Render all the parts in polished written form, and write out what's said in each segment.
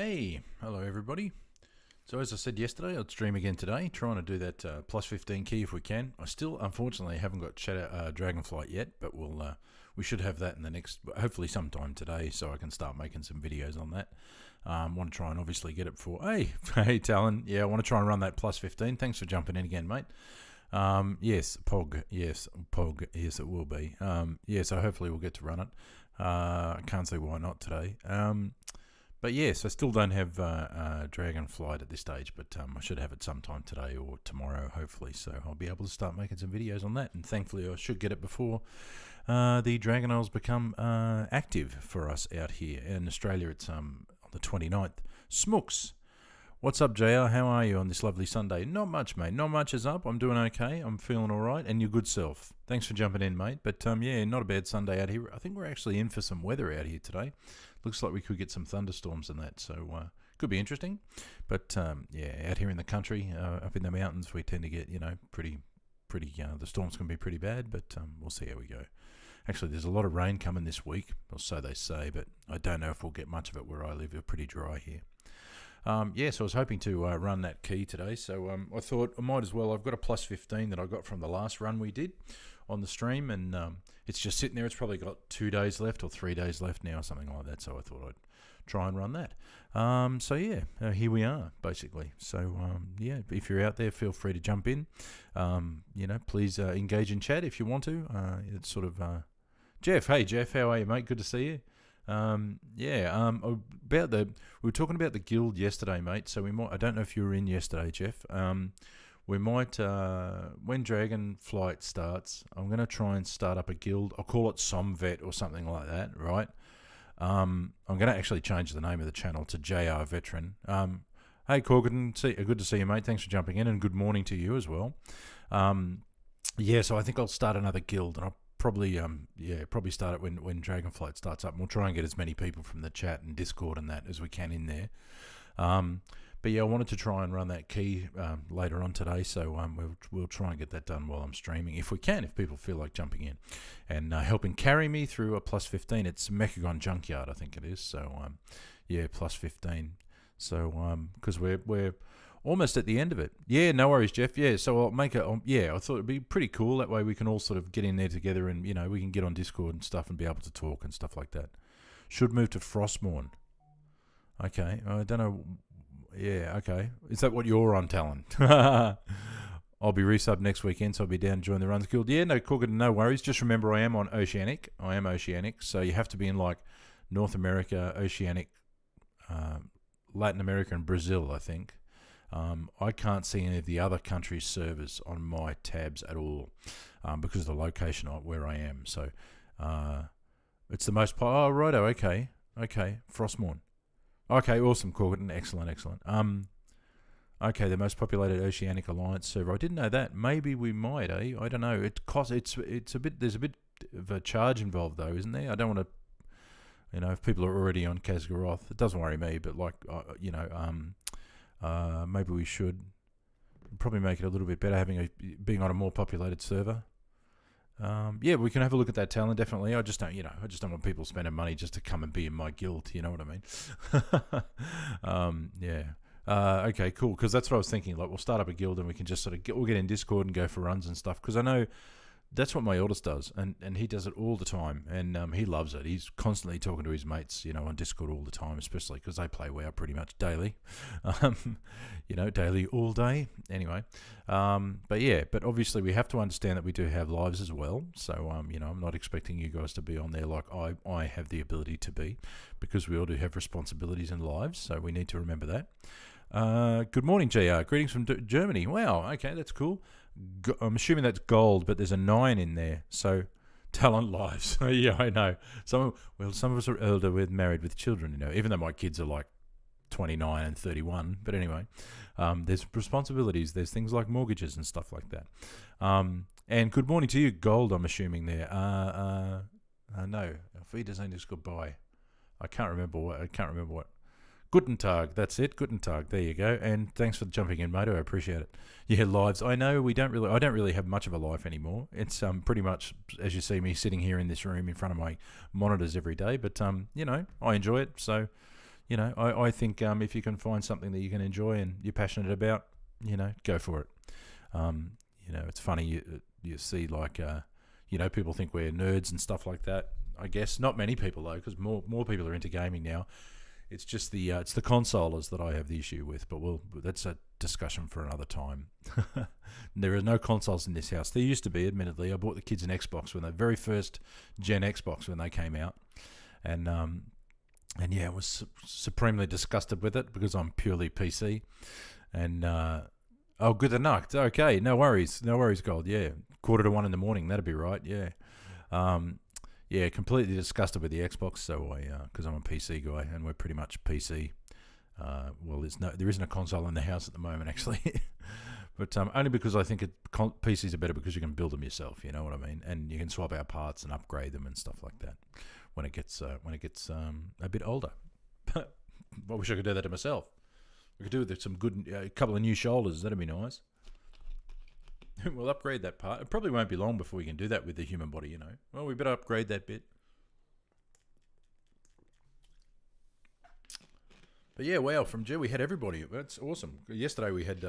Hey, hello everybody. So as I said yesterday, I'll stream again today, trying to do that plus 15 key if we can. I still, unfortunately, haven't got Dragonflight yet, but we should have that in the next, hopefully sometime today, so I can start making some videos on that. Want to try and obviously get it before. Hey, Talon. Yeah, I want to try and run that plus 15. Thanks for jumping in again, mate. Yes, Pog. Yes, Pog. Yes, it will be. Yeah, so hopefully we'll get to run it. I can't see why not today. But yes, I still don't have Dragonflight at this stage, but I should have it sometime today or tomorrow, hopefully. So I'll be able to start making some videos on that, and thankfully I should get it before the Dragon Isles become active for us out here. In Australia, it's on the 29th. Smooks. What's up, JR? How are you on this lovely Sunday? Not much, mate. Not much is up. I'm doing okay. I'm feeling all right. And your good self. Thanks for jumping in, mate. But yeah, not a bad Sunday out here. I think we're actually in for some weather out here today. Looks like we could get some thunderstorms and that. So could be interesting. But yeah, out here in the country, up in the mountains, we tend to get, pretty, the storms can be pretty bad. But we'll see how we go. Actually, there's a lot of rain coming this week, or so they say. But I don't know if we'll get much of it where I live. It's pretty dry here. Yeah, so I was hoping to run that key today, so I thought I might as well. I've got a plus 15 that I got from the last run we did on the stream, and it's just sitting there. It's probably got 2 days left or 3 days left now, something like that, so I thought I'd try and run that. So yeah, here we are, basically. So yeah, if you're out there, feel free to jump in. Please engage in chat if you want to. It's sort of... Jeff, hey Jeff, how are you, mate? Good to see you. About we were talking about the guild yesterday, mate. So we might. I don't know if you were in yesterday, Jeff. We might when Dragonflight starts. I'm going to try and start up a guild. I'll call it Somvet or something like that, right? I'm going to actually change the name of the channel to JR Veteran. Hey Corgan, good to see you, mate. Thanks for jumping in, and good morning to you as well. Yeah, so I think I'll start another guild, and I'll probably start it when Dragonflight starts up, and we'll try and get as many people from the chat and Discord and that as we can in there. But yeah, I wanted to try and run that key later on today, so we'll try and get that done while I'm streaming, if we can, if people feel like jumping in and helping carry me through a plus 15. It's Mechagon Junkyard, I think it is. So yeah, plus 15. So because we're almost at the end of it. Yeah, no worries, Jeff. Yeah, so I'll make it. Yeah, I thought it'd be pretty cool. That way we can all sort of get in there together, and we can get on Discord and stuff and be able to talk and stuff like that. Should move to Frostmourne. Okay, I don't know. Yeah, okay. Is that what you're on, Talon? I'll be resubbed next weekend, so I'll be down to join the Runs Guild. Yeah, no, Corgan, no worries. Just remember, I am on Oceanic. I am Oceanic, so you have to be in like North America, Oceanic, Latin America, and Brazil, I think. I can't see any of the other countries' servers on my tabs at all because of the location of where I am. So it's the most... Oh, righto, okay. Frostmourne. Okay, awesome, Corgan. Excellent. Okay, the most populated Oceanic Alliance server. I didn't know that. Maybe we might, eh? I don't know. It costs... It's a bit... There's a bit of a charge involved, though, isn't there? I don't want to... if people are already on Kazgaroth, it doesn't worry me, but like, maybe we should probably make it a little bit better being on a more populated server. Yeah, we can have a look at that, Talent, definitely. I just don't want people spending money just to come and be in my guild. You know what I mean? Yeah. Okay, cool. Because that's what I was thinking. Like, we'll start up a guild and we can just sort of we'll get in Discord and go for runs and stuff. Because I know that's what my eldest does, and he does it all the time, and he loves it. He's constantly talking to his mates, on Discord all the time, especially because they play WoW pretty much daily, daily all day. Anyway, but obviously we have to understand that we do have lives as well. So I'm not expecting you guys to be on there like I have the ability to be, because we all do have responsibilities and lives. So we need to remember that. Good morning, JR. Greetings from Germany. Wow. Okay, that's cool. I'm assuming that's gold, but there's a 9 in there. So, talent lives. Yeah, I know. Some of us are older. We're married with children. Even though my kids are like 29 and 31. But anyway, there's responsibilities. There's things like mortgages and stuff like that. And good morning to you, gold. I'm assuming there. No, auf Wiedersehen is goodbye. I can't remember what. Guten Tag, that's it. Guten Tag, there you go. And thanks for jumping in, mate. I appreciate it. Yeah, lives. I know I don't really have much of a life anymore. It's pretty much as you see me sitting here in this room in front of my monitors every day. But I enjoy it. So I think if you can find something that you can enjoy and you're passionate about, go for it. It's funny you see like people think we're nerds and stuff like that. I guess not many people though, because more people are into gaming now. It's just it's the consolers that I have the issue with, but that's a discussion for another time. There are no consoles in this house. There used to be, admittedly. I bought the kids an Xbox when the very first gen Xbox when they came out, and yeah, I was supremely disgusted with it because I'm purely PC. And oh, good enough. Okay, no worries, Gold. Yeah, 1:45 in the morning. That'd be right. Yeah. Yeah, completely disgusted with the Xbox. So because I'm a PC guy, and we're pretty much PC. Well, there isn't a console in the house at the moment, actually. But only because I think PCs are better because you can build them yourself. You know what I mean? And you can swap out parts and upgrade them and stuff like that. When it gets a bit older. I wish I could do that to myself. We could do it with some good, a couple of new shoulders. That'd be nice. We'll upgrade that part. It probably won't be long before we can do that with the human body, Well, we better upgrade that bit. But yeah, wow, from G, we had everybody. That's awesome. Yesterday we had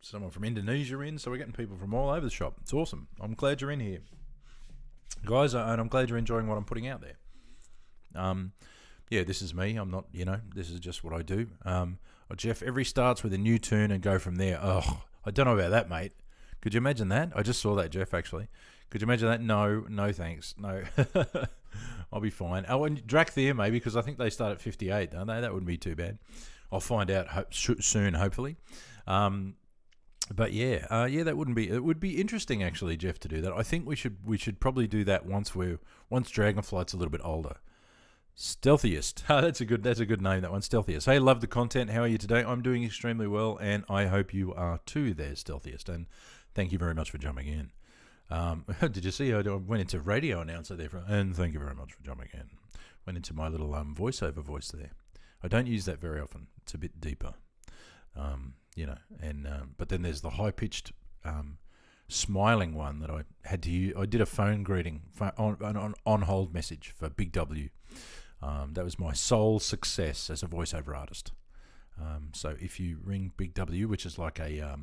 someone from Indonesia in, so we're getting people from all over the shop. It's awesome. I'm glad you're in here, guys, and I'm glad you're enjoying what I'm putting out there. Yeah, this is me. I'm not, this is just what I do. Jeff, every starts with a new tune and go from there. Oh, I don't know about that, mate. Could you imagine that? I just saw that, Jeff, actually. Could you imagine that? No, thanks. No. I'll be fine. Oh, and Drakthea, maybe, because I think they start at 58, don't they? That wouldn't be too bad. I'll find out soon, hopefully. But yeah, that wouldn't be. It would be interesting, actually, Jeff, to do that. I think we should probably do that once Dragonflight's a little bit older. Stealthiest. That's a good name, that one. Stealthiest. Hey, love the content. How are you today? I'm doing extremely well, and I hope you are too there, Stealthiest. And thank you very much for jumping in. Did you see I went into radio announcer there? And thank you very much for jumping in. Went into my little voiceover voice there. I don't use that very often. It's a bit deeper. But then there's the high-pitched smiling one that I had to use. I did a phone greeting, on hold message for Big W. That was my sole success as a voiceover artist. So if you ring Big W, which is like a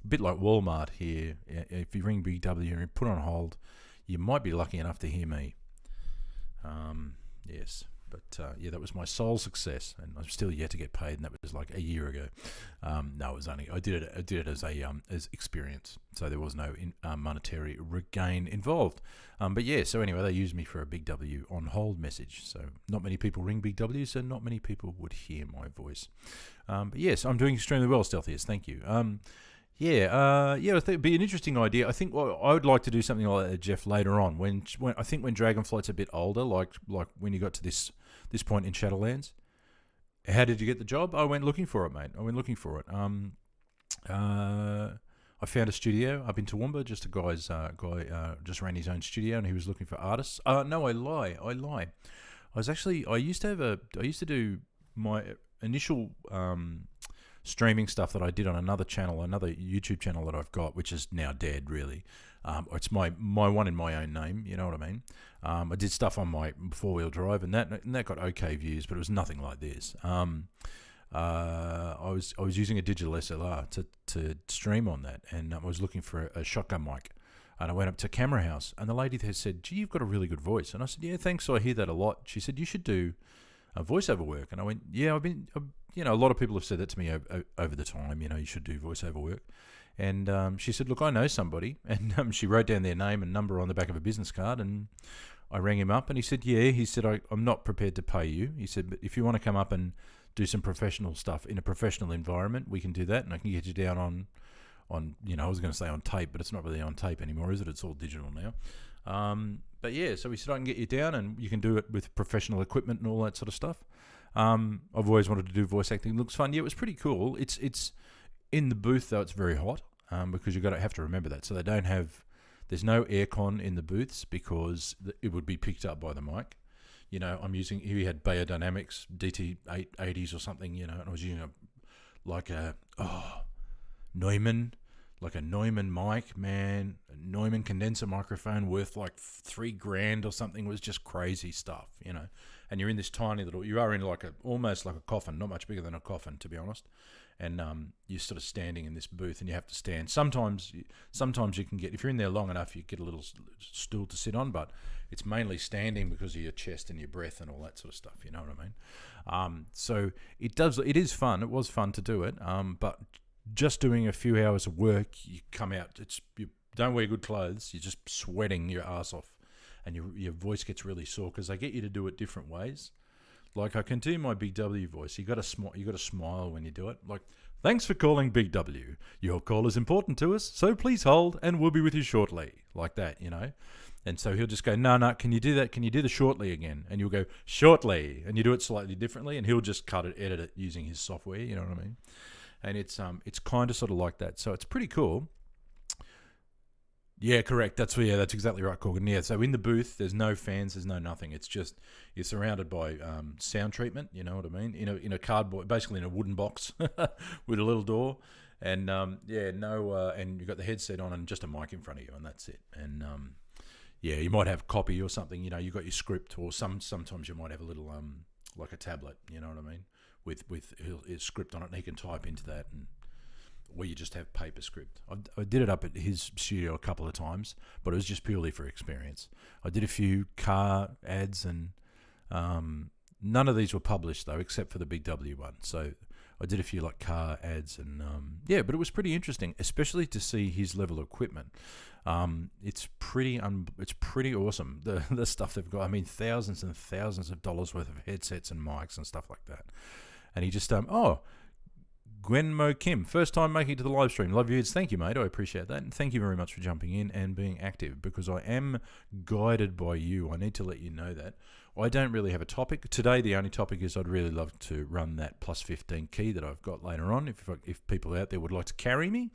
bit like Walmart here, if you ring Big W and you put on hold, you might be lucky enough to hear me. Yes. But yeah, that was my sole success, and I'm still yet to get paid, and that was like a year ago. No, it was only I did it as experience, so there was no monetary gain involved. But yeah, so anyway, they used me for a Big W on hold message. So not many people ring Big W, so not many people would hear my voice. But yes, I'm doing extremely well, Stealthiest. Thank you. I think it'd be an interesting idea. I think I would like to do something like that, Jeff, later on. When I think when Dragonflight's a bit older, like when you got to this point in Shadowlands. How did you get the job? I went looking for it, mate. I found a studio up in Toowoomba. Just a guy just ran his own studio, and he was looking for artists. No, I lie. I used to do my initial streaming stuff that I did on another YouTube channel that I've got, which is now dead, really. It's my one in my own name, you know what I mean? I did stuff on my 4-wheel drive, and that got okay views, but it was nothing like this. I was using a digital SLR to stream on that, and I was looking for a shotgun mic, and I went up to Camera House, and the lady there said, "Gee, you've got a really good voice," and I said, "Yeah, thanks. So I hear that a lot." She said, "You should do voiceover work," and I went, "Yeah, a lot of people have said that to me over the time. You should do voiceover work." And she said, "Look, I know somebody," and she wrote down their name and number on the back of a business card, and I rang him up, and he said, "Yeah," he said, I'm not prepared to pay you. He said, "But if you want to come up and do some professional stuff in a professional environment, we can do that, and I can get you down on I was going to say on tape, but it's not really on tape anymore, is it? It's all digital now." But yeah, so he said, "I can get you down, and you can do it with professional equipment and all that sort of stuff." I've always wanted to do voice acting. It looks fun. Yeah, it was pretty cool. It's in the booth, though. It's very hot because you've got to have to remember that. So there's no aircon in the booths because it would be picked up by the mic. He had Beyerdynamics DT880s or something, and I was using Neumann like a Neumann mic, man, a Neumann condenser microphone worth like $3,000 or something. It was just crazy stuff, you know. And you're in this tiny little, you are in like almost like a coffin, not much bigger than a coffin, to be honest. And you're sort of standing in this booth, and you have to stand. Sometimes you can get, if you're in there long enough, you get a little stool to sit on, but it's mainly standing because of your chest and your breath and all that sort of stuff. You know what I mean? So it is fun. It was fun to do it. But just doing a few hours of work, you come out. You don't wear good clothes. You're just sweating your ass off, and your voice gets really sore because they get you to do it different ways. Like, I can do my Big W voice. You got to smile when you do it. Like, thanks for calling Big W. Your call is important to us, so please hold, and we'll be with you shortly. Like that, you know. And so he'll just go, no, can you do that? Can you do the shortly again? And you'll go, shortly, and you do it slightly differently, and he'll just edit it using his software. You know what I mean? And it's kind of sort of like that. So it's pretty cool. Yeah, correct. That's exactly right, Corgan. Yeah, so in the booth, there's no fans, there's no nothing. It's just, you're surrounded by sound treatment. You know what I mean? In a cardboard, basically in a wooden box with a little door, and and you've got the headset on and just a mic in front of you, and that's it. And you might have copy or something. You know, you got your script, or sometimes you might have a little like a tablet. You know what I mean? With his script on it, and he can type into that, and where you just have paper script. I did it up at his studio a couple of times, but it was just purely for experience. I did a few car ads, and none of these were published though, except for the Big W one. So I did a few like car ads, and but it was pretty interesting, especially to see his level of equipment. It's pretty awesome, the stuff they've got. I mean, thousands and thousands of dollars worth of headsets and mics and stuff like that. And he just Gwen Mo Kim, first time making it to the live stream. Love you. Thank you, mate. I appreciate that. And thank you very much for jumping in and being active, because I am guided by you. I need to let you know that. I don't really have a topic. Today, the only topic is I'd really love to run that plus 15 key that I've got later on, if people out there would like to carry me,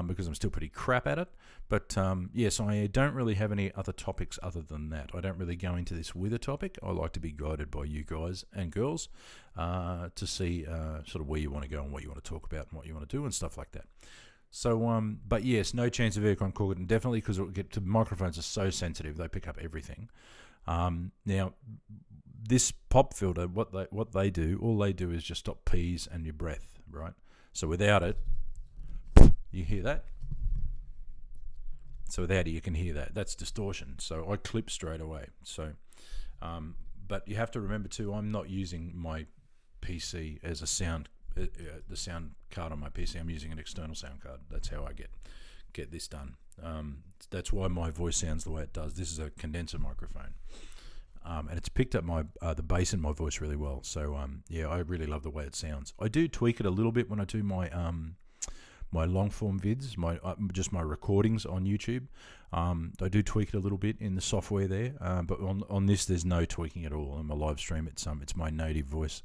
because I'm still pretty crap at it. But yes, I don't really have any other topics other than that. I don't really go into this with a topic. I like to be guided by you guys and girls to see sort of where you want to go and what you want to talk about and what you want to do and stuff like that. So, but yes, no chance of aircon Corgan, definitely, because the microphones are so sensitive, they pick up everything. Now, this pop filter, what they do, all they do is just stop P's and your breath, right? So without it, you hear that? So without it, you can hear that. That's distortion. So I clip straight away. So, but you have to remember too, I'm not using my PC as a sound, the sound card on my PC. I'm using an external sound card. That's how I get this done. That's why my voice sounds the way it does. This is a condenser microphone, and it's picked up the bass in my voice really well. So I really love the way it sounds. I do tweak it a little bit when I do my my long form vids, just my recordings on YouTube. I do tweak it a little bit in the software there, but on this there's no tweaking at all. On my live stream, it's my native voice.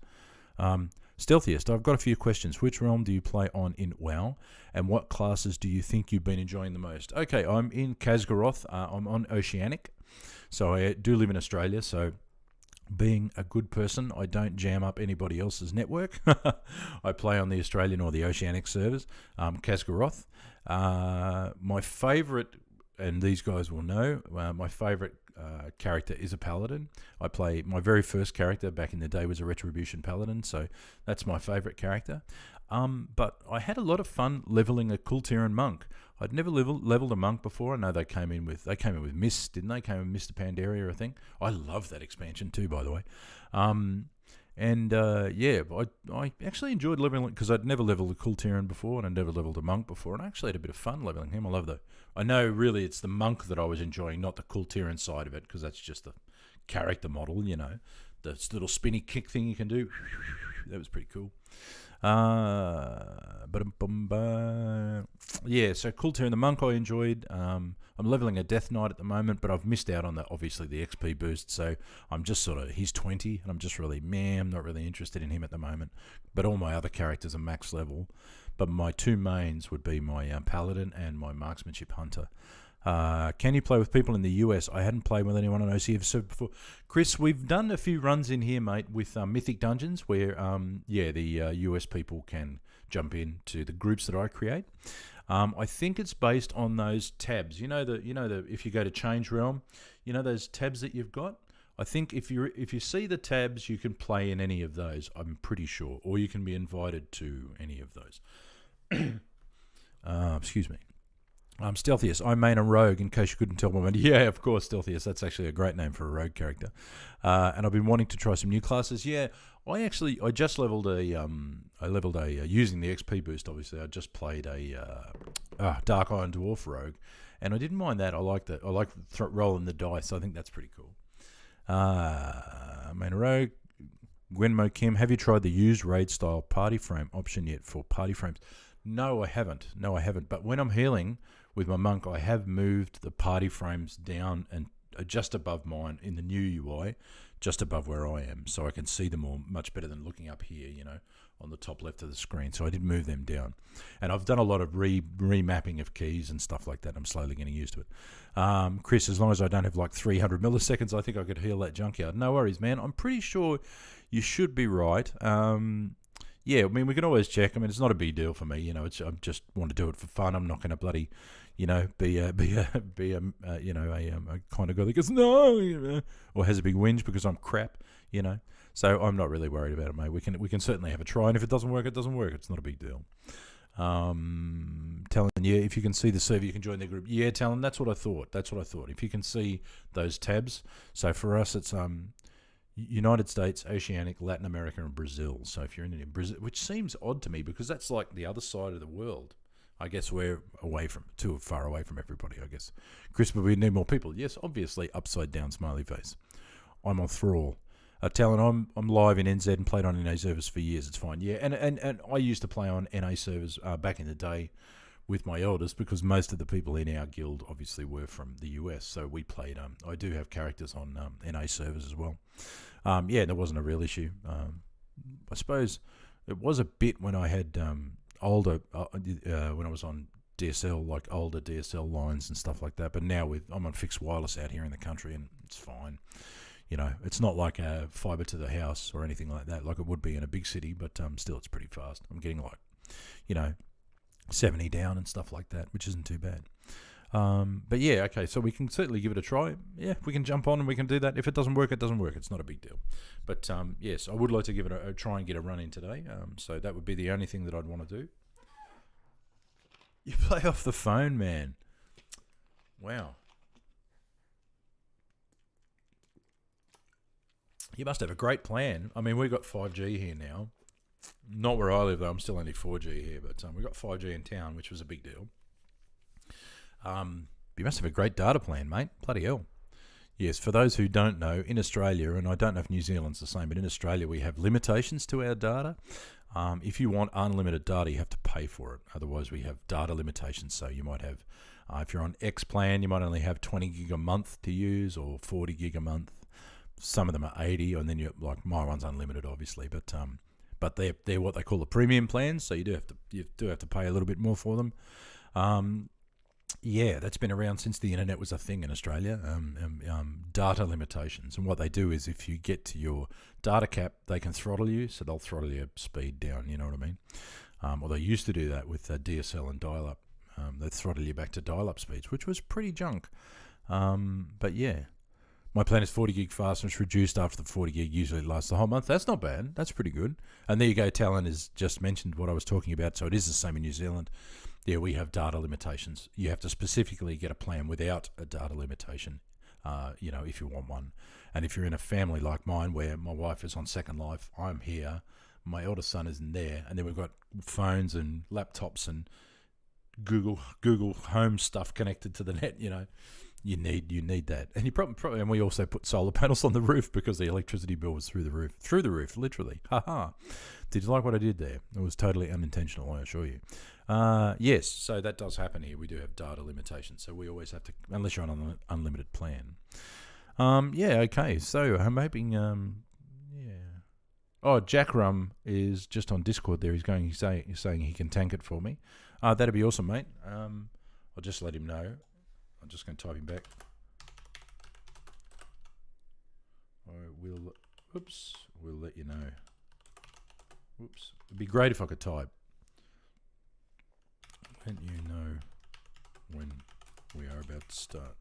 Stealthiest, I've got a few questions. Which realm do you play on in WoW, and what classes do you think you've been enjoying the most? Okay, I'm in Khazgaroth. I'm on Oceanic, so I do live in Australia, so being a good person, I don't jam up anybody else's network. I play on the Australian or the Oceanic servers, Khazgaroth. My favourite, and these guys will know, my favourite character is a paladin. My very first character back in the day was a Retribution paladin, so that's my favourite character. But I had a lot of fun leveling a Kultiran monk. I'd never leveled a monk before. I know they came in with Mist, didn't they? Came in Mr. Pandaria, I think. I love that expansion too, by the way. I actually enjoyed leveling because I'd never leveled a Kultiran before, and I'd never leveled a monk before, and I actually had a bit of fun leveling him. I know really it's the monk that I was enjoying, not the Kultiran side of it, because that's just the character model, you know, the little spinny kick thing you can do. That was pretty cool. So Kultiran the monk I enjoyed. I'm leveling a Death Knight at the moment, but I've missed out on obviously the XP boost, so I'm just he's 20, and I'm just really, I'm not really interested in him at the moment. But all my other characters are max level. But my two mains would be my Paladin and my Marksmanship Hunter. Can you play with people in the US? I hadn't played with anyone on OCF server before. Chris, we've done a few runs in here, mate, with Mythic Dungeons, where the US people can jump in to the groups that I create. I think it's based on those tabs. You know the if you go to Change Realm, you know those tabs that you've got. I think if you see the tabs, you can play in any of those. I'm pretty sure, or you can be invited to any of those. Excuse me. Stealthiest. I main a rogue, in case you couldn't tell by my... Yeah, of course, Stealthiest. That's actually a great name for a rogue character. And I've been wanting to try some new classes. Yeah, I just leveled using the XP boost, obviously. I just played a Dark Iron Dwarf rogue, and I didn't mind that. I like that. I like rolling the dice. I think that's pretty cool. Main a rogue. Gwenmo Kim, have you tried the used raid style party frame option yet for party frames? No, I haven't. But when I'm healing with my monk, I have moved the party frames down and just above mine in the new UI, just above where I am, so I can see them all much better than looking up here, on the top left of the screen. So I did move them down. And I've done a lot of remapping of keys and stuff like that. I'm slowly getting used to it. Chris, as long as I don't have like 300 milliseconds, I think I could heal that junkyard. No worries, man. I'm pretty sure you should be right. Yeah, I mean, we can always check. I mean, it's not a big deal for me. I just want to do it for fun. I'm not going to bloody, be a kind of guy that goes no, or has a big whinge because I'm crap. So I'm not really worried about it, mate. We can certainly have a try, and if it doesn't work, it doesn't work. It's not a big deal. Talon, yeah, if you can see the server, you can join their group. Yeah, Talon, that's what I thought. If you can see those tabs. So for us, it's United States, Oceanic, Latin America, and Brazil. So if you're in Brazil, which seems odd to me because that's like the other side of the world. I guess we're too far away from everybody, I guess. Chris, but we need more people. Yes, obviously, upside down smiley face. I'm on Thrall. Talon, I'm live in NZ and played on NA servers for years. It's fine. Yeah, and I used to play on NA servers back in the day with my elders because most of the people in our guild obviously were from the US. So we played. I do have characters on NA servers as well. Yeah, there wasn't a real issue. I suppose it was a bit when I had older, when I was on DSL, like older DSL lines and stuff like that. But now I'm on fixed wireless out here in the country, and it's fine. It's not like a fiber to the house or anything like that, like it would be in a big city. But still, it's pretty fast. I'm getting like, 70 down and stuff like that, which isn't too bad. But yeah, okay, so we can certainly give it a try. Yeah, we can jump on and we can do that. If it doesn't work, it doesn't work. It's not a big deal. But yes, I would like to give it a try and get a run in today. So that would be the only thing that I'd want to do. You play off the phone, man. Wow. You must have a great plan. I mean, we've got 5G here now. Not where I live, though. I'm still only 4G here, but we've got 5G in town, which was a big deal. You must have a great data plan, mate. Bloody hell. Yes, for those who don't know, in Australia, and I don't know if New Zealand's the same, but in Australia we have limitations to our data. If you want unlimited data, you have to pay for it. Otherwise, we have data limitations. So you might have, if you're on X plan, you might only have 20 gig a month to use or 40 gig a month. Some of them are 80, and then you're like, my one's unlimited, obviously, but they're what they call the premium plans. So you do have to pay a little bit more for them. Yeah, that's been around since the internet was a thing in Australia, data limitations. And what they do is if you get to your data cap, they can throttle you, so they'll throttle your speed down, you know what I mean? Or they used to do that with DSL and dial-up. They'd throttle you back to dial-up speeds, which was pretty junk. But yeah, my plan is 40 gig fast and it's reduced after the 40 gig. Usually it lasts the whole month. That's not bad. That's pretty good. And there you go, Talon has just mentioned what I was talking about, so it is the same in New Zealand. Yeah, we have data limitations. You have to specifically get a plan without a data limitation, if you want one. And if you're in a family like mine where my wife is on Second Life, I'm here, my eldest son isn't there, and then we've got phones and laptops and Google Home stuff connected to the net, you need that. And you probably and we also put solar panels on the roof because the electricity bill was through the roof, literally. Haha. Did you like what I did there? It was totally unintentional, I assure you. Yes, so that does happen here. We do have data limitations, so we always have to, unless you're on an unlimited plan. Yeah, okay. So I'm hoping, yeah. Oh, Jack Rum is just on Discord there. He's saying he can tank it for me. That'd be awesome, mate. I'll just let him know. I'm just going to type him back. We'll let you know. Whoops. It'd be great if I could type. Let you know when we are about to start.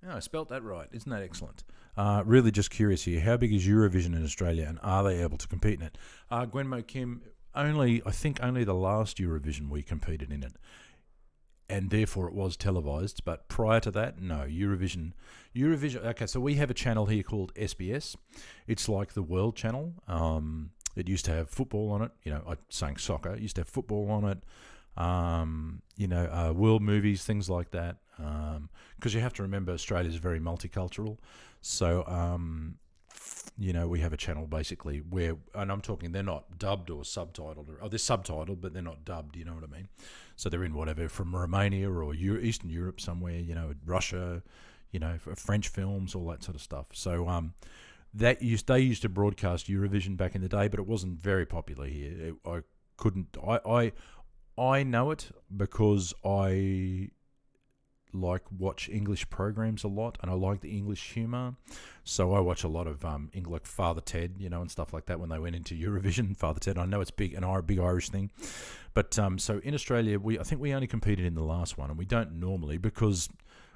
Oh, I spelt that right. Isn't that excellent? Really just curious here. How big is Eurovision in Australia, and are they able to compete in it? Gwenmo Kim, I think only the last Eurovision we competed in it, and therefore it was televised. But prior to that, no. Eurovision. Okay, so we have a channel here called SBS. It's like the World Channel. It used to have football on it. I'm saying soccer. It used to have football on it. World movies, things like that. Because you have to remember Australia is very multicultural. So, we have a channel basically where, and I'm talking, they're not dubbed or subtitled, or they're subtitled, but they're not dubbed, you know what I mean? So they're in whatever, from Romania or Eastern Europe somewhere, Russia, French films, all that sort of stuff. So, they used to broadcast Eurovision back in the day, but it wasn't very popular here. I know it because I watch English programs a lot, and I like the English humour. So I watch a lot of like Father Ted, and stuff like that when they went into Eurovision. Father Ted, I know it's big, a big Irish thing. But so in Australia, I think we only competed in the last one, and we don't normally, because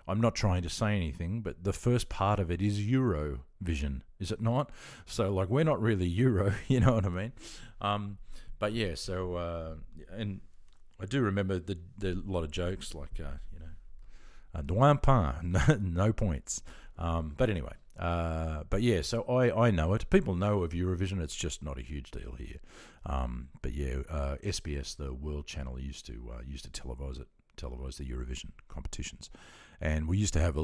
I'm not trying to say anything, but the first part of it is Eurovision, is it not? So we're not really Euro, you know what I mean? But yeah, so and I do remember the lot of jokes no points. But anyway, but yeah, so I know it. People know of Eurovision. It's just not a huge deal here. But yeah, SBS, the World Channel, used to televise the Eurovision competitions, and we used to have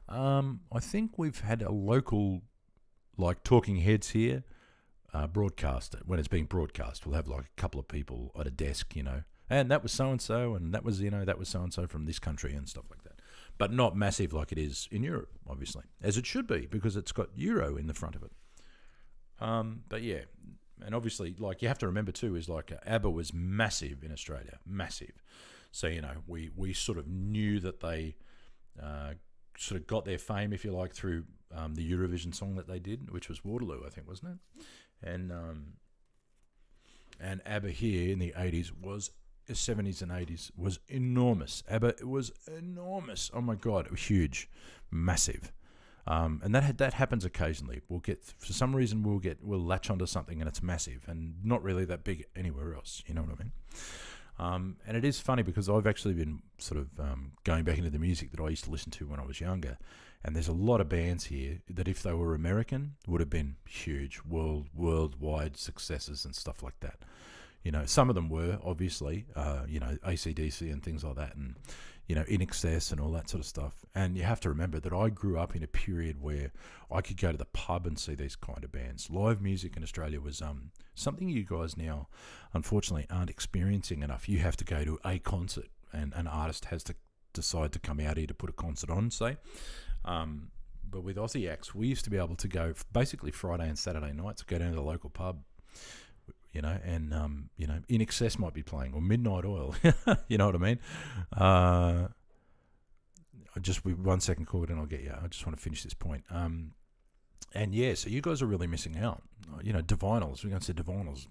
I think we've had a local Talking Heads here. Broadcast it when it's being broadcast. We'll have a couple of people at a desk, and that was so and so, and that was so and so from this country and stuff like that. But not massive like it is in Europe, obviously, as it should be, because it's got Euro in the front of it. But yeah, and obviously, you have to remember too, is ABBA was massive in Australia, massive. So we sort of knew that they sort of got their fame, if you like, through the Eurovision song that they did, which was Waterloo, I think, wasn't it? And ABBA here in the 80s was 70s and 80s was enormous. ABBA was enormous. Oh my God, it was huge, massive. And that happens occasionally. For some reason we'll latch onto something and it's massive and not really that big anywhere else. You know what I mean? And it is funny because I've actually been sort of going back into the music that I used to listen to when I was younger. And there's a lot of bands here that, if they were American, would have been huge, worldwide successes and stuff like that. Some of them were, obviously, AC/DC and things like that, and, In Excess and all that sort of stuff. And you have to remember that I grew up in a period where I could go to the pub and see these kind of bands. Live music in Australia was something you guys now, unfortunately, aren't experiencing enough. You have to go to a concert, and an artist has to decide to come out here to put a concert on, say. But with Aussie acts, we used to be able to go basically Friday and Saturday nights, go down to the local pub, and In Excess might be playing, or Midnight Oil, you know what I mean? Just with 1 second, Cord, and I'll get you. I just want to finish this point. And yeah, so you guys are really missing out. Divinals, we're going to say Divinals.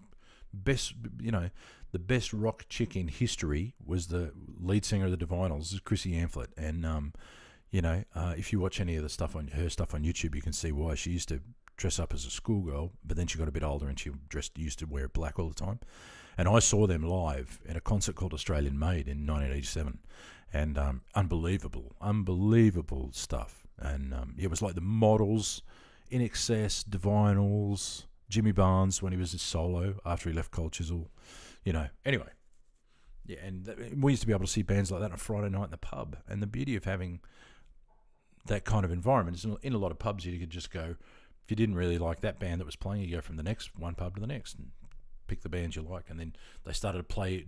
The best rock chick in history was the lead singer of the Divinals, Chrissy Amphlett, and if you watch any of her stuff on YouTube, you can see why. She used to dress up as a schoolgirl, but then she got a bit older and she used to wear black all the time. And I saw them live at a concert called Australian Made in 1987, and unbelievable stuff. And it was like the Models, In Excess, Divinals, Jimmy Barnes when he was a solo after he left Cold Chisel, Anyway, yeah, and we used to be able to see bands like that on a Friday night in the pub. And the beauty of having that kind of environment is, in a lot of pubs, you could just go, if you didn't really like that band that was playing, you go from the next one pub to the next and pick the bands you like. And then they started to play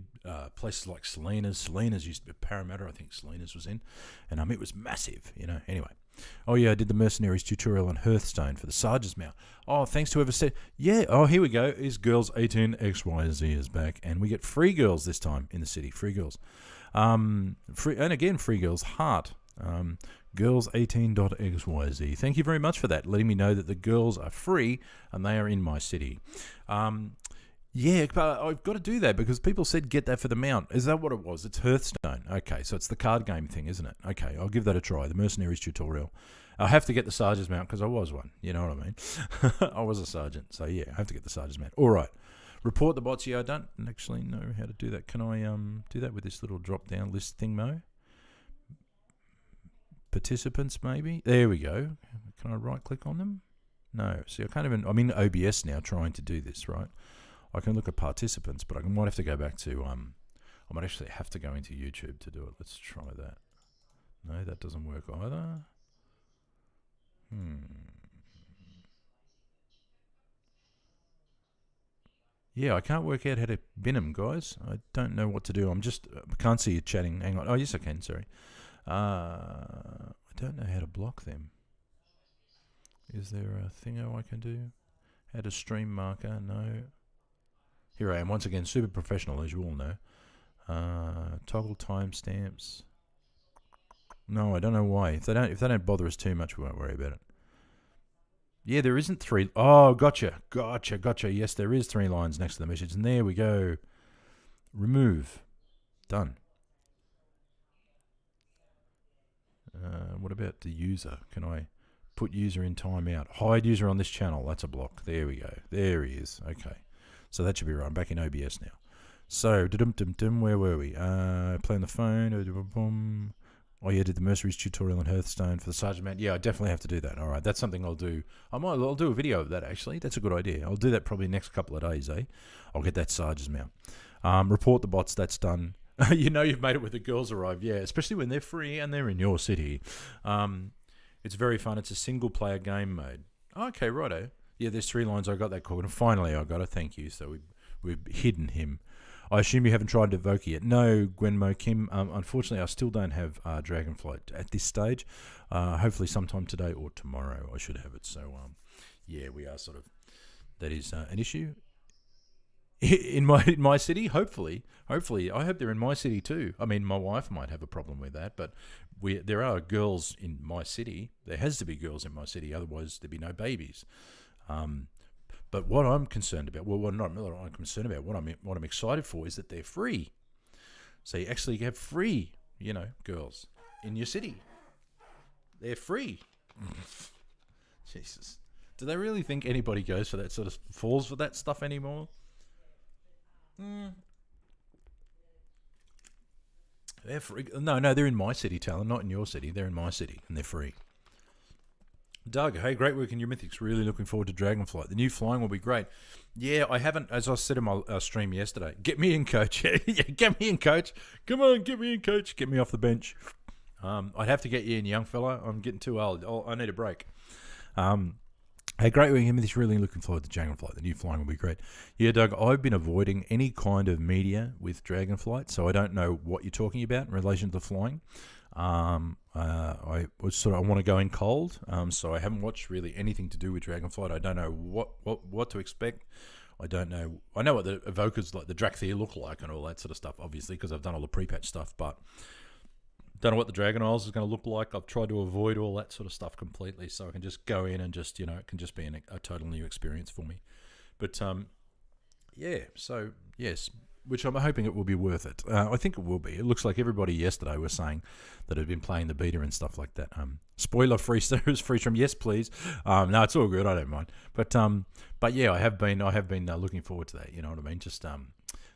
places like Selena's. Selena's used to be Parramatta, I think Selena's was in. And it was massive, Anyway. Oh, yeah, I did the Mercenaries tutorial on Hearthstone for the Sarge's Mouth. Oh, thanks to whoever said, yeah, oh, here we go. Is Girls 18 XYZ is back. And we get free girls this time in the city. Free girls. And again, free girls, heart. Girls18.xyz. Thank you very much for that, letting me know that the girls are free and they are in my city. Yeah, but I've got to do that because people said get that for the mount. Is that what it was? It's Hearthstone. Okay, so it's the card game thing, isn't it? Okay, I'll give that a try. The Mercenaries tutorial. I'll have to get the Sergeant's mount because I was one. You know what I mean? I was a sergeant. So, yeah, I have to get the Sergeant's mount. All right. Report the bots. Yeah, I don't actually know how to do that. Can I do that with this little drop-down list thing, Mo? Participants, maybe? There we go. Can I right-click on them? No. See, I can't even... I'm in OBS now trying to do this, right? I can look at participants, but I might have to go back to... I might actually have to go into YouTube to do it. Let's try that. No, that doesn't work either. Yeah, I can't work out how to bin them, guys. I don't know what to do. I can't see you chatting. Hang on. Oh, yes, I can. Sorry. I don't know how to block them. Is there a thingo I can do? How to stream marker? No. Here I am once again, super professional, as you all know. Toggle timestamps. No, I don't know why. If they don't bother us too much, we won't worry about it. Yeah, there isn't three. Oh, gotcha. Yes, there is 3 lines next to the message, and there we go. Remove. Done. What about the user? Can I put user in timeout? Hide user on this channel. That's a block. There we go. There he is. Okay. So that should be right. I'm back in OBS now. So, where were we? Playing the phone. Oh, yeah, did the Mercenaries tutorial on Hearthstone for the Sergeant Mount. Yeah, I definitely have to do that. All right, that's something I'll do. I'll do a video of that, actually. That's a good idea. I'll do that probably next couple of days, eh? I'll get that Sergeant's Mount. Report the bots. That's done. You know you've made it when the girls arrive. Yeah, especially when they're free and they're in your city. It's very fun. It's a single-player game mode. Okay, righto. Yeah, there's 3 lines. I got that called, and finally I got it. Thank you. So we've hidden him. I assume you haven't tried to evoke yet. No, Gwenmo Kim. Unfortunately, I still don't have Dragonflight at this stage. Hopefully sometime today or tomorrow I should have it. So, yeah, we are sort of... That is an issue. In my city, hopefully. I hope they're in my city too. I mean, my wife might have a problem with that, but there are girls in my city. There has to be girls in my city, otherwise there'd be no babies. But what I'm concerned about, what I'm concerned about, what I'm excited for is that they're free. So you actually have free, girls in your city. They're free. Jesus. Do they really think anybody goes for that sort of, falls for that stuff anymore? They're free. No, they're in my city, Talon, not in your city. They're in my city, and they're free. Doug, hey, great work in your Mythics. Really looking forward to Dragonflight. The new flying will be great. Yeah, I haven't, as I said in my stream yesterday, get me in, coach. Yeah, get me in, coach. Come on, get me in, coach. Get me off the bench. I'd have to get you in, young fella. I'm getting too old. I need a break. Hey, great work in your Mythics. Really looking forward to Dragonflight. The new flying will be great. Yeah, Doug, I've been avoiding any kind of media with Dragonflight, so I don't know what you're talking about in relation to flying. I want to go in cold, so I haven't watched really anything to do with Dragonflight. I don't know what to expect. I don't know. I know what the evokers like the Drakthir look like and all that sort of stuff, obviously, because I've done all the pre-patch stuff, but don't know what the Dragon Isles is going to look like. I've tried to avoid all that sort of stuff completely, so I can just go in and just, it can just be a total new experience for me. But, yeah, so, yes, which I'm hoping it will be worth it. I think it will be. It looks like everybody yesterday was saying that had been playing the beta and stuff like that. Spoiler free stream, yes, please. No, it's all good. I don't mind. But yeah, I have been looking forward to that. You know what I mean? Just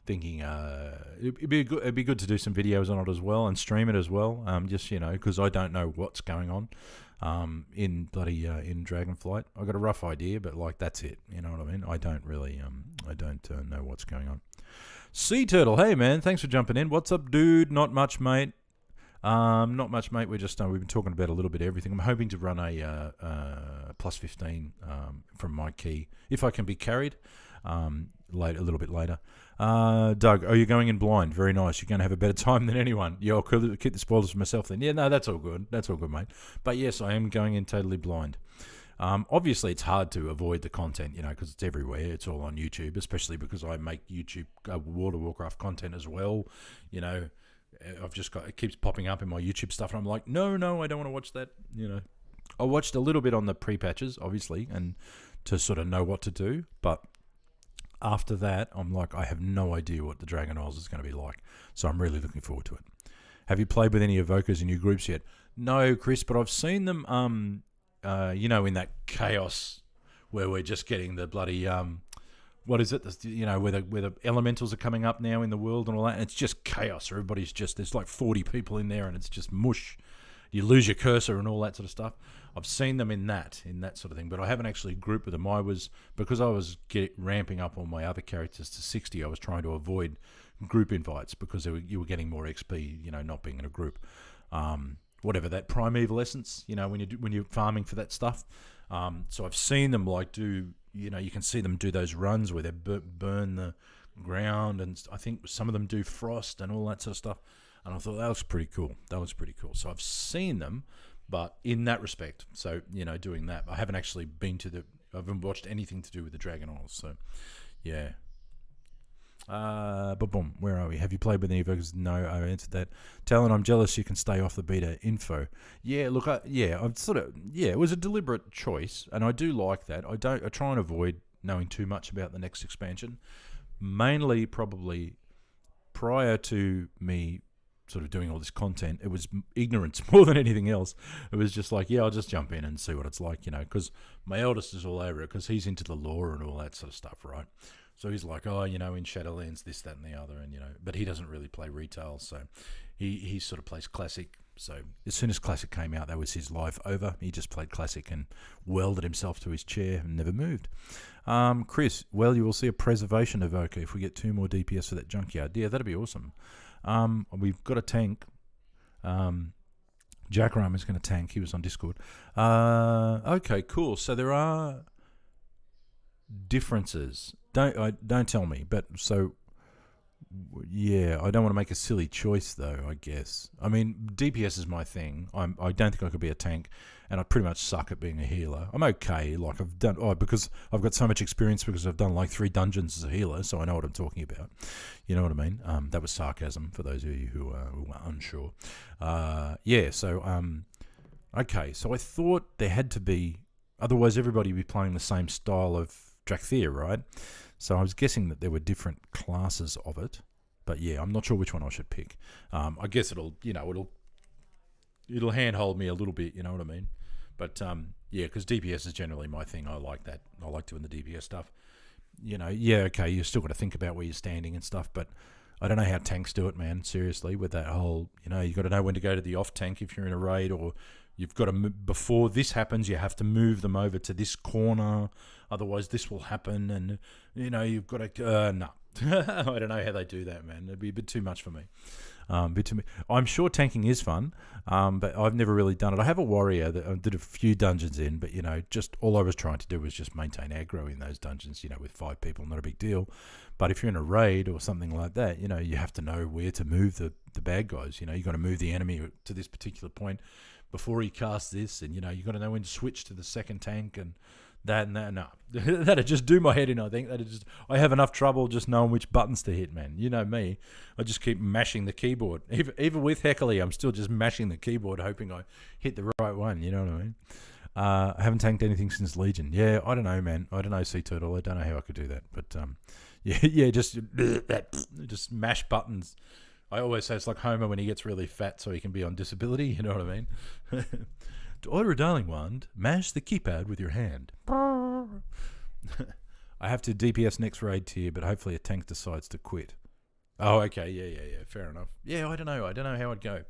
thinking it'd be good to do some videos on it as well and stream it as well. Just because I don't know what's going on in Dragonflight. I got a rough idea, but that's it. You know what I mean? I don't really know what's going on. Sea Turtle, hey man, thanks for jumping in. What's up, dude? Not much, mate. Not much, mate. We're just we've been talking about a little bit of everything. I'm hoping to run a plus 15 from my key if I can be carried a little bit later. Doug, you going in blind? Very nice. You're going to have a better time than anyone. Yeah, I'll keep the spoilers for myself then. Yeah, no, that's all good. That's all good, mate. But yes, I am going in totally blind. Obviously, it's hard to avoid the content, because it's everywhere. It's all on YouTube, especially because I make YouTube World of Warcraft content as well. I've just got, it keeps popping up in my YouTube stuff, and I'm like, no, I don't want to watch that. I watched a little bit on the pre-patches, obviously, and to sort of know what to do, but after that, I'm like, I have no idea what the Dragon Isles is going to be like. So I'm really looking forward to it. Have you played with any evokers in your groups yet? No, Chris, but I've seen them, in that chaos where we're just getting the bloody, what is it? Where the elementals are coming up now in the world and all that. And it's just chaos. Everybody's just, there's like 40 people in there and it's just mush. You lose your cursor and all that sort of stuff. I've seen them in that sort of thing, but I haven't actually grouped with them. Because I was ramping up all my other characters to 60, I was trying to avoid group invites because you were getting more XP, not being in a group. Whatever, that primeval essence, when you're farming for that stuff. So I've seen them you can see them do those runs where they burn the ground, and I think some of them do frost and all that sort of stuff. And I thought that was pretty cool. So I've seen them, but in that respect, so, doing that. I haven't actually I haven't watched anything to do with the Dragon Isles, so, yeah. Boom, where are we? Have you played with any evokers? No, I answered that. Talon, I'm jealous you can stay off the beta info. Yeah, look, it was a deliberate choice, and I do like that. I try and avoid knowing too much about the next expansion, mainly probably prior to me sort of doing all this content. It was ignorance more than anything else. It was just like, I'll just jump in and see what it's like, because my eldest is all over it because he's into the lore and all that sort of stuff, right? So he's like, in Shadowlands, this, that, and the other, and but he doesn't really play retail, so he sort of plays Classic. So as soon as Classic came out, that was his life over. He just played Classic and welded himself to his chair and never moved. Chris, well, you will see a preservation evoker if we get 2 more DPS for that junkyard. Yeah, that'd be awesome. We've got a tank. Jack Ram is going to tank. He was on Discord. Okay, cool. So there are differences. Don't tell me. But so, yeah, I don't want to make a silly choice though, I guess. I mean, DPS is my thing. I don't think I could be a tank, and I pretty much suck at being a healer. I'm okay. Like because I've got so much experience because I've done like 3 dungeons as a healer, so I know what I'm talking about. You know what I mean? That was sarcasm for those of you who are unsure. Okay. So I thought there had to be, otherwise everybody would be playing the same style of Drakthir, right? So I was guessing that there were different classes of it, but yeah, I'm not sure which one I should pick. I guess it'll handhold me a little bit, you know what I mean? But because DPS is generally my thing. I like that. I like doing the DPS stuff. Okay, you still got to think about where you're standing and stuff, but I don't know how tanks do it, man. Seriously, with that whole, you got to know when to go to the off tank if you're in a raid, or you've got to before this happens, you have to move them over to this corner. Otherwise, this will happen, and you've got to. No, I don't know how they do that, man. It'd be a bit too much for me. I'm sure tanking is fun, but I've never really done it. I have a warrior that I did a few dungeons in, but just all I was trying to do was just maintain aggro in those dungeons. With 5 people, not a big deal. But if you're in a raid or something like that, you have to know where to move the bad guys. You got to move the enemy to this particular point before he casts this, and you got to know when to switch to the second tank and that and that. No, that'd just do my head in. I think I have enough trouble just knowing which buttons to hit, man. You know me, I just keep mashing the keyboard. Even with Heckley, I'm still just mashing the keyboard, hoping I hit the right one. You know what I mean? I haven't tanked anything since Legion. Yeah, I don't know, man. I don't know, Sea Turtle. I don't know how I could do that, but just mash buttons. I always say it's like Homer when he gets really fat so he can be on disability. You know what I mean? To order a Darling Wand, mash the keypad with your hand. I have to DPS next raid tier, but hopefully a tank decides to quit. Oh, okay. Yeah. Fair enough. Yeah, I don't know how it'd go.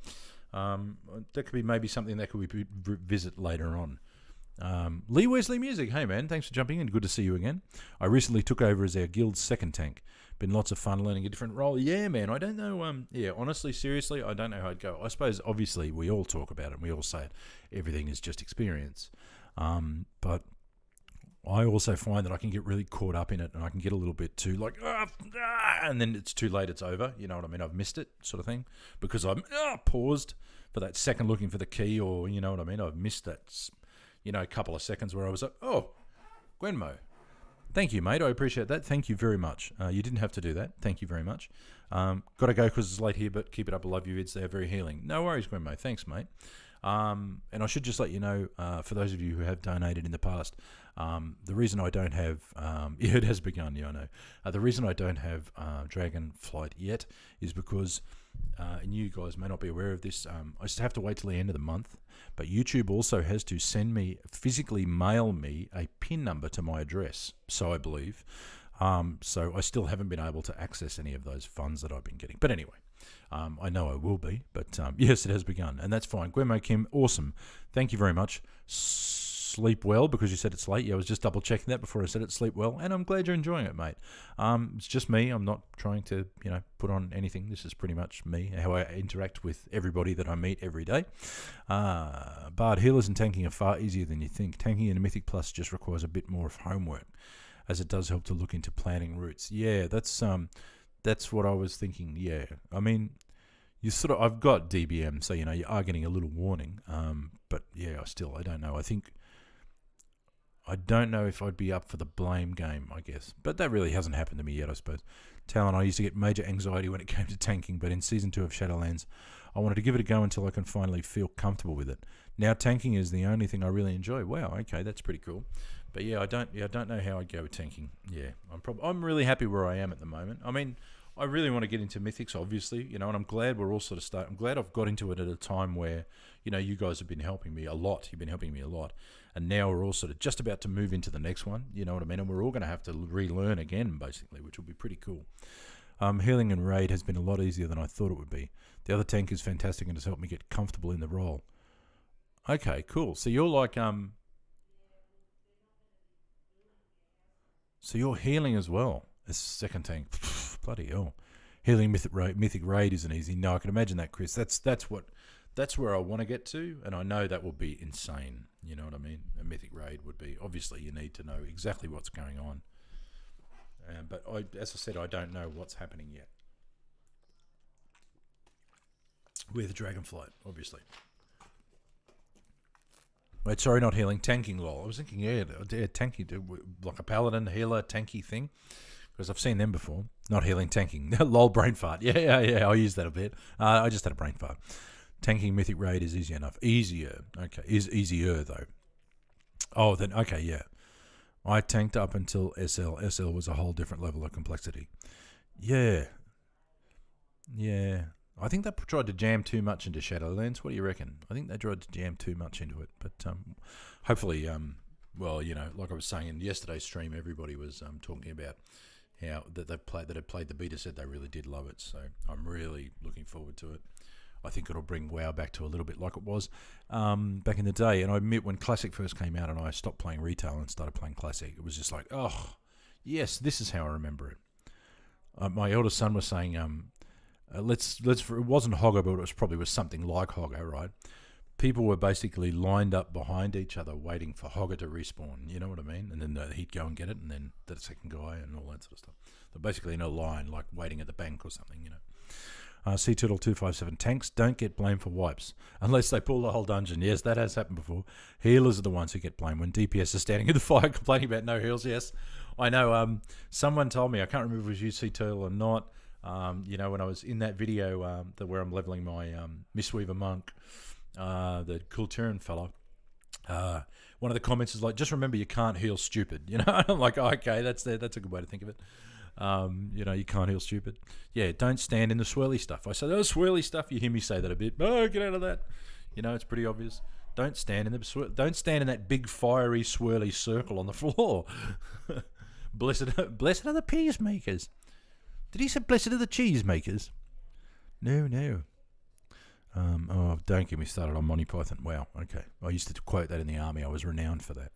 That could be maybe something that could be revisit later on. Lee Wesley Music. Hey, man. Thanks for jumping in. Good to see you again. I recently took over as our guild's second tank. Been lots of fun learning a different role. Yeah, man. I don't know. Honestly, seriously, I don't know how it'd go. I suppose, obviously, we all talk about it and we all say it. Everything is just experience. But I also find that I can get really caught up in it and I can get a little bit too and then it's too late, it's over. You know what I mean? I've missed it, sort of thing. Because I'm paused for that second looking for the key, or you know what I mean? I've missed that, a couple of seconds where I was like, oh, Gwenmo. Thank you, mate. I appreciate that. Thank you very much. You didn't have to do that. Thank you very much. Got to go because it's late here, but keep it up. I love you vids. They're very healing. No worries, Gwenmo. Thanks, mate. And I should just let you know, for those of you who have donated in the past, the reason I don't have, yeah, it has begun, yeah, I know. The reason I don't have Dragonflight yet is because, and you guys may not be aware of this, I just have to wait till the end of the month, but YouTube also has to physically mail me a PIN number to my address, so I believe. So I still haven't been able to access any of those funds that I've been getting. But anyway, I know I will be, but yes, it has begun, and that's fine. Gwemo Kim, awesome. Thank you very much. Sleep well, because you said it's late. Yeah, I was just double checking that before I said it. Sleep well, and I'm glad you're enjoying it, mate. It's just me. I'm not trying to, put on anything. This is pretty much me, how I interact with everybody that I meet every day. Bard, healers and tanking are far easier than you think. Tanking in a Mythic Plus just requires a bit more of homework, as it does help to look into planning routes. Yeah, that's what I was thinking. Yeah, I mean, I've got DBM, so you are getting a little warning. But yeah, I don't know. I don't know if I'd be up for the blame game, I guess. But that really hasn't happened to me yet, I suppose. Talon, I used to get major anxiety when it came to tanking, but in Season 2 of Shadowlands, I wanted to give it a go until I can finally feel comfortable with it. Now tanking is the only thing I really enjoy. Wow, okay, that's pretty cool. But yeah, I don't know how I'd go with tanking. Yeah, I'm really happy where I am at the moment. I mean, I really want to get into Mythics, obviously, and I'm glad we're all sort of I'm glad I've got into it at a time where, you guys have been helping me a lot. You've been helping me a lot. And now we're all sort of just about to move into the next one, you know what I mean? And we're all going to have to relearn again, basically, which will be pretty cool. Healing and raid has been a lot easier than I thought it would be. The other tank is fantastic and has helped me get comfortable in the role. Okay, cool. So you're like, so you're healing as well as second tank. Bloody hell. Healing Mythic raid isn't easy. No, I can imagine that, Chris. That's where I want to get to, and I know that will be insane. You know what I mean? A Mythic raid would be. Obviously, you need to know exactly what's going on. But as I said, I don't know what's happening yet with Dragonflight, obviously. Wait, sorry, not healing, tanking, lol. I was thinking, yeah, tanking, like a paladin, healer, tanky thing, because I've seen them before. Not healing, tanking. Lol, brain fart. Yeah, I'll use that a bit. I just had a brain fart. Tanking Mythic raid is easy enough. Easier, okay, is easier though. Oh, then, okay, yeah. I tanked up until SL. SL was a whole different level of complexity. Yeah. I think they tried to jam too much into Shadowlands. What do you reckon? I think they tried to jam too much into it. But hopefully, well, like I was saying in yesterday's stream, everybody was talking about how that had played the beta, said they really did love it. So I'm really looking forward to it. I think it'll bring WoW back to a little bit like it was back in the day. And I admit, when Classic first came out and I stopped playing retail and started playing Classic, it was just like, oh, yes, this is how I remember it. My eldest son was saying, it wasn't Hogger, but it probably was something like Hogger, right? People were basically lined up behind each other waiting for Hogger to respawn, you know what I mean? And then he'd go and get it, and then the second guy and all that sort of stuff. They're basically in a line, like waiting at the bank or something, Sea Turtle 257, tanks don't get blamed for wipes unless they pull the whole dungeon. Yes, that has happened before. Healers are the ones who get blamed when DPS is standing in the fire complaining about no heals. Yes, I know. Someone told me, I can't remember if it was you, Sea Turtle, or not. When I was in that video where I'm leveling my Mistweaver monk, the Kulturan fella, one of the comments is like, just remember you can't heal stupid. I'm like, oh, okay, that's a good way to think of it. You can't heal stupid. Yeah, don't stand in the swirly stuff. I say, oh, swirly stuff. You hear me say that a bit. Oh, get out of that. It's pretty obvious. Don't stand in that big fiery swirly circle on the floor. Blessed are the peacemakers. Did he say blessed are the cheesemakers? No. Don't get me started on Monty Python. Wow, okay. I used to quote that in the army. I was renowned for that.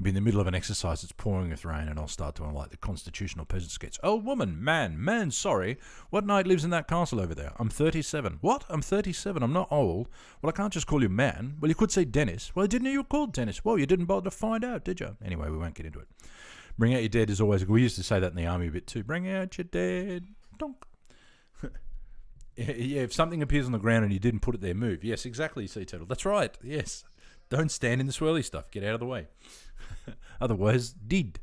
I'll be in the middle of an exercise, it's pouring with rain, and I'll start doing like the constitutional peasant sketch. Oh, woman, man, sorry. What knight lives in that castle over there? I'm 37. What? I'm 37. I'm not old. Well, I can't just call you man. Well, you could say Dennis. Well, I didn't know you were called Dennis. Well, you didn't bother to find out, did you? Anyway, we won't get into it. Bring out your dead is always... We used to say that in the army a bit too. Bring out your dead. Donk. Yeah, if something appears on the ground and you didn't put it there, move. Yes, exactly, Sea Turtle. That's right. Yes. Don't stand in the swirly stuff. Get out of the way. Otherwise, did.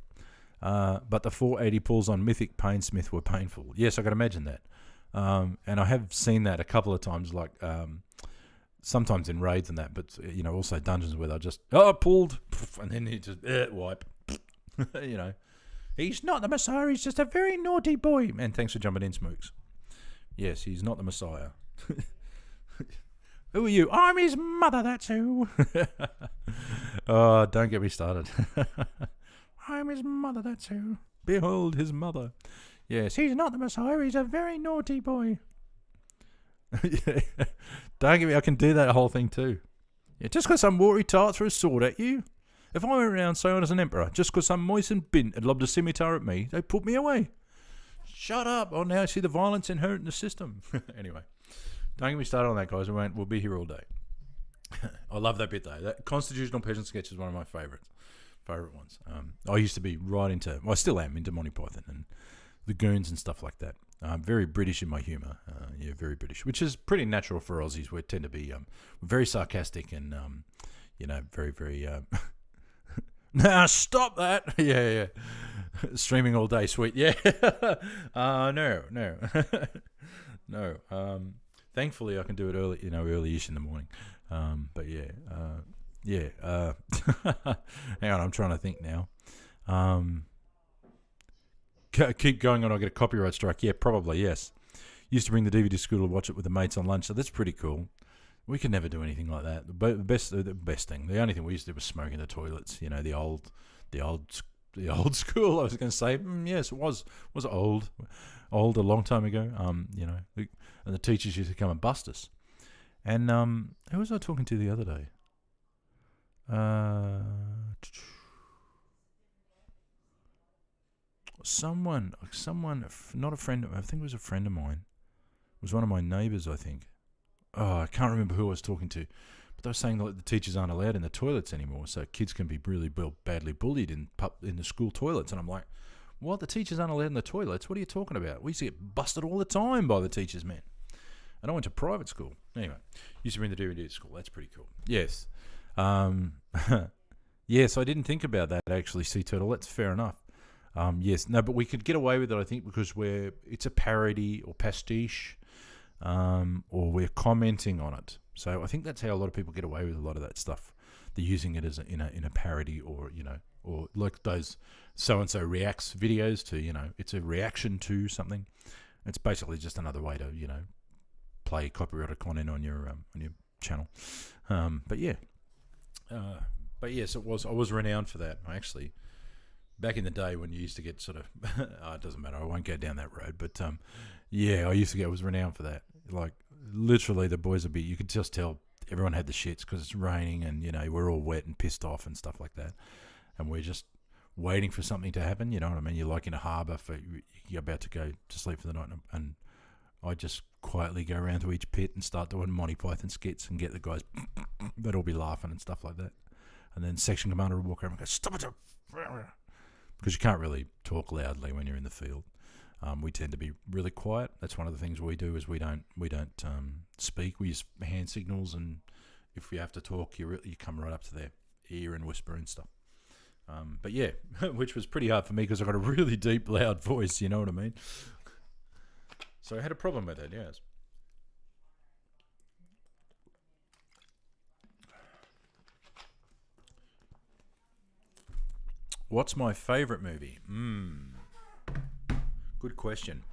But the 480 pulls on Mythic Painsmith were painful. Yes, I can imagine that. And I have seen that a couple of times, like sometimes in raids and that, but also dungeons where they'll just pulled, and then you just wipe. He's not the Messiah. He's just a very naughty boy. And thanks for jumping in, Smooks. Yes, he's not the Messiah. Who are you? I'm his mother. That's who. Oh, don't get me started. I'm his mother. That's who. Behold his mother. Yes, he's not the Messiah. He's a very naughty boy. Yeah. Don't get me. I can do that whole thing too. Yeah, just because some watery tart threw a sword at you. If I went around saying I was an emperor, just because some moistened bint had lobbed a scimitar at me, they put me away. Shut up. Oh, now I see the violence inherent in the system. Anyway, don't get me started on that, guys. We'll be here all day. I love that bit, though. That constitutional peasant sketch is one of my favourite ones. I used to be I still am into Monty Python and the goons and stuff like that. Very British in my humour. Yeah, very British, which is pretty natural for Aussies. We tend to be very sarcastic and, very, very... Nah, stop that. Yeah. Streaming all day, sweet. Yeah. No. No. Thankfully, I can do it early, early-ish in the morning. But yeah. Hang on, I'm trying to think now. Keep going on, I'll get a copyright strike. Yeah, probably, yes. Used to bring the DVD to school to watch it with the mates on lunch, so that's pretty cool. We could never do anything like that. The best thing, the only thing we used to do was smoke in the toilets. The old school. I was going to say, yes, it was old a long time ago. And the teachers used to come and bust us. And who was I talking to the other day? Someone, not a friend. I think it was a friend of mine. It was one of my neighbours, I think. Oh, I can't remember who I was talking to, but they were saying that the teachers aren't allowed in the toilets anymore, so kids can be really badly bullied in the school toilets. And I'm like, what? The teachers aren't allowed in the toilets? What are you talking about? We used to get busted all the time by the teachers, man. And I went to private school. Anyway, used to bring the DVD to school. That's pretty cool. Yes. Yes, I didn't think about that, actually, Sea Turtle. That's fair enough. Yes. No, but we could get away with it, I think, because it's a parody or pastiche. Or we're commenting on it. So I think that's how a lot of people get away with a lot of that stuff. They're using it as in a parody, or or like those so and so reacts videos to it's a reaction to something. It's basically just another way to play copyrighted content on your channel. But yes, it was. I was renowned for that. I actually, back in the day when you used to get sort of, it doesn't matter. I won't go down that road. But I was renowned for that. Like literally, the boys you could just tell everyone had the shits because it's raining and we're all wet and pissed off and stuff like that, and we're just waiting for something to happen. You know what I mean? You're like in a harbour you're about to go to sleep for the night, and I just quietly go around to each pit and start doing Monty Python skits and get the guys. They'd all be laughing and stuff like that, and then section commander would walk over and go, "Stop it!" Because you can't really talk loudly when you're in the field. We tend to be really quiet. That's one of the things we do is we don't speak. We use hand signals, and if we have to talk, you come right up to their ear and whisper and stuff. But yeah, which was pretty hard for me because I got a really deep, loud voice. You know what I mean? So I had a problem with it. Yes. What's my favourite movie? Good question.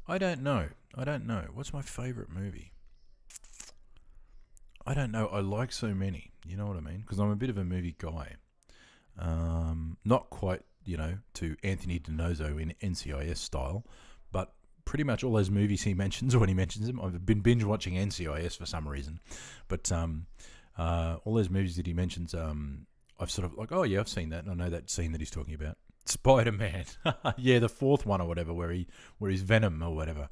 I don't know. What's my favourite movie? I don't know. I like so many. You know what I mean? Because I'm a bit of a movie guy. Not quite, to Anthony DiNozzo in NCIS style, but pretty much all those movies he mentions when he mentions them. I've been binge watching NCIS for some reason, but all those movies that he mentions, I've sort of like, oh yeah, I've seen that, and I know that scene that he's talking about. Spider-Man, yeah, the fourth one or whatever, where he's Venom or whatever.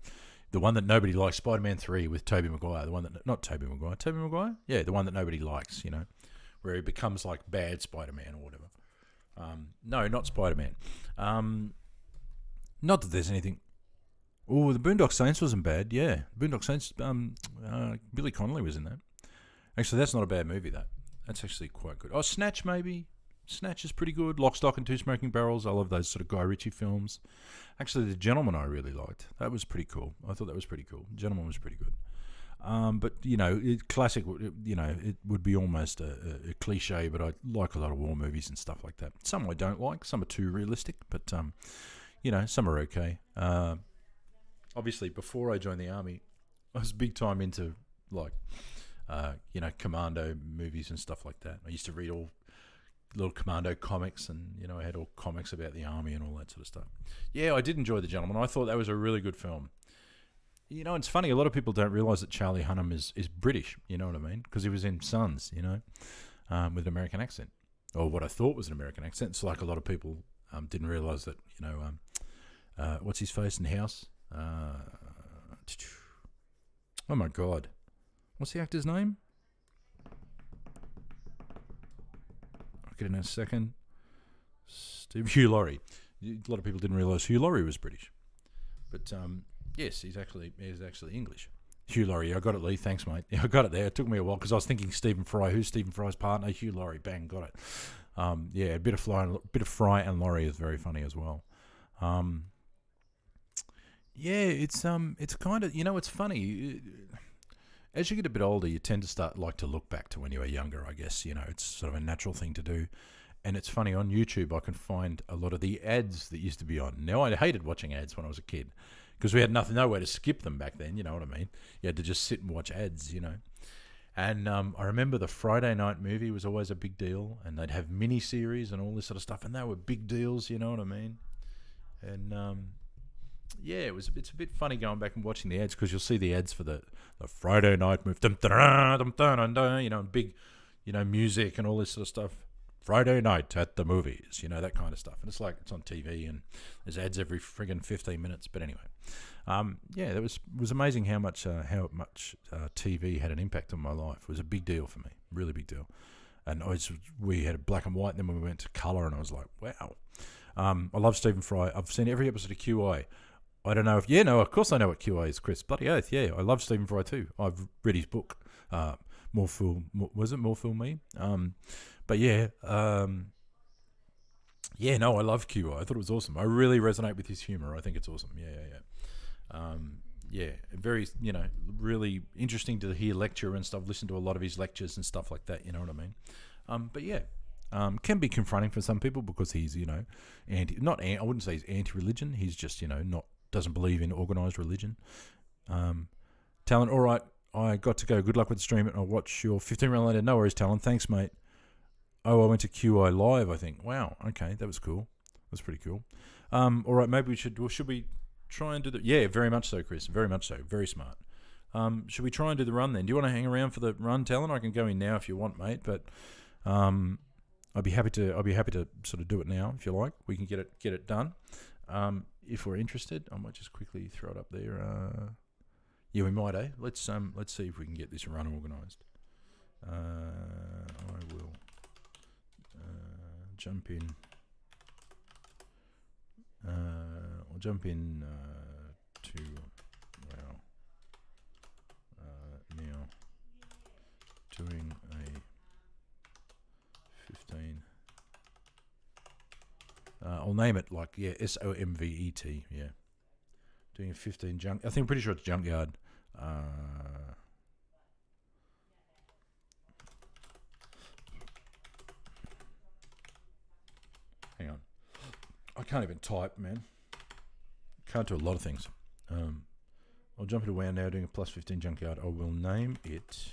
The one that nobody likes, Spider-Man 3 with Tobey Maguire. The one that Tobey Maguire, yeah, the one that nobody likes, where he becomes like bad Spider-Man or whatever. No, not Spider-Man. Not that there's anything. Oh, the Boondock Saints wasn't bad. Yeah, Boondock Saints. Billy Connolly was in that. Actually, that's not a bad movie. That's actually quite good. Oh, Snatch maybe. Snatch is pretty good. Lock, Stock and Two Smoking Barrels. I love those sort of Guy Ritchie films. Actually, The Gentleman I really liked. That was pretty cool. I thought that was pretty cool. Gentleman was pretty good. But, classic, it would be almost a cliche, but I like a lot of war movies and stuff like that. Some I don't like. Some are too realistic, but, some are okay. Obviously, before I joined the army, I was big time into, commando movies and stuff like that. I used to read all little commando comics, and I had all comics about the army and all that sort of stuff. Yeah, I did enjoy The Gentleman. I thought that was a really good film. It's funny, a lot of people don't realise that Charlie Hunnam is British, you know what I mean? Because he was in Sons, with an American accent. Or what I thought was an American accent. It's like a lot of people didn't realise that, what's his face in House? Oh my God. What's the actor's name? I'll get it in a second. Hugh Laurie. A lot of people didn't realise Hugh Laurie was British. But, yes, he's actually English. Hugh Laurie, I got it, Lee. Thanks, mate. Yeah, I got it there. It took me a while because I was thinking Stephen Fry. Who's Stephen Fry's partner? Hugh Laurie. Bang, got it. A bit of Fry and Laurie is very funny as well. It's kind of, it's funny. As you get a bit older, you tend to start to look back to when you were younger, I guess. It's sort of a natural thing to do. And it's funny, on YouTube, I can find a lot of the ads that used to be on. Now, I hated watching ads when I was a kid because we had nowhere to skip them back then, you know what I mean? You had to just sit and watch ads, And I remember the Friday night movie was always a big deal, and they'd have mini-series and all this sort of stuff, and they were big deals, you know what I mean? And, it's a bit funny going back and watching the ads because you'll see the ads for the Friday night movie, big, music and all this sort of stuff. Friday night at the movies, that kind of stuff. And it's like it's on TV and there's ads every friggin' 15 minutes. But anyway, that was amazing how much TV had an impact on my life. It was a big deal for me, really big deal. And we had black and white, and then we went to colour, and I was like, wow. I love Stephen Fry. I've seen every episode of QI. I don't know if... Yeah, no, of course I know what QI is, Chris. Bloody oath, yeah. I love Stephen Fry too. I've read his book, More Fool Me? But yeah, I love QI. I thought it was awesome. I really resonate with his humour. I think it's awesome. Very, really interesting to hear lecture and stuff. Listen to a lot of his lectures and stuff like that. You know what I mean? Can be confronting for some people because he's, I wouldn't say he's anti-religion. He's just, doesn't believe in organised religion. Talon, all right. I got to go. Good luck with the stream. I'll watch your 15 round later. No worries, Talon. Thanks, mate. Oh, I went to QI Live, I think. Wow. Okay, that was cool. That's pretty cool. All right, maybe should we try and do the... Yeah, very much so, Chris. Very much so. Very smart. Should we try and do the run then? Do you want to hang around for the run, Talon? I can go in now if you want, mate. But I'd be happy to sort of do it now if you like. We can get it done. If we're interested, I might just quickly throw it up there. Yeah, we might, eh? Let's see if we can get this run organised. I will jump in. I'll jump in to now doing a 15. I'll name it SOMVET. Yeah, doing a 15 junk. I'm pretty sure it's junkyard. Hang on. I can't even type, man. Can't do a lot of things. I'll jump into WoW now, doing a plus 15 junkyard. I will name it...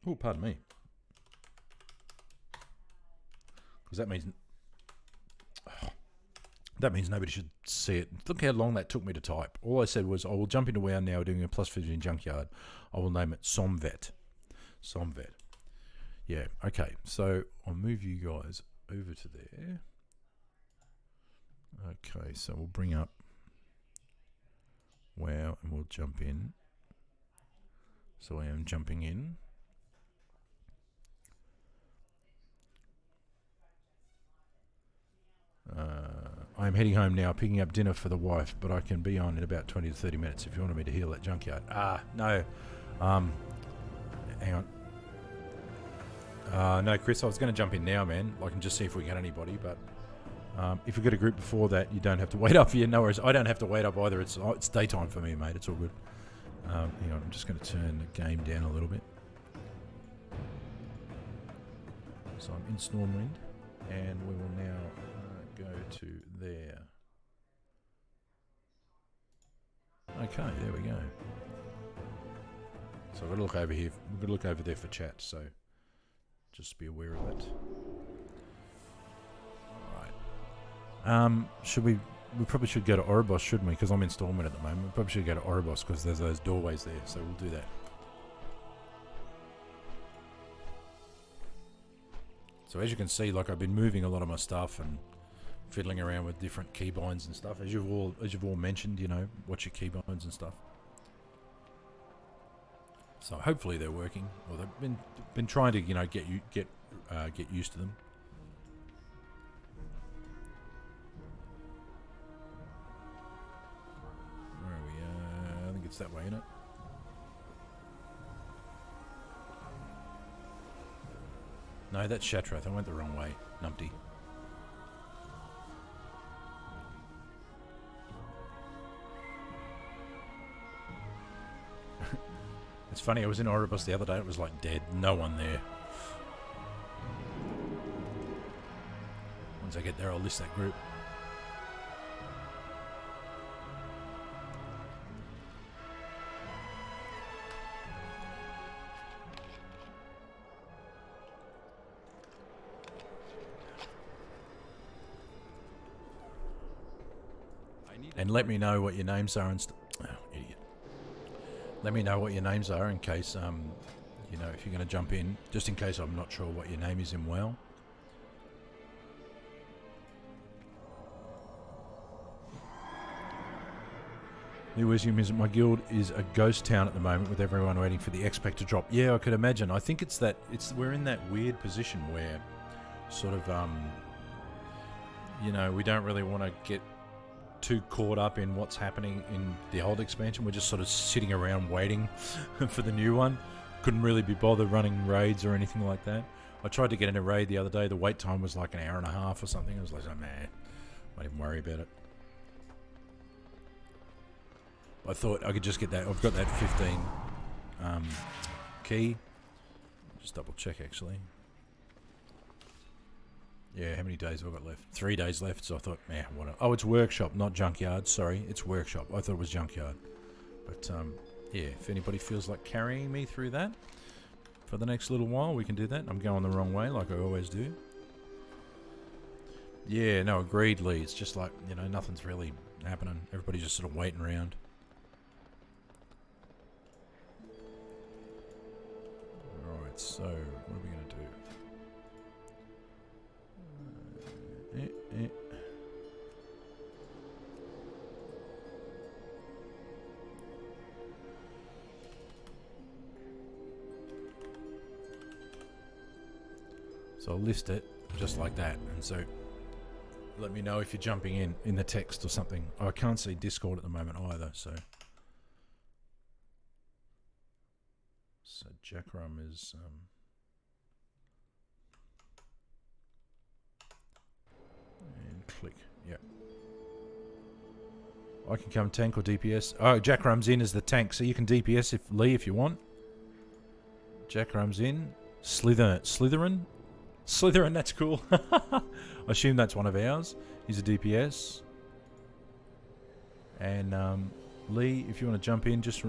Oh, pardon me. Because that means nobody should see it. Look how long that took me to type. All I said was, I will jump into WoW now, doing a plus 15 junkyard. I will name it Somvet. Somvet. Yeah, okay. So I'll move you guys over to there. Okay, so we'll bring up WoW and we'll jump in. So I am jumping in. I'm heading home now, picking up dinner for the wife, but I can be on in about 20 to 30 minutes if you wanted me to heal that junkyard. No. Hang on. No, Chris, I was going to jump in now, man. I can just see if we get anybody, but if we get a group before that, you don't have to wait up. Yeah, no worries. I don't have to wait up either. It's daytime for me, mate. It's all good. Hang on, I'm just going to turn the game down a little bit. So I'm in Stormwind, and we will now go to there. Okay, there we go. So I've got to look over here. We've got to look over there for chat, so just be aware of that. Alright. We probably should go to Oribos, shouldn't we? Because I'm in Stormwind at the moment. We probably should go to Oribos because there's those doorways there, so we'll do that. So as you can see, like I've been moving a lot of my stuff and fiddling around with different keybinds and stuff. As you've all mentioned, you know, what's your keybinds and stuff. So hopefully they're working. Well, they've been trying to, you know, get used to them. Where are we? I think it's that way, isn't it? No, that's Shatrath. I went the wrong way. Numpty. It's funny, I was in Oribos the other day, it was like dead. No one there. Once I get there, I'll list that group. And let me know what your names are and oh, idiot. Let me know what your names are in case, you know, if you're going to jump in, just in case I'm not sure what your name is in WoW. New Wisdom is my guild is a ghost town at the moment with everyone waiting for the XPEC to drop. Yeah, I could imagine. I think we're in that weird position where sort of, you know, we don't really want to get too caught up in what's happening in the old expansion. We're just sort of sitting around waiting for the new one. Couldn't really be bothered running raids or anything like that. I tried to get in a raid the other day. The wait time was like an hour and a half or something. I was like, oh man, not even worry about it. I thought I could just get that. I've got that 15 key. Just double check actually. Yeah, how many days have I got left? 3 days left, so I thought, man, what? Oh, it's workshop, not junkyard. Sorry, it's workshop. I thought it was junkyard. But, yeah, if anybody feels like carrying me through that for the next little while, we can do that. I'm going the wrong way, like I always do. Yeah, no, agreed, Lee. It's just like, you know, nothing's really happening. Everybody's just sort of waiting around. Alright, so, what are we going to do? So I'll list it just like that, and so let me know if you're jumping in the text or something. Oh, I can't see Discord at the moment either, so Jackrum is and click, yeah. I can come tank or DPS. Oh, Jackrum's in as the tank, so you can DPS Lee if you want. Jackrum's in. Slytherin, that's cool. I assume that's one of ours. He's a DPS. And Lee, if you want to jump in, just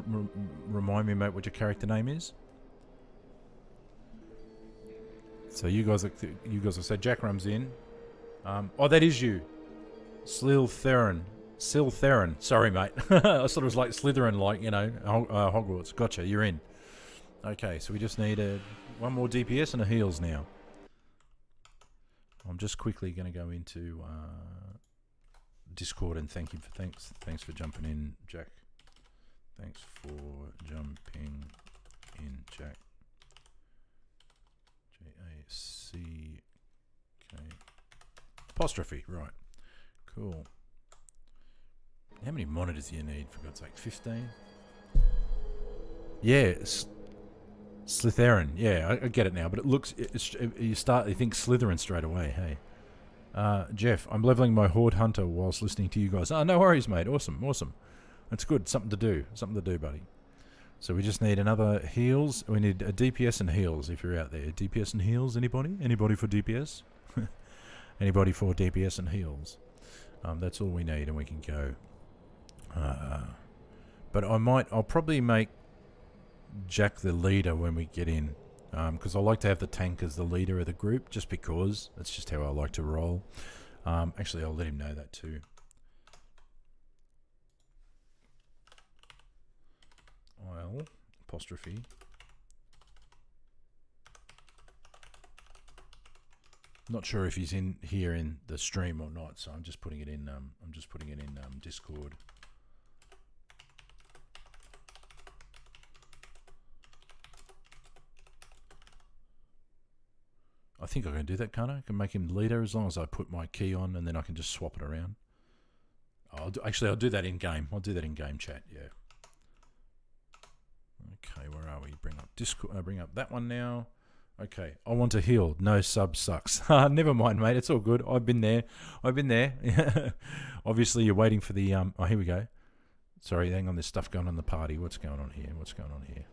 remind me, mate, what your character name is. So you guys will say Jackrum's in. Oh, that is you. Slytherin. Sorry, mate. I thought it was like Slytherin, like, you know, Hogwarts. Gotcha, you're in. Okay, so we just need one more DPS and a heals now. I'm just quickly going to go into Discord and thanks for jumping in, Jack. Thanks for jumping in, Jack. J-A-C-K apostrophe, right. Cool. How many monitors do you need, for God's sake? 15? Yeah, Slytherin. Yeah, I get it now. But it looks... you think Slytherin straight away, hey. Jeff, I'm leveling my Horde Hunter whilst listening to you guys. Oh, no worries, mate. Awesome. That's good. Something to do, buddy. So we just need another heals. We need a DPS and heals if you're out there. DPS and heals, anybody? Anybody for DPS? Anybody for DPS and heals? That's all we need and we can go. But I'll probably make Jack the leader when we get in. Because I like to have the tank as the leader of the group, just because. That's just how I like to roll. Actually, I'll let him know that too. Well, apostrophe. Not sure if he's in here in the stream or not, so I'm just putting it in. Discord. I think I can do that, can't I? I can make him leader as long as I put my key on, and then I can just swap it around. I'll do that in game. I'll do that in game chat. Yeah. Okay, where are we? Bring up Discord. Bring up that one now. Okay, I want to heal. No sub sucks. Never mind, mate. It's all good. I've been there. Obviously, you're waiting for the Oh, here we go. Sorry, hang on. There's stuff going on in the party. What's going on here?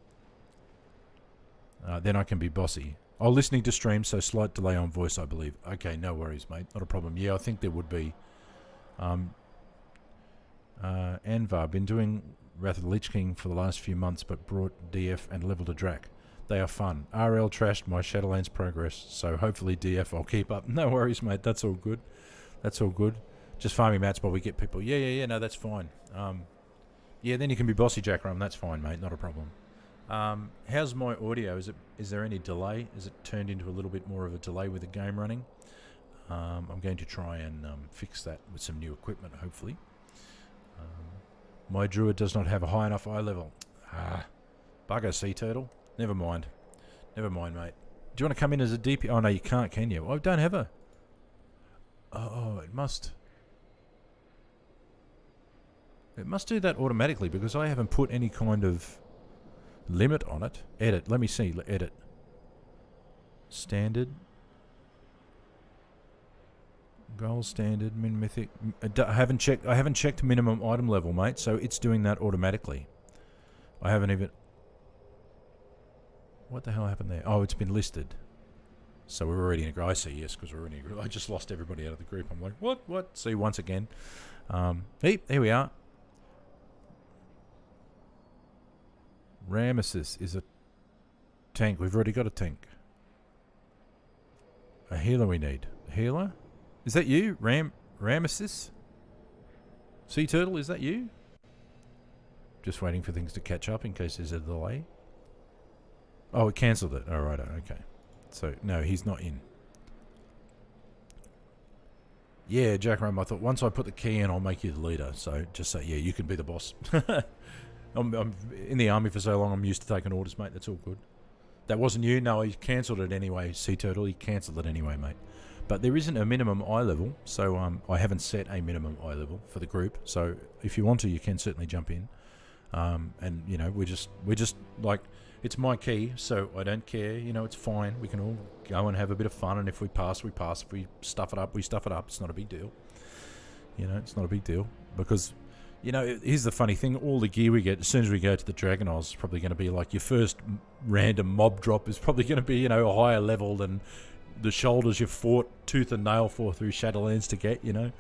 Then I can be bossy. Oh, listening to stream, so slight delay on voice, I believe. Okay, no worries, mate. Not a problem. Yeah, I think there would be. Anvar, been doing Wrath of the Lich King for the last few months, but brought DF and leveled a Drac. They are fun. RL trashed my Shadowlands progress, so hopefully DF I'll keep up. No worries, mate. That's all good. Just farming mats while we get people. Yeah. No, that's fine. Yeah, then you can be bossy, Jack Rum. That's fine, mate. Not a problem. How's my audio? Is there any delay? Is it turned into a little bit more of a delay with the game running? I'm going to try and fix that with some new equipment, hopefully. My druid does not have a high enough eye level. Bugger, sea turtle. Never mind, mate. Do you want to come in as a DP? Oh, no, you can't, can you? I don't have a... Oh, it must do that automatically because I haven't put any kind of limit on it. Edit. Let me see. Edit. Standard. Gold standard. Min mythic. I haven't checked minimum item level, mate. So it's doing that automatically. I haven't even... What the hell happened there? Oh, it's been listed. So we're already in a group. I see, yes, because we're already in a group. I just lost everybody out of the group. I'm like, what? See, once again. Hey, here we are. Ramesis is a tank. We've already got a tank. A healer we need. A healer? Is that you? Ramesis? Sea Turtle, is that you? Just waiting for things to catch up in case there's a delay. Oh, it cancelled it. Oh, right. Okay. So, no, he's not in. Yeah, Jack Rum, I thought once I put the key in, I'll make you the leader. So, just say, yeah, you can be the boss. I'm in the army for so long, I'm used to taking orders, mate. That's all good. That wasn't you? No, he cancelled it anyway, Sea Turtle. He cancelled it anyway, mate. But there isn't a minimum eye level, so I haven't set a minimum eye level for the group. So, if you want to, you can certainly jump in. And, you know, we're just like... It's my key, so I don't care. You know, it's fine. We can all go and have a bit of fun, and if we pass, we pass. If we stuff it up, we stuff it up. It's not a big deal. You know, it's not a big deal. Because, you know, here's the funny thing. All the gear we get, as soon as we go to the Dragon Isles, is probably going to be like your first random mob drop is probably going to be, you know, a higher level than the shoulders you fought tooth and nail for through Shadowlands to get, you know.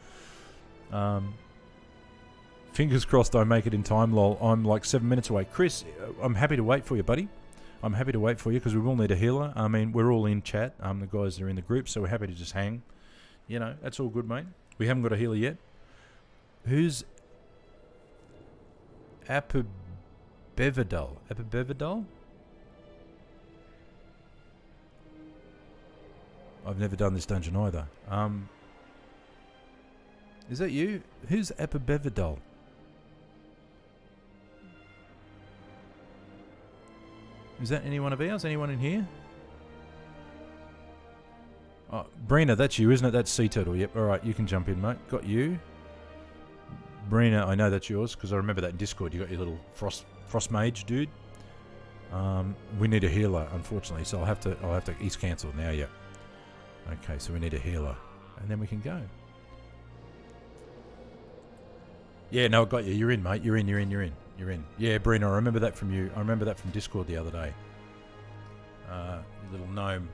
Fingers crossed I make it in time, lol. I'm like 7 minutes away. Chris, I'm happy to wait for you, buddy. I'm happy to wait for you because we will need a healer. I mean, we're all in chat. The guys are in the group, so we're happy to just hang. You know, that's all good, mate. We haven't got a healer yet. Who's Apibevidal? Apibevidal? I've never done this dungeon either. Is that you? Who's Apibevidal? Is that anyone of ours? Anyone in here? Oh, Brina, that's you, isn't it? That's Sea Turtle. Yep, alright, you can jump in, mate. Got you. Brina, I know that's yours, because I remember that in Discord. You got your little frost mage dude. We need a healer, unfortunately, so I'll have to. He's cancelled now. Yeah. Okay, so we need a healer, and then we can go. Yeah, no, I got you. You're in, mate. You're in. Yeah, Brina, I remember that from you. I remember that from Discord the other day. Little gnome.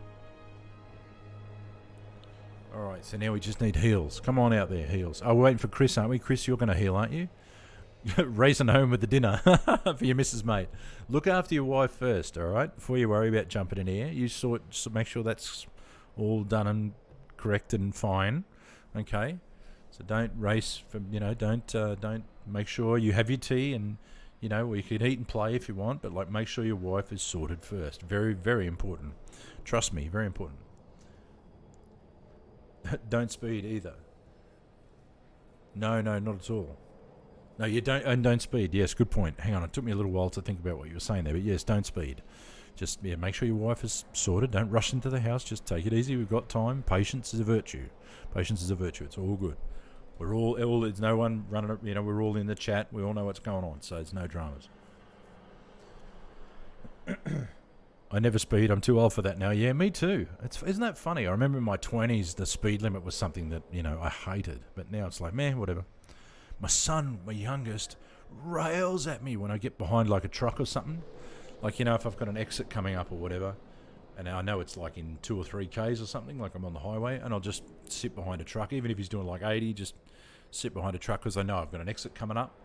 Alright, so now we just need heals. Come on out there, heals. Oh, we're waiting for Chris, aren't we? Chris, you're going to heal, aren't you? Racing home with the dinner for your missus, mate. Look after your wife first, alright? Before you worry about jumping in here. You make sure that's all done and correct and fine. Okay? So don't race from, don't make sure you have your tea and, or you can eat and play if you want, but like make sure your wife is sorted first. Very, very important. Trust me, very important. Don't speed either. No, not at all. No, you don't, and don't speed. Yes, good point. Hang on, it took me a little while to think about what you were saying there, but yes, don't speed. Just make sure your wife is sorted. Don't rush into the house. Just take it easy. We've got time. Patience is a virtue. Patience is a virtue. It's all good. We're all there's no one running up, we're all in the chat. We all know what's going on, so it's no dramas. I never speed. I'm too old for that now. Yeah, me too. Isn't that funny? I remember in my 20s, the speed limit was something that, I hated. But now it's like, man, whatever. My son, my youngest, rails at me when I get behind like a truck or something. Like, if I've got an exit coming up or whatever, and I know it's like in 2 or 3 Ks or something, like I'm on the highway, and I'll just sit behind a truck. Even if he's doing like 80, just sit behind a truck because I know I've got an exit coming up.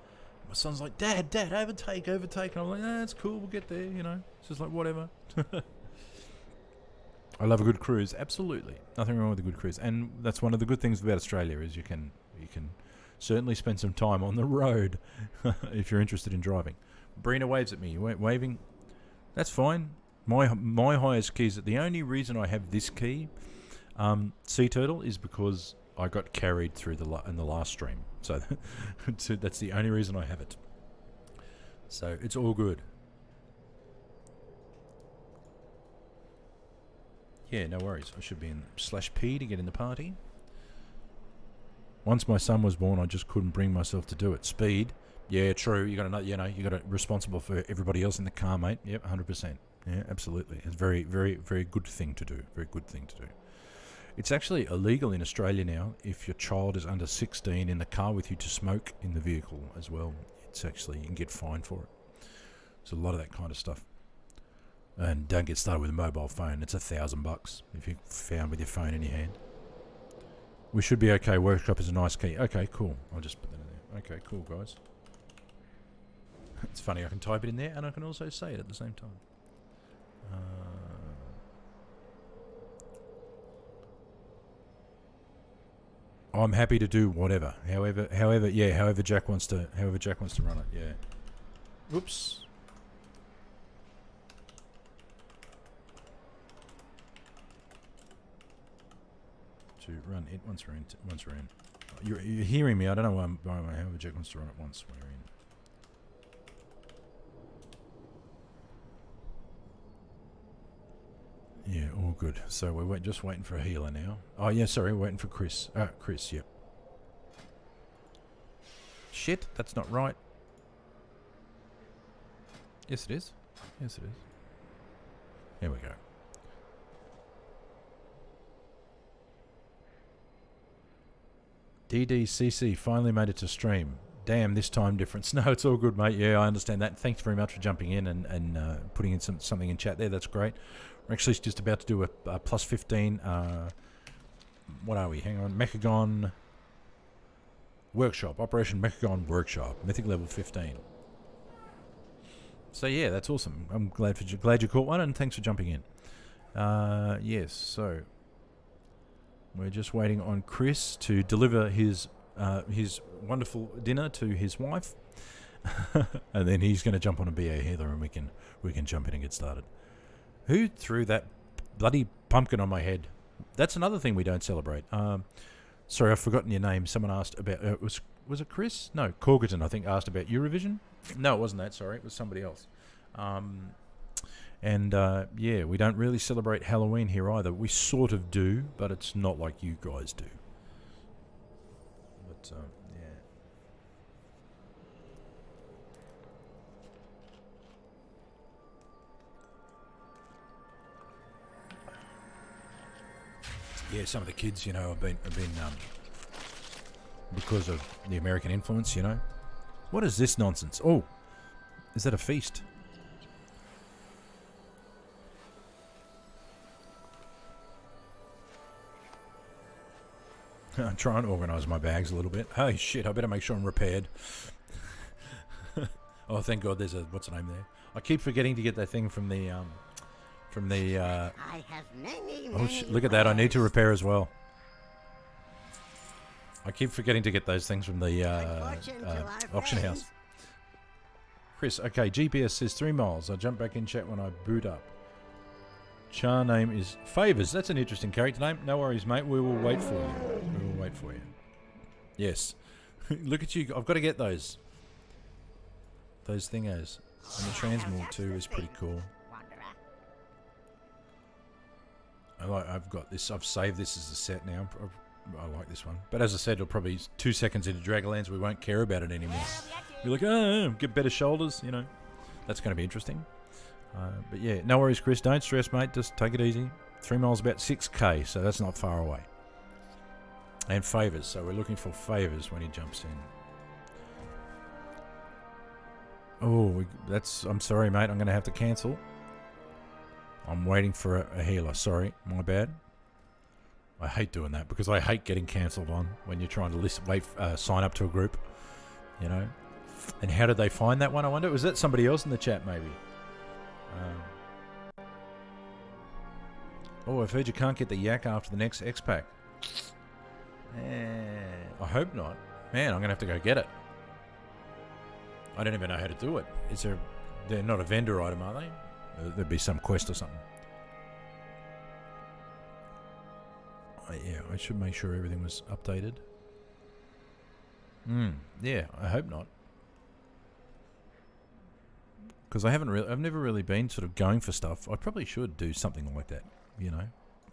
My son's like, Dad, overtake. And I'm like, it's cool, we'll get there, It's just like, whatever. I love a good cruise, absolutely. Nothing wrong with a good cruise. And that's one of the good things about Australia is you can certainly spend some time on the road if you're interested in driving. Brina waves at me. You waving? That's fine. My highest key is that the only reason I have this key, Sea Turtle, is because I got carried through in the last stream. So that's the only reason I have it. So it's all good. Yeah, no worries. I should be in /P to get in the party. Once my son was born, I just couldn't bring myself to do it. Speed. Yeah, true. You got to, you got to responsible for everybody else in the car, mate. Yep, 100%. Yeah, absolutely. It's a very, very, very good thing to do. Very good thing to do. It's actually illegal in Australia now if your child is under 16 in the car with you to smoke in the vehicle as well. It's actually, you can get fined for it. There's a lot of that kind of stuff. And don't get started with a mobile phone. It's $1,000 if you're found with your phone in your hand. We should be okay. Workshop is a nice key. Okay, cool. I'll just put that in there. Okay, cool, guys. It's funny, I can type it in there and I can also say it at the same time. I'm happy to do whatever. However Jack wants to run it. Yeah. Oops. To run it once we're in. You're hearing me. I don't know why however Jack wants to run it once we're in. Yeah, all good. So we're just waiting for a healer now. Oh, yeah, sorry, we're waiting for Chris. Chris, yep. Shit, that's not right. Yes, it is. Yes, it is. There we go. DDCC finally made it to stream. Damn, this time difference. No, it's all good, mate. Yeah, I understand that. Thanks very much for jumping in and putting in something in chat there. That's great. We're actually just about to do a plus 15. What are we? Hang on. Mechagon Workshop. Operation Mechagon Workshop. Mythic level 15. So yeah, that's awesome. I'm glad you caught one, and thanks for jumping in. Yes, so we're just waiting on Chris to deliver his wonderful dinner to his wife, and then he's going to jump on a BA healer, and we can jump in and get started. Who threw that bloody pumpkin on my head? That's another thing we don't celebrate. Sorry, I've forgotten your name. Someone asked about was it Chris? No, Corgerton, I think, asked about Eurovision. No, it wasn't that. Sorry, it was somebody else. Yeah, we don't really celebrate Halloween here either. We sort of do, but it's not like you guys do. But yeah. Yeah, some of the kids, you know, have been because of the American influence, you know. What is this nonsense? Oh, is that a feast? I'm trying to organise my bags a little bit. Oh shit, I better make sure I'm repaired. Oh, thank God there's a, what's the name there? I keep forgetting to get that thing from the, I have many, oh shit, look at that, I need to repair as well. I keep forgetting to get those things from the auction house. Chris, okay, GPS says 3 miles. I'll jump back in chat when I boot up. Char name is Favors. That's an interesting character name. No worries, mate. We will wait for you. We will wait for you. Yes. Look at you. I've got to get those. Those thingos. And the transmog too is pretty cool. I've got this. I've saved this as a set now. I like this one. But as I said, it'll probably 2 seconds into Dragonlands. We won't care about it anymore. Be like, oh, get better shoulders. You know, that's going to be interesting. But yeah, no worries, Chris. Don't stress, mate. Just take it easy. 3 miles, about 6k, so that's not far away. And Favors. So we're looking for Favors when he jumps in. Oh, that's. I'm sorry, mate. I'm going to have to cancel. I'm waiting for a healer. Sorry, my bad. I hate doing that because I hate getting cancelled on when you're trying to sign up to a group. You know. And how did they find that one? I wonder. Was that somebody else in the chat, maybe? Oh, I've heard you can't get the yak after the next X-Pack. I hope not. Man, I'm going to have to go get it. I don't even know how to do it. They're not a vendor item, are they? There'd be some quest or something. Yeah, I should make sure everything was updated. Yeah, I hope not. Because I've never really been sort of going for stuff. I probably should do something like that, you know.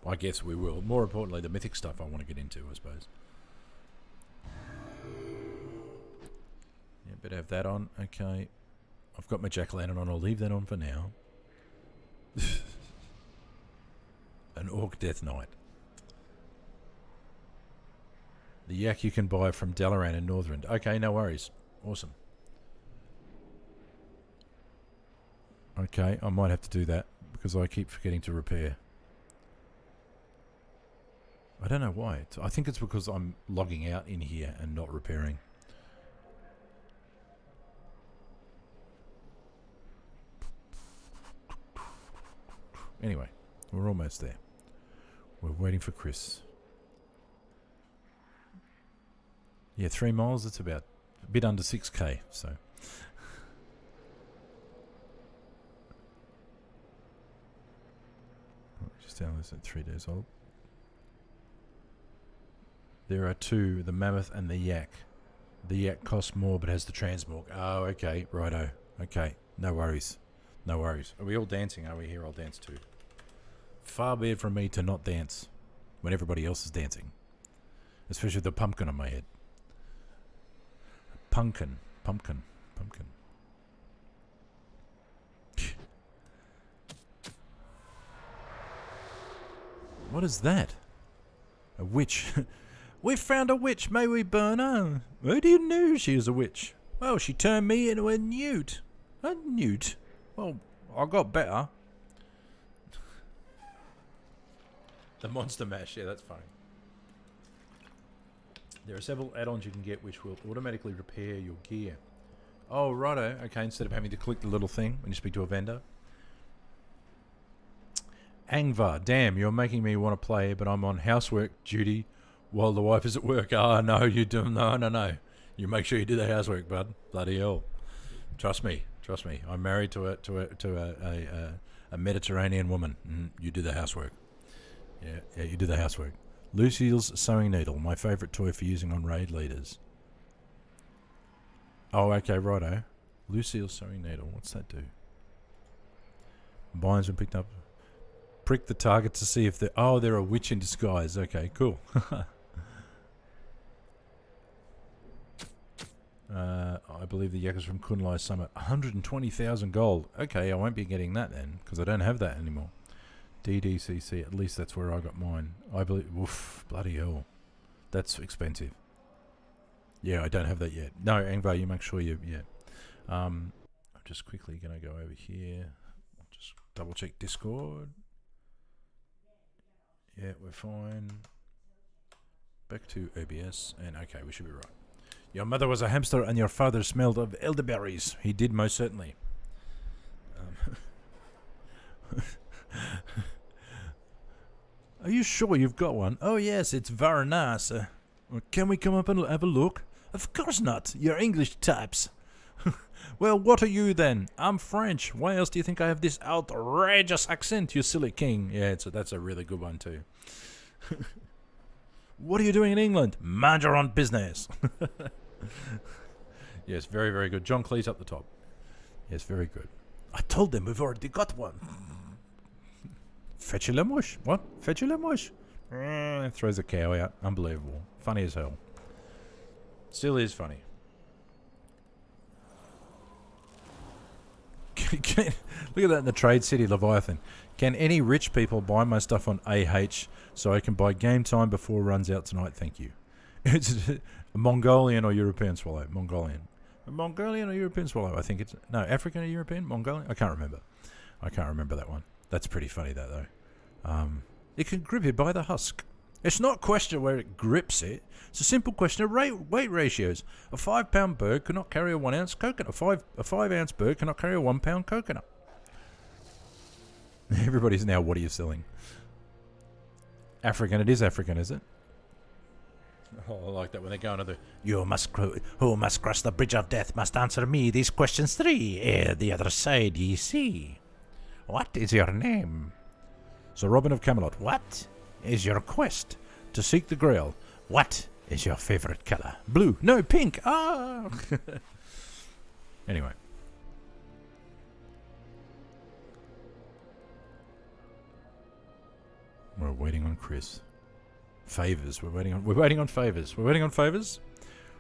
I guess we will. More importantly, the mythic stuff I want to get into, I suppose. Yeah, better have that on. Okay. I've got my jack-o'-lantern on. I'll leave that on for now. An Orc Death Knight. The yak you can buy from Dalaran in Northrend. Okay, no worries. Awesome. Okay, I might have to do that because I keep forgetting to repair. I don't know why. I think it's because I'm logging out in here and not repairing. Anyway, we're almost there. We're waiting for Chris. Yeah, 3 miles, it's about a bit under 6k, so... Downloads at 3 days old. There are 2, the mammoth and the yak. The yak costs more but has the transmog. Oh, okay, righto. Okay, no worries. No worries. Are we all dancing? Are we here? I'll dance too. Far be it from me to not dance when everybody else is dancing. Especially with the pumpkin on my head. Pumpkin. What is that? A witch. We found a witch. May we burn her? Who do you know she is a witch? Well, she turned me into a newt. A newt? Well, I got better. The monster mash. Yeah, that's funny. There are several add-ons you can get which will automatically repair your gear. Oh, righto. Okay, instead of having to click the little thing when you speak to a vendor. Angvar, damn, you're making me want to play, but I'm on housework duty while the wife is at work. Ah, no, you do. No. You make sure you do the housework, bud. Bloody hell. Trust me. I'm married to a Mediterranean woman. You do the housework. Yeah, you do the housework. Lucille's sewing needle, my favourite toy for using on raid leaders. Oh, okay, righto. Lucille's sewing needle. What's that do? Binds when picked up. Prick the target to see if they're... Oh, they're a witch in disguise. Okay, cool. I believe the yak is from Kunlai Summit. 120,000 gold. Okay, I won't be getting that then, because I don't have that anymore. DDCC. At least that's where I got mine. I believe. Oof, bloody hell. That's expensive. Yeah, I don't have that yet. No, Angvar, you make sure you. Yeah. I'm just quickly going to go over here. I'll just double check Discord. Yeah, we're fine. Back to OBS, and okay, we should be right. Your mother was a hamster and your father smelled of elderberries. He did most certainly. Are you sure you've got one? Oh yes, it's very nice. Can we come up and have a look? Of course not. You're English types. Well, what are you then? I'm French. Why else do you think I have this outrageous accent, you silly king? Yeah, that's a really good one too. What are you doing in England? Mind your own business. Yes, very, very good. John Cleese up the top. Yes, very good. I told them we've already got one. Fetch a lemouche. What? Fetch a lemouche. Throws a cow out. Unbelievable. Funny as hell. Still is funny. Look at that in the Trade City, Leviathan. Can any rich people buy my stuff on AH so I can buy game time before it runs out tonight? Thank you. It's a Mongolian or European swallow. Mongolian. A Mongolian or European swallow? I think it's... No, African or European? Mongolian? I can't remember. I can't remember that one. That's pretty funny, that, though. It can grip you by the husk. It's not a question where it grips it. It's a simple question of weight ratios. A 5-pound bird cannot carry a 1-ounce coconut. A 5-ounce bird cannot carry a 1-pound coconut. Everybody's now, what are you selling? African, it is African, is it? Oh, I like that when they go into the... Who must cross the bridge of death must answer me these questions 3. Ere the other side ye see. What is your name? Sir Robin of Camelot. What is your quest? To seek the Grail. What is your favourite colour? Blue. No, pink. Ah! Anyway. We're waiting on Chris. Favors. We're waiting on favors. We're waiting on favors.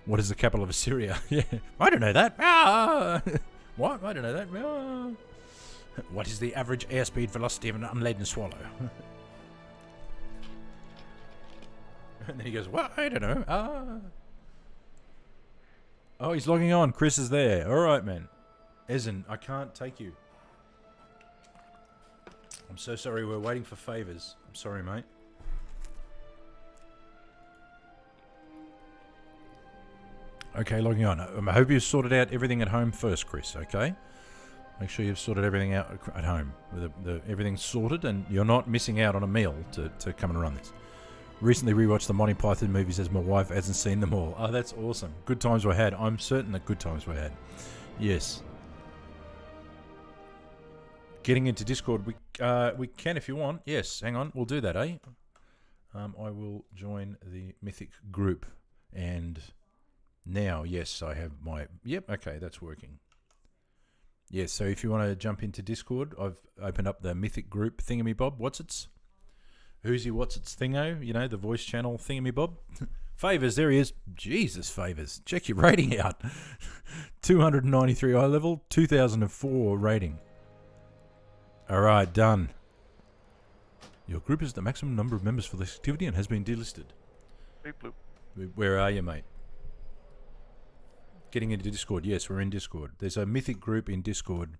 What is the capital of Assyria? Yeah. I don't know that. Ah! What? I don't know that. Ah! What is the average airspeed velocity of an unladen swallow? And then he goes, what? I don't know. Ah. Oh, he's logging on. Chris is there. All right, man. Ezen, I can't take you. I'm so sorry. We're waiting for favors. I'm sorry, mate. Okay, logging on. I hope you've sorted out everything at home first, Chris, okay? Make sure you've sorted everything out at home. Everything's sorted and you're not missing out on a meal to come and run this. Recently rewatched the Monty Python movies as my wife hasn't seen them all. Oh, that's awesome. Good times were had. I'm certain that good times were had. Yes. Getting into Discord, we can if you want. Yes, hang on. We'll do that, eh? I will join the Mythic group. And now, yes, I have my... Yep, okay, that's working. Yes, so if you want to jump into Discord, I've opened up the Mythic group thingamy-bob. Who's he? What's its thingo? You know, the voice channel thingamy-bob. Favors, there he is. Jesus, Favors. Check your rating out. 293 eye level, 2004 rating. All right, done. Your group is the maximum number of members for this activity and has been delisted. Beep bloop. Where are you, mate? Getting into Discord. Yes, we're in Discord. There's a Mythic group in Discord.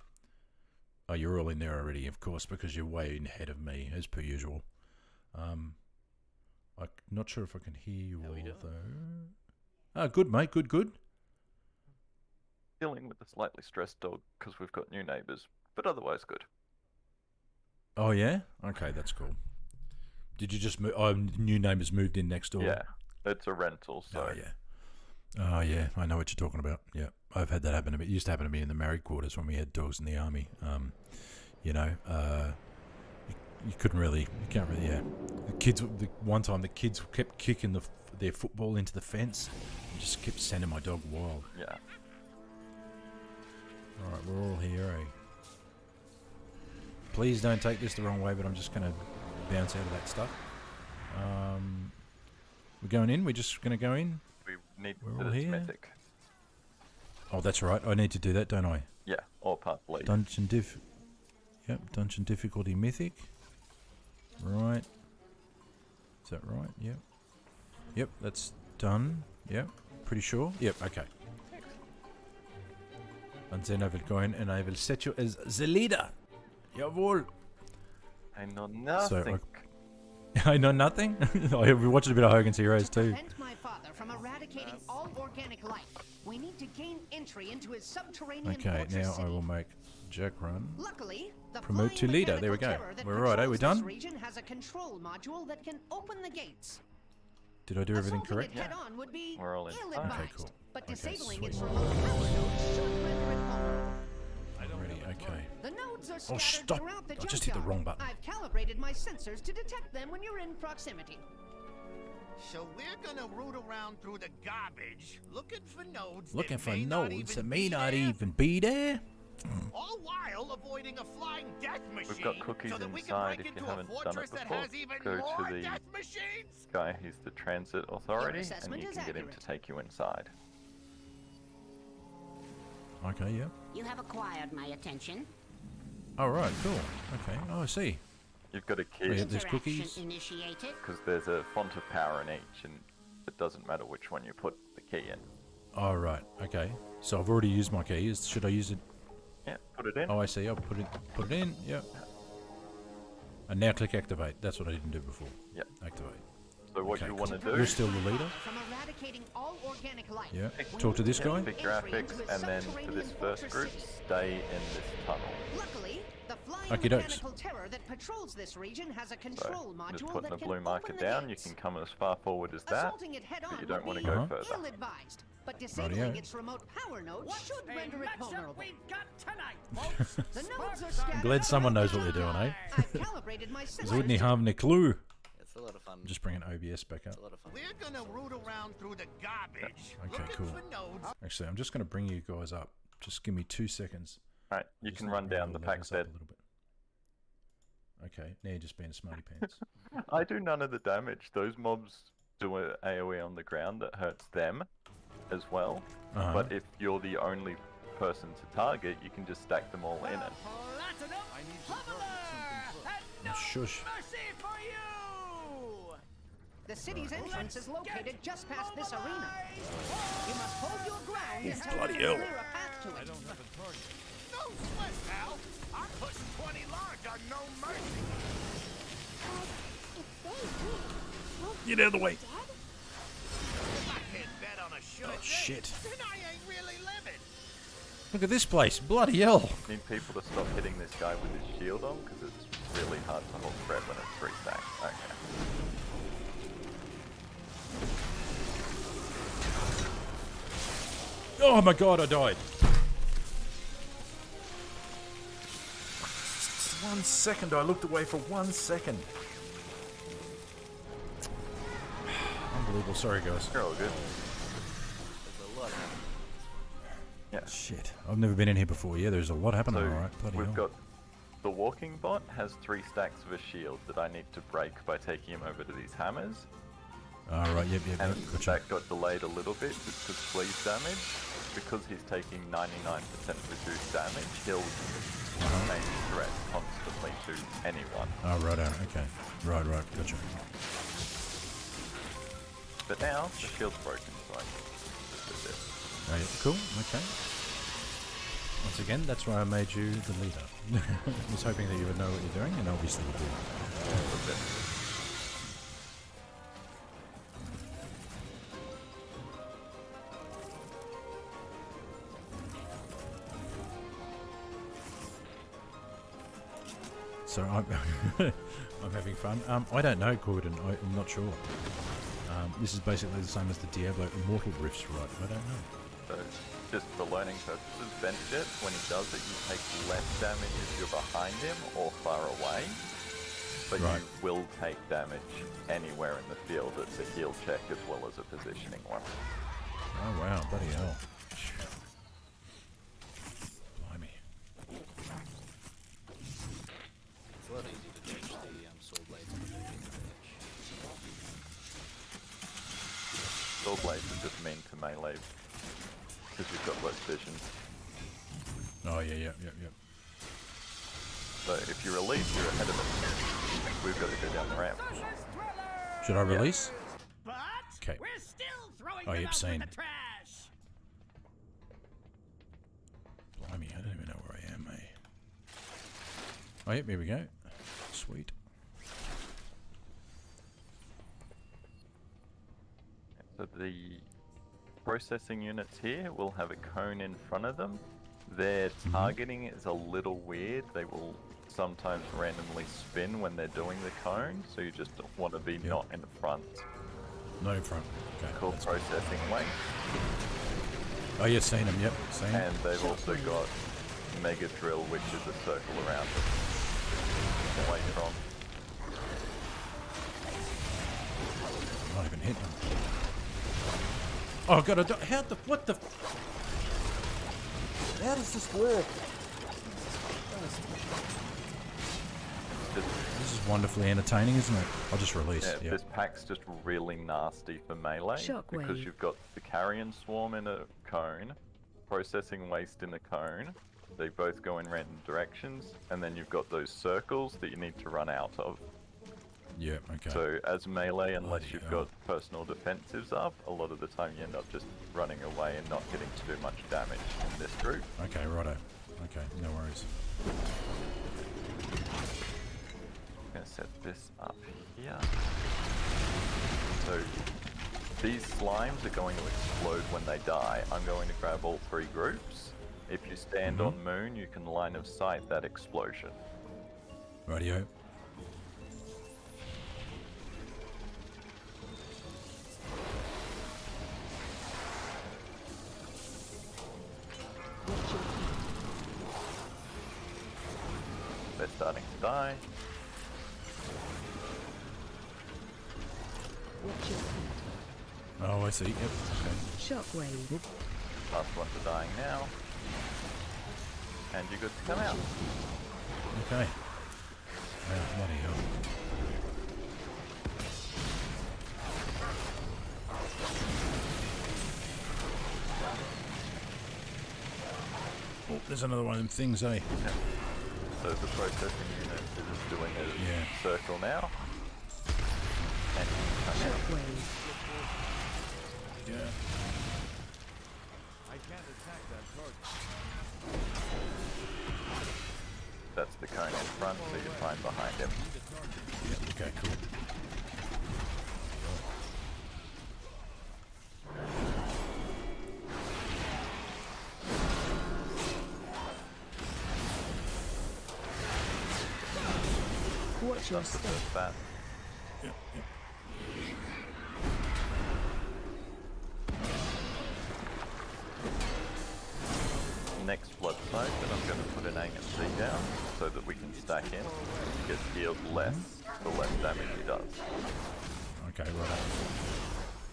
Oh, you're all in there already, of course, because you're way ahead of me, as per usual. I'm not sure if I can hear you all, though. Ah, good, mate. Good. Dealing with a slightly stressed dog because we've got new neighbours, but otherwise good. Oh, yeah? Okay, that's cool. Did you just move? Oh, new neighbours moved in next door? Yeah, it's a rental, so... Oh, yeah. Oh, yeah, I know what you're talking about. Yeah, I've had that happen to me. It used to happen to me in the married quarters when we had dogs in the army. You couldn't really, you can't really, yeah. One time the kids kept kicking their football into the fence and just kept sending my dog wild. Yeah. All right, we're all here, eh? Please don't take this the wrong way, but I'm just going to bounce out of that stuff. We're going in? We're just going to go in? We need We're to all do here? Mythic. Oh, that's right. I need to do that, don't I? Yeah, or part lead. Dungeon difficulty Mythic. Right. Is that right? Yep. Yep, that's done. Yep. Pretty sure. Yep, okay. And then I will go in and I will set you as the leader. Jawohl. I know nothing. I know nothing? We watched a bit of Hogan's Heroes too. Prevent my father from eradicating all organic life, we need to gain entry into his subterranean Okay, fortress now city. I will make Jack run. Luckily, the Promote to flying leader. There we mechanical go. terror that We're right, eh? We patrols done? this region has a control module that can open the gates. Did I do everything Assaulting correct? it head-on would be We're all in time. ill-advised, Okay, cool. but Okay, disabling sweet. its remote power nodes should render it vulnerable. Ready, okay. The nodes are Oh, scattered stop. throughout the I just hit the junkyard. wrong button. I've calibrated my sensors to detect them when you're in proximity. So we're gonna root around through the garbage, looking for nodes. Looking that for may not nodes that even may be not there, even be there. all while avoiding a flying death machine. We've got cookies so that we can inside break if you into a haven't done it fortress that before. has even Go to more the death machines. Guy who's the transit authority, and assessment you is can get him to accurate. take you inside. Okay, yeah. You have acquired my attention. Alright, cool. Okay, oh, I see. You've got a Oh, yeah, key there's Interaction cookies. initiated. because there's a font of power in each, and it doesn't matter which one you put the key in. Alright, okay. So I've already used my keys. Should I use it? Yeah, put it in. Oh, I see. I'll put it in. Yep. And now click activate. That's what I didn't do before. Yep. Activate. So what Okay, you want to cool. do You're still the leader? From eradicating all organic life. Yeah. Talk to this guy? Pick graphics, and then for this first group, stay in this tunnel. Luckily, the flying Okey dokes. mechanical terror that patrols this region has a So control just module putting that the can blue marker open the down, you gates. can come as far forward as that, Assaulting it head on but you don't would want to be go Uh-huh. further. ill-advised, but disabling Rightio. its remote power nodes should render it vulnerable. got tonight, folks. The nodes are scattered. Glad someone knows what they're doing, eh? I've calibrated my Because I wouldn't sensors. have any clue. It's a lot of fun. Just bringing OBS back up. It's a lot of fun. We're gonna root around through the garbage, Okay, looking cool. for nodes. Actually, I'm just going to bring you guys up. Just give me 2 seconds. Alright, you Just can need run to bring down the the pack levels up bed. a little bit. Okay, now you're just being a smarty pants. I do none of the damage. Those mobs do an AoE on the ground that hurts them as well. Uh-huh. But if you're the only person to target, you can just stack them all in it. Platinum, leveler, and no Shush. mercy for you. The city's entrance is located just past this arena. You must hold your ground until bloody you hell. clear a path to it. No sweat, pal. I'm pushing 20 large on no mercy. Get out of the way. If I can't bet on a sure Oh, thing, shit. then I ain't really living. Look at this place. Bloody hell. Need people to stop hitting this guy with his shield on, because it's really hard to hold spread when it's 3 stacks. Okay. Oh my god, I died. 1 second. I looked away for 1 second. Unbelievable. Sorry, guys. You're all good. There's a lot happening. Yeah. Shit. I've never been in here before. Yeah, there's a lot happening. So Alright. Bloody we've hell. got the walking bot has 3 stacks of a shield that I need to break by taking him over to these hammers. Alright, yep. And Gotcha. that got delayed a little bit just to squeeze damage. Because he's taking 99% reduced damage, he'll remain threat constantly to anyone. Oh, right. Okay. Right. Gotcha. But now, the shield's broken, so I can just do this. Oh, yeah. Cool. Okay. Once again, that's why I made you the leader. I was hoping that you would know what you're doing, and obviously you do. That's it. So I'm, I'm having fun. I don't know, Gordon. I'm not sure. This is basically the same as the Diablo Immortal Rifts, right? I don't know. So, just for learning purposes, Venjet, when he does it, you take less damage if you're behind him or far away. But Right. you will take damage anywhere in the field. It's a heal check as well as a positioning one. Oh wow, bloody hell. Blimey. It's a lot easier to dodge the sword blades on the edge. Soul blades are just mean to melee because you've got less vision. Oh yeah. So if you release, you're ahead of it. With we've got to go down the ramp. Should I release? But 'Kay. we're still throwing Oh, it yep, out seen. with the trash. Blimey, I don't even know where I am, eh? Oh, yep, here we go. Sweet. So the processing units here will have a cone in front of them. Their targeting is a little weird. They will sometimes randomly spin when they're doing the cone, so you just want to be not in front. Not in front. Okay. Called that's good. processing length. Oh, yeah, seen them. Yep, seen them. And they've also got Mega Drill, which is a circle around them. Away from. Not even hit them. Oh, God, how the, what the? How does this work? This is wonderfully entertaining, isn't it? I'll just release. Yeah, Yep. this pack's just really nasty for melee because Shockwave. you've got the carrion swarm in a cone, processing waste in a cone. They both go in random directions, and then you've got those circles that you need to run out of. Yeah, okay. So as melee, unless Bloody you've hell. got personal defensives up, a lot of the time you end up just running away and not getting to do much damage in this group. Okay, righto. Okay, no worries. I'm going to set this up here. So these slimes are going to explode when they die. I'm going to grab all three groups. If you stand on Moon, you can line of sight that explosion. Radio. They're starting to die. Oh, I see. Yep. Okay. Shockwave. Last ones are dying now. And you're good to come out. Okay. Oh, bloody hell. Oh, there's another one of them things, eh? So the processing unit is doing a Yeah. circle now. And you can come out. Shockwave. Yeah. That's the cone in front, so you're fine behind him. Yeah. Okay, cool. Watch your That's the step. first bat. Yep, yep. Next blood sight, and I'm going to put an ANC down so that we can stack in. He gets healed less, the less damage he does. Okay, right.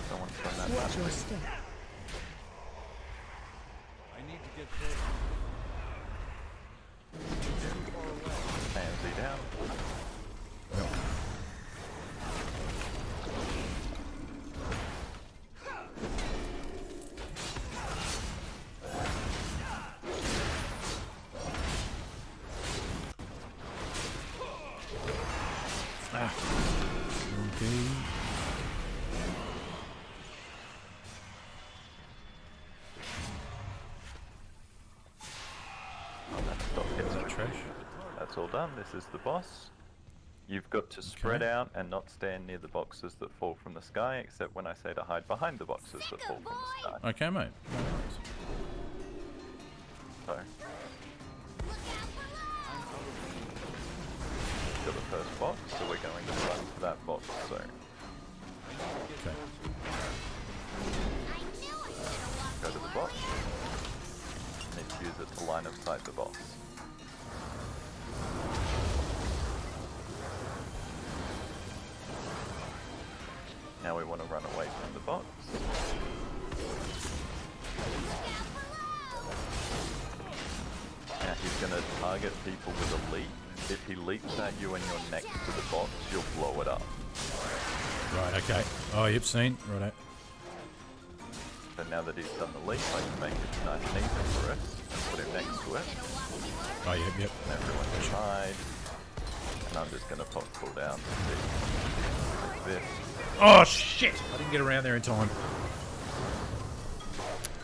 Someone's done that Watch your battery. step. ANC down. Yep. Ah. Okay. Stop Is getting that trash? That's all done. This is the boss. You've got to spread out and not stand near the boxes that fall from the sky, except when I say to hide behind the boxes that fall from the sky. Okay, mate. No worries. So, got the first box, so we're going to run to that box soon. Okay. Go to the box. Need to use it to line of sight the box. Now we want to run away from the box. Now he's going to target people with a leap. If he leaps at you and you're next to the box, you'll blow it up. Right, okay. Oh, yep, seen. Right. So now that he's done the leap, I can make it nice and easy for us and put him next to it. Oh, yep. And everyone inside. And I'm just going to pop pull down like this. Oh, shit! I didn't get around there in time.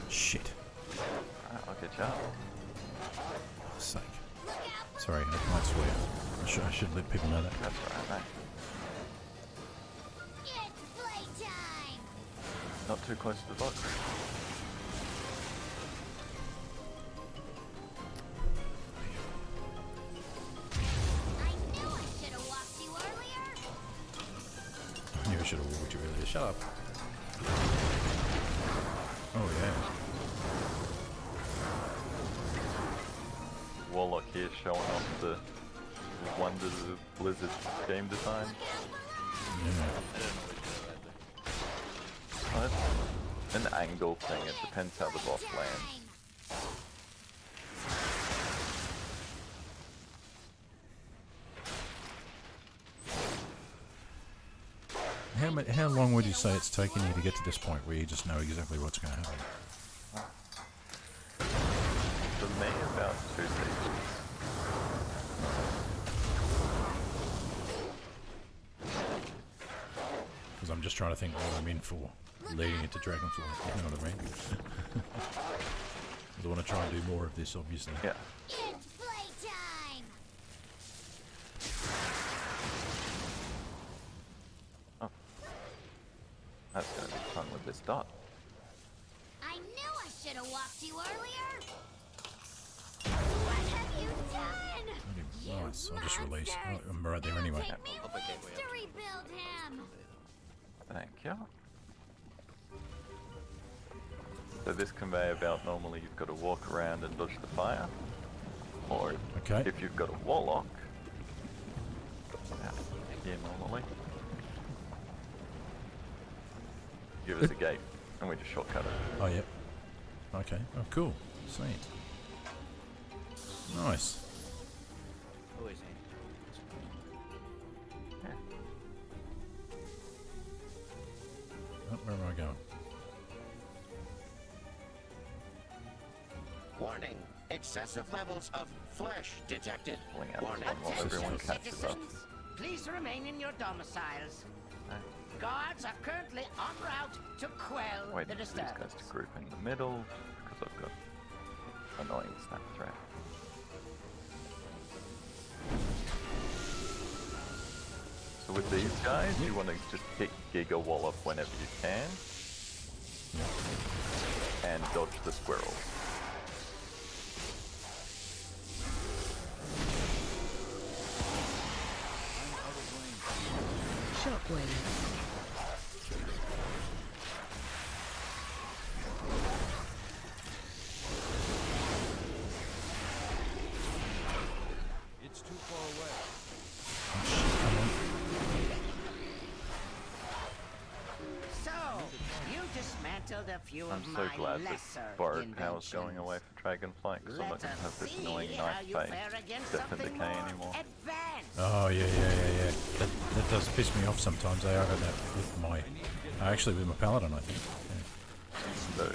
Shit. Alright, I'll get you up. For sake. Sorry, I can't swear. I should let people know that. That's right, mate. It's playtime. Not too close to the box. I knew I should have walked you earlier. I knew I should have walked you earlier. Shut up. Oh, yeah. Warlock here showing off the wonders of Blizzard's game design. Oh, it's an angle thing, it depends how the boss lands. How long would you say it's taken you to get to this point where you just know exactly what's going to happen? For me, about 2 seasons. Because I'm just trying to think what I'm in for leading into Dragonflight, you know what I mean? Because I want to try and do more of this, obviously. Yeah. It's playtime. That's going to be fun with this dot. I knew I should have walked you earlier. What have you done? Nice, I'll just release. Oh, I'm right there anyway. Take me weeks to rebuild him. Thank you. So this conveyor belt, normally you've got to walk around and dodge the fire. Or Okay. if you've got a warlock, out here normally, give us a gate and we just shortcut it. Oh, yep. Okay. Oh, cool. Sweet. Nice. Always Yeah. Oh, where am I going? Warning. Excessive levels of flesh detected. Pulling out Warning. one while everyone catches up. Please remain in your domiciles. Okay. Guards are currently en route to quell Wait the for these guys disturbance. to group in the middle because I've got annoying snap threat. So with these guys, you want to just pick Giga Wallop whenever you can and dodge the squirrels. Shockwave. It's too far away. So, you dismantled a few I'm of so my glad that lesser borrowed power's going inventions. away for Dragonflight because I'm not Let going to us have this see annoying how knife you face fare against Death and something Decay more anymore. advanced. Oh, yeah. That does piss me off sometimes. I have that with my... Actually, with my Paladin, I think. So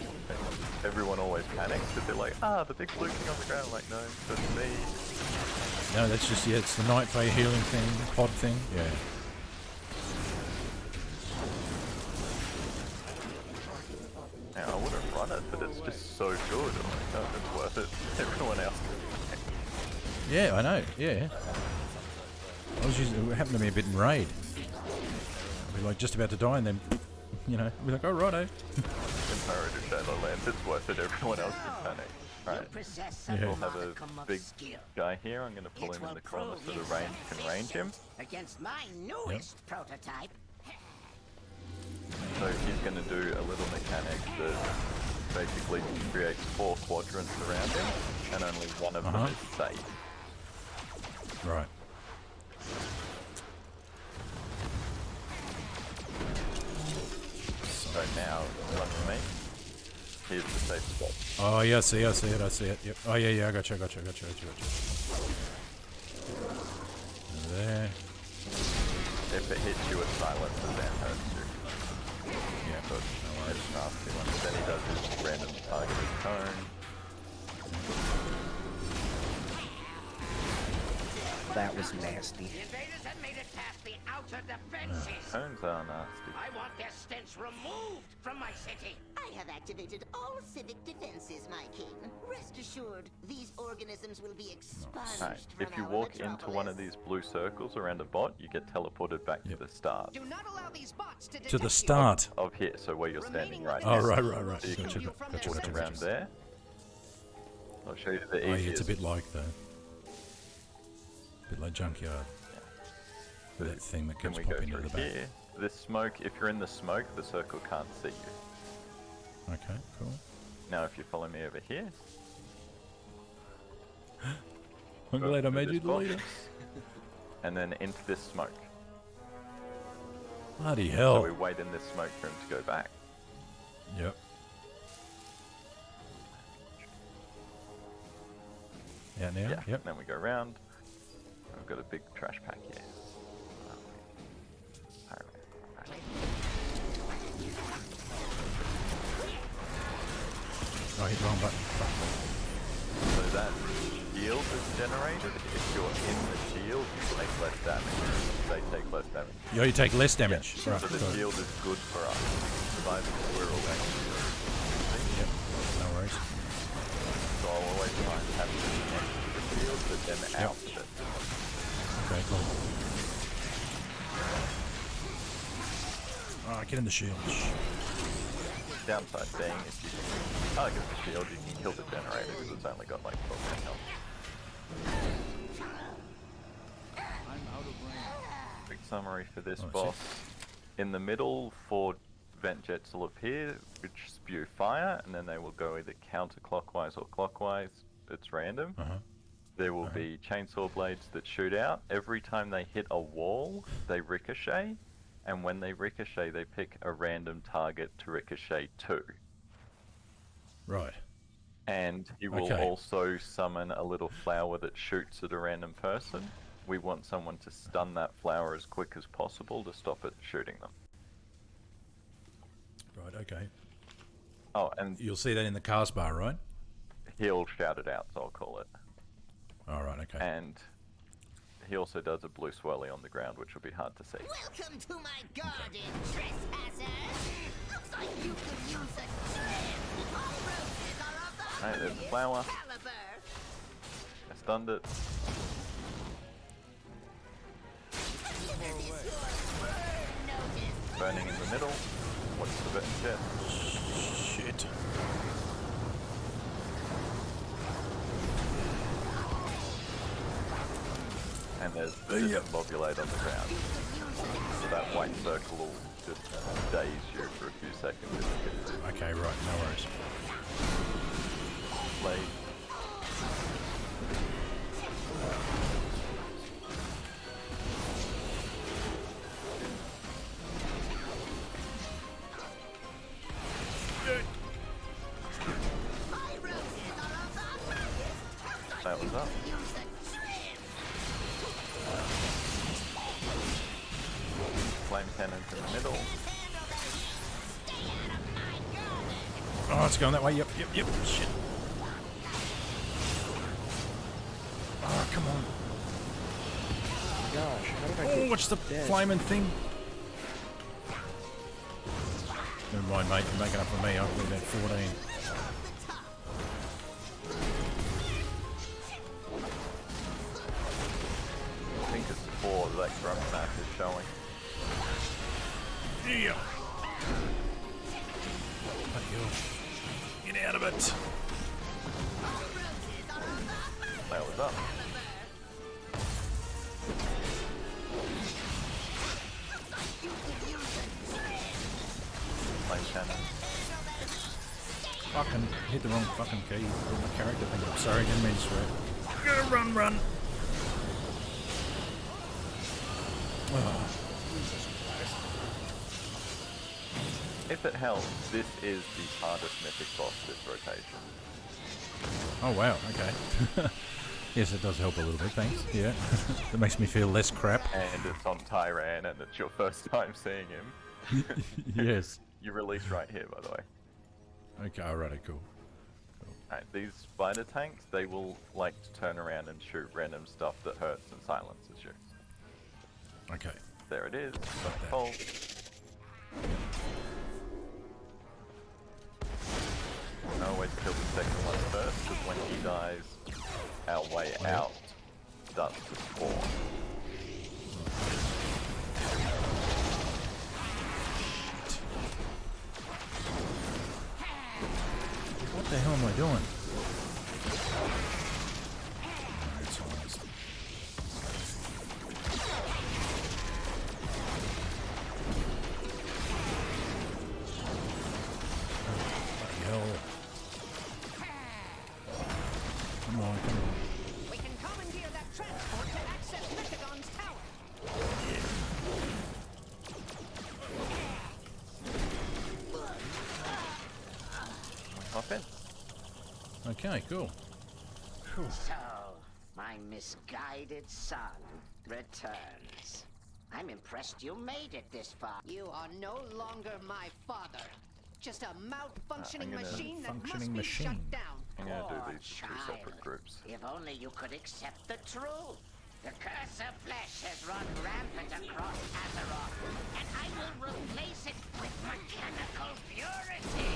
everyone always panics because they're like, the big blue thing on the ground. I'm like, no, that's me. Yeah. No, that's just, it's the Night Fae healing thing, pod thing. Yeah. Now, I wouldn't run it, but it's just so good. I'm like, no, it's worth it. Everyone else. Yeah, I know. Yeah. I was using, it happened to me a bit in Raid. I'd be like just about to die and then, you know, I'd be like, oh, righto. In Pyro to Shadowlands, it's worth it. Everyone else can panic. Right. Possess Yeah. a We'll have modicum a of big skill guy here. I'm going to pull It him in will the corner prove so the his range can range him. against my newest prototype. So he's going to do a little mechanic that basically creates 4 quadrants around him, and only one of them is safe. Right. So now, run to me. Here's the safe spot. Oh, yeah, I see it. Yep. Oh, yeah, I got you. There. If it hits you, it silences and hurts you. Yeah, So it's a nasty one. Then he does his random targeted cone. That was nasty. The invaders had made it past the outer defenses. Cones are nasty. I want their stench removed from my city. I have activated all civic defenses, my king. Rest assured, these organisms will be expunged Right. from If you our walk into one of metropolis. these blue circles around a bot, you get teleported back to the start Do not allow these bots to To the detect start. of here, so where you're standing right Oh, now. right. So you can Gotcha, view from gotcha, their gotcha, walk around gotcha. there. I'll show you the Oh, easiest. yeah, it's a bit like Junkyard. With that thing that Can keeps we go popping into through the back. here? This smoke, if you're in the smoke, the circle can't see you. Okay, cool. Now if you follow me over here. I'm go glad I through made this you the box, leader. And then into this smoke. Bloody So hell. we wait in this smoke for him to go back. Yep. Yeah, now? Yeah, Yep. then we go around. I've got a big trash pack here. Oh, hit the wrong button. So that shield is generated. If you're in the shield, you take less damage. They take less damage. Yeah, you take less damage. Yeah. Right, So the got it. shield is good for us. Surviving the squirrel actually. Yep, no worries. So I'll always try and have it next to the shield, but then out of it. Okay, cool. Oh, get in the shield. Downside being, if you target the shield, you can kill the generator because it's only got like 12 health. Quick summary for this Oh, I see. boss. In the middle, 4 vent jets will appear, which spew fire, and then they will go either counterclockwise or clockwise. It's random. Uh-huh. There will be chainsaw blades that shoot out. Every time they hit a wall, they ricochet. And when they ricochet, they pick a random target to ricochet to. Right. And he will Okay. also summon a little flower that shoots at a random person. We want someone to stun that flower as quick as possible to stop it shooting them. Right, okay. Oh, and You'll see that in the cast bar, right? he'll shout it out, so I'll call it. All right, okay. And he also does a blue swirly on the ground, which will be hard to see. Welcome to my garden, trespassers! Looks like you could use a trim! All roses are of the Right, there's the highest flower. caliber! I stunned it. Consider this your burn notice! Burning in the middle. Watch the button chest. Shit. And there's the discombobulate on the ground. So that white circle will just daze you for a few seconds if you hit it. Okay, right, no worries. Blade. My roses are of the highest! That was up. Use a trim! Flame cannons in the middle. Oh, it's going that way. Yep. Shit. Oh, come on. Gosh, how did I Oh, get what's the dead? flaming thing? Never mind, mate. You're making up for me. I've got about 14. I think it's 4 that grunt map is showing. Yeah. Bloody hell. Get out of it. That was up. Flame cannon. Fucking hit the wrong fucking key. Put my character thing up. Sorry, didn't mean to swear. Run. Oh, If it helps, this is the hardest mythic boss this rotation. oh wow, okay. Yes, it does help a little bit, thanks. Yeah. It makes me feel less crap. And it's on Tyran, and it's your first time seeing him. Yes. You release right here, by the way. Okay, alrighty, cool. Alright, these spider tanks, they will like to turn around and shoot random stuff that hurts and silences you. Okay. There it is. that. Full. I always kill the second one first, because when he dies, our way out starts to spawn. What the hell am I doing? Alright, so honest. Bloody hell. Come on, come on. We can commandeer that transport to access Mythicon's tower. Hop in. Okay, cool. So, my misguided son returns. I'm impressed you made it this far. You are no longer my father. Just a malfunctioning I'm gonna- machine that must Functioning be machine. shut down. I'm gonna Poor do these two separate child. groups. If only you could accept the truth. The curse of flesh has run rampant across Azeroth, and I will replace it with mechanical purity.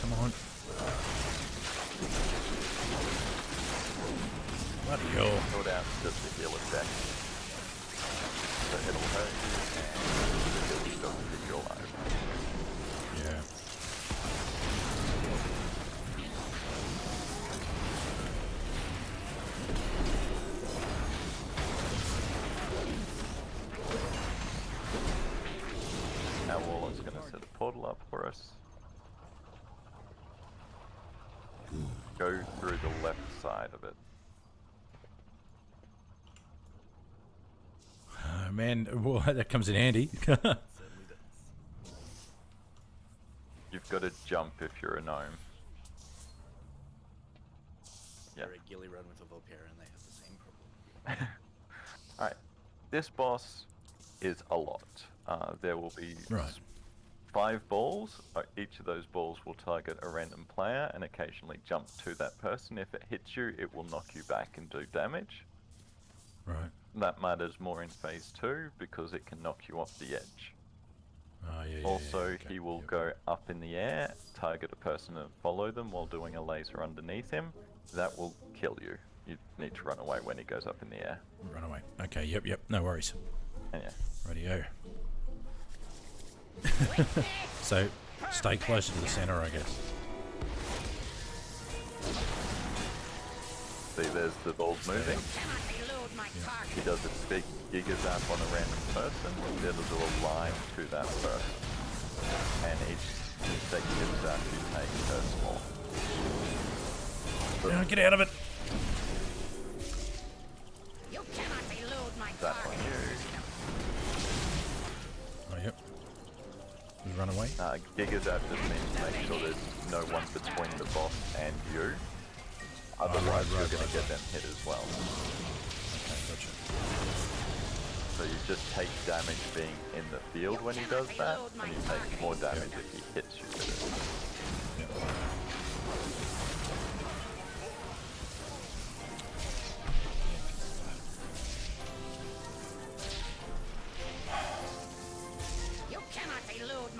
Come on. Bloody hell. Go down just to heal it back. So it'll hurt you and it'll still keep you alive. Yeah. Now Warlock's gonna set a portal up for us. Go through the left side of it. Man, well, that comes in handy. You've got to jump if you're a gnome. Yeah. They're a Gilly run with a Vulpera and they have the same problem. Alright. This boss is a lot. There will be Right. 5 balls. Each of those balls will target a random player and occasionally jump to that person. If it hits you, it will knock you back and do damage. Right. That matters more in phase 2 because it can knock you off the edge. Oh, yeah, Also, okay. he will Yep. go up in the air, target a person and follow them while doing a laser underneath him. That will kill you. You need to run away when he goes up in the air. Run away. Okay, yep, no worries. And yeah. Radio. So, stay closer to the center, I guess. See, there's the balls moving. Cannot elude my target. He does its big gigazap on a random person. It'll do a line to that person. And each consecutive zap you take hurts more. No, get out of it! You cannot elude my That on target. you. Oh, yep. Just run away. Gigazap just means make sure there's no one between the boss and you. Otherwise, you're going to get them hit as well. Okay, gotcha. So you just take damage being in the field when he does that, and you take more damage if he hits you with it. Yep. You cannot elude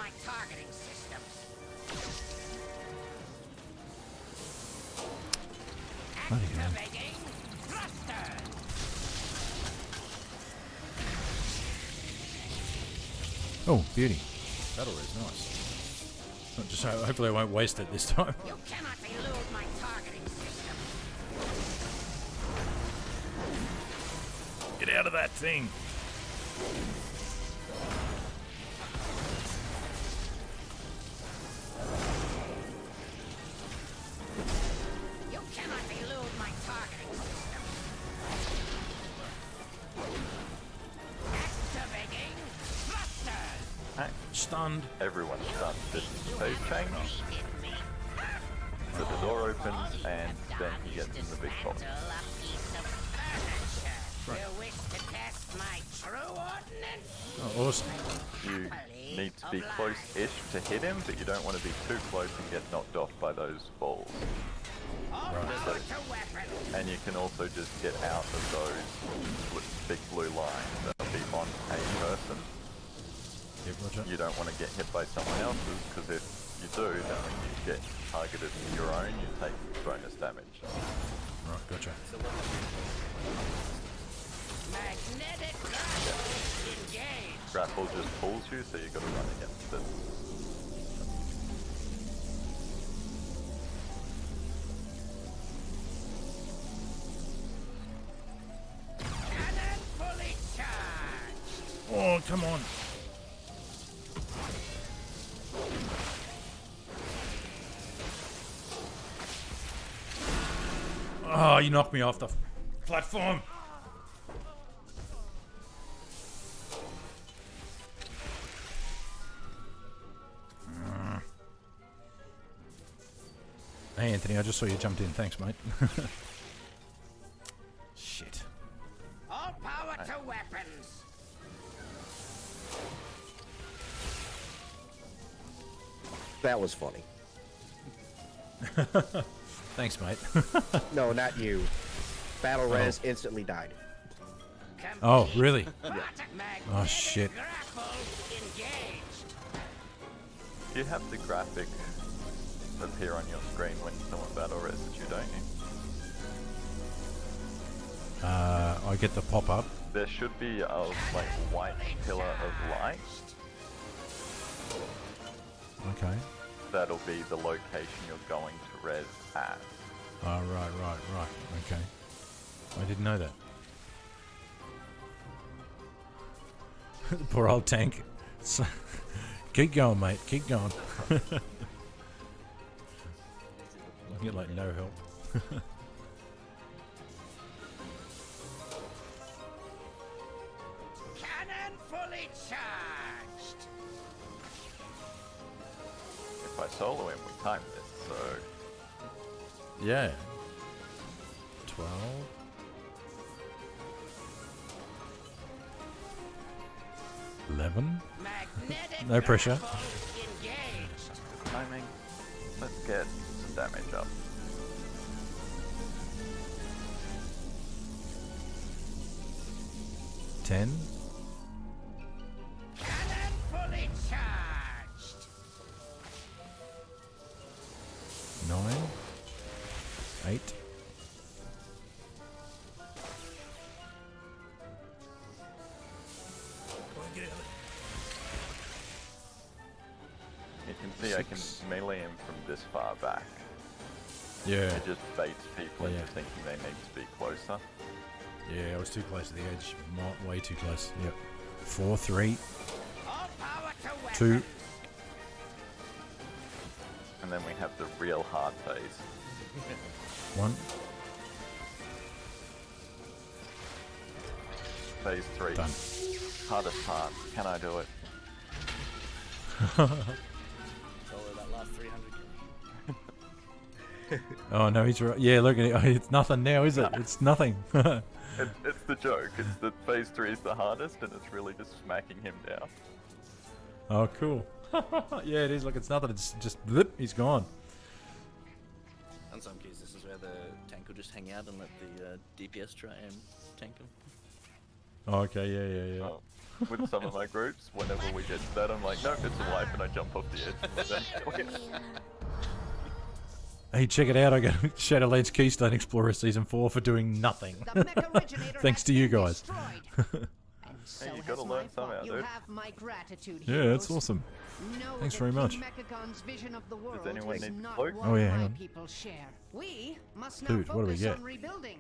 Oh, beauty. Battle res, nice. Just hopefully I won't waste it this time. You cannot elude my targeting system. Get out of that thing. You cannot elude my targeting system. Activating thrusters. Hey, Stunned. everyone's done this phase change. So the door opens and then he gets in the big box. Dismantle a piece of furniture. You wish to test my true ordnance? Oh, awesome. You need to be close-ish to hit him, but you don't want to be too close and get knocked off by those balls. All power to weapons. And you can also just get out of those big blue lines. That'll be on a person. Yep, roger. You don't want to get hit by someone else's, because if you do, then when you get targeted with your own, you take bonus damage. Right, gotcha. Magnetic grapple engaged. Grapple just pulls you, so you got to run against it. Cannon fully charged. Oh, come on. Oh, you knocked me off the platform. Hey, Anthony, I just saw you jumped in. Thanks, mate. Shit. All power to weapons. That was funny. Thanks, mate. No, not you. Battle res instantly died. Oh, really? Magnetic Oh, shit. grapple engaged. You have the graphic appear on your screen when someone battle reses you, don't you? I get the pop-up. There should be a like white pillar of light. Okay. That'll be the location you're going to res at. Oh, right. Okay. I didn't know that. Poor old tank. So, keep going, mate. Keep going. I get like no help. Cannon fully charged. If I solo him, we time this, so Yeah. 12. 11. Magnetic No pressure. grapple engaged. timing. Let's get some damage up. Ten. Cannon fully charged. 9. 8. You can see I can melee him from this far back. Yeah. It just baits people Yeah. into thinking they need to be closer. Yeah, I was too close to the edge. Way too close. Yep. 4, 3, All power to weapons. 2. And then we have the real hard phase. 1. Phase 3. Done. Hardest part. Can I do it? Solo that last 300. Oh no, he's right. Yeah, look at it. Oh, it's nothing now, is it? It's nothing. It's the joke. It's that phase 3 is the hardest, and it's really just smacking him down. Oh, cool. Yeah, it is. Look, it's nothing. It's just blip. He's gone. In some cases, this is where the tank will just hang out and let the DPS try and tank him. Oh, okay. Yeah. Oh, with some of my groups, whenever we get to that, I'm like, no, it's a wipe, and I jump off the edge. Hey, check it out. I got Shadowlands Keystone Explorer Season 4 for doing nothing. The mech originator Thanks has to you been guys. destroyed. And So Hey, you has gotta my learn somehow, fault. You dude. have my gratitude. Yeah, heroes. that's awesome. Know Thanks that very King much. Mechagon's vision of the world anyone is need not cloak? what Oh, yeah, hang my on. people share. We must now Dude, what do we focus get? on rebuilding.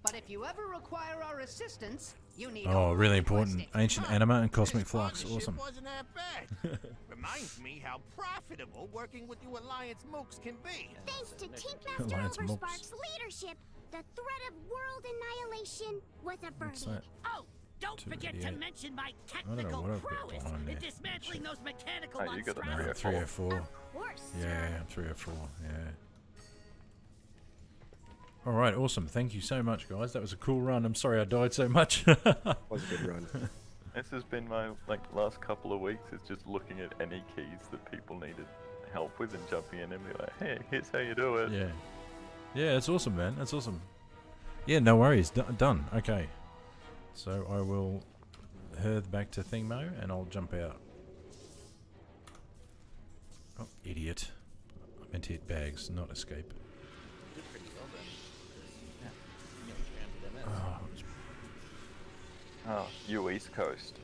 But if you ever require our assistance, you need Oh, only really request important. it. Ancient anima and cosmic This flux. partnership Awesome. wasn't that bad. Reminds me how profitable working with you Alliance mooks can be. Thanks to Tinkmaster Alliance Mooks. Overspark's leadership, the threat of world annihilation was What's averted. that? Oh, don't forget to 288. mention my don't know technical what I've got prowess behind in there. dismantling those mechanical Oh, you got a monstrosities. 304. 304. Of course, Yeah, sir. 304. Yeah. All right, awesome. Thank you so much, guys. That was a cool run. I'm sorry I died so much. Was a good run. This has been my last couple of weeks. Is just looking at any keys that people needed help with and jumping in and be like, hey, here's how you do it. Yeah. Yeah, that's awesome, man. That's awesome. Yeah, no worries. Done. Okay. So I will hearth back to Thingmo and I'll jump out. Oh, idiot. I meant to hit bags, not escape. You did pretty well then. Yeah. You know, 300 MS. Oh, Oh, you East Coast.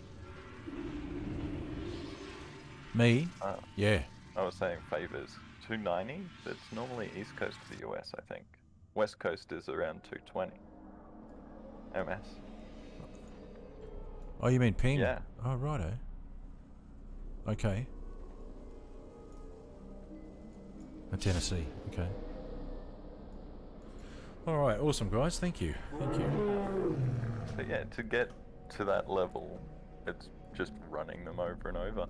me? Yeah. I was saying favors. 290? That's normally East Coast of the US, I think. West Coast is around 220. MS. Oh, you mean ping? Yeah. Oh, righto. Okay. Tennessee. Okay. All right. Awesome, guys. Thank you. Thank you. But yeah, to get to that level, it's just running them over and over.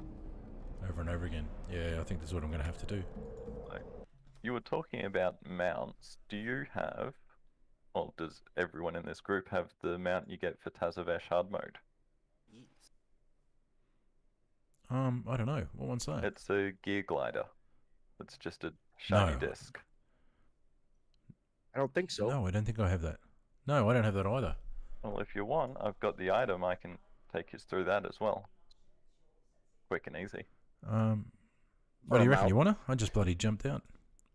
Over and over again. Yeah, I think that's what I'm going to have to do. Like, you were talking about mounts. Do you have, well, does everyone in this group have the mount you get for Tazavesh hard mode? Yes. I don't know. What one's that? It's a gear glider. It's just a shiny No. disc. I don't think so. No, I don't think I have that. No, I don't have that either. Well, if you want, I've got the item. I can take you through that as well. Quick and easy. What do you reckon? out. You wanna? I just bloody jumped out.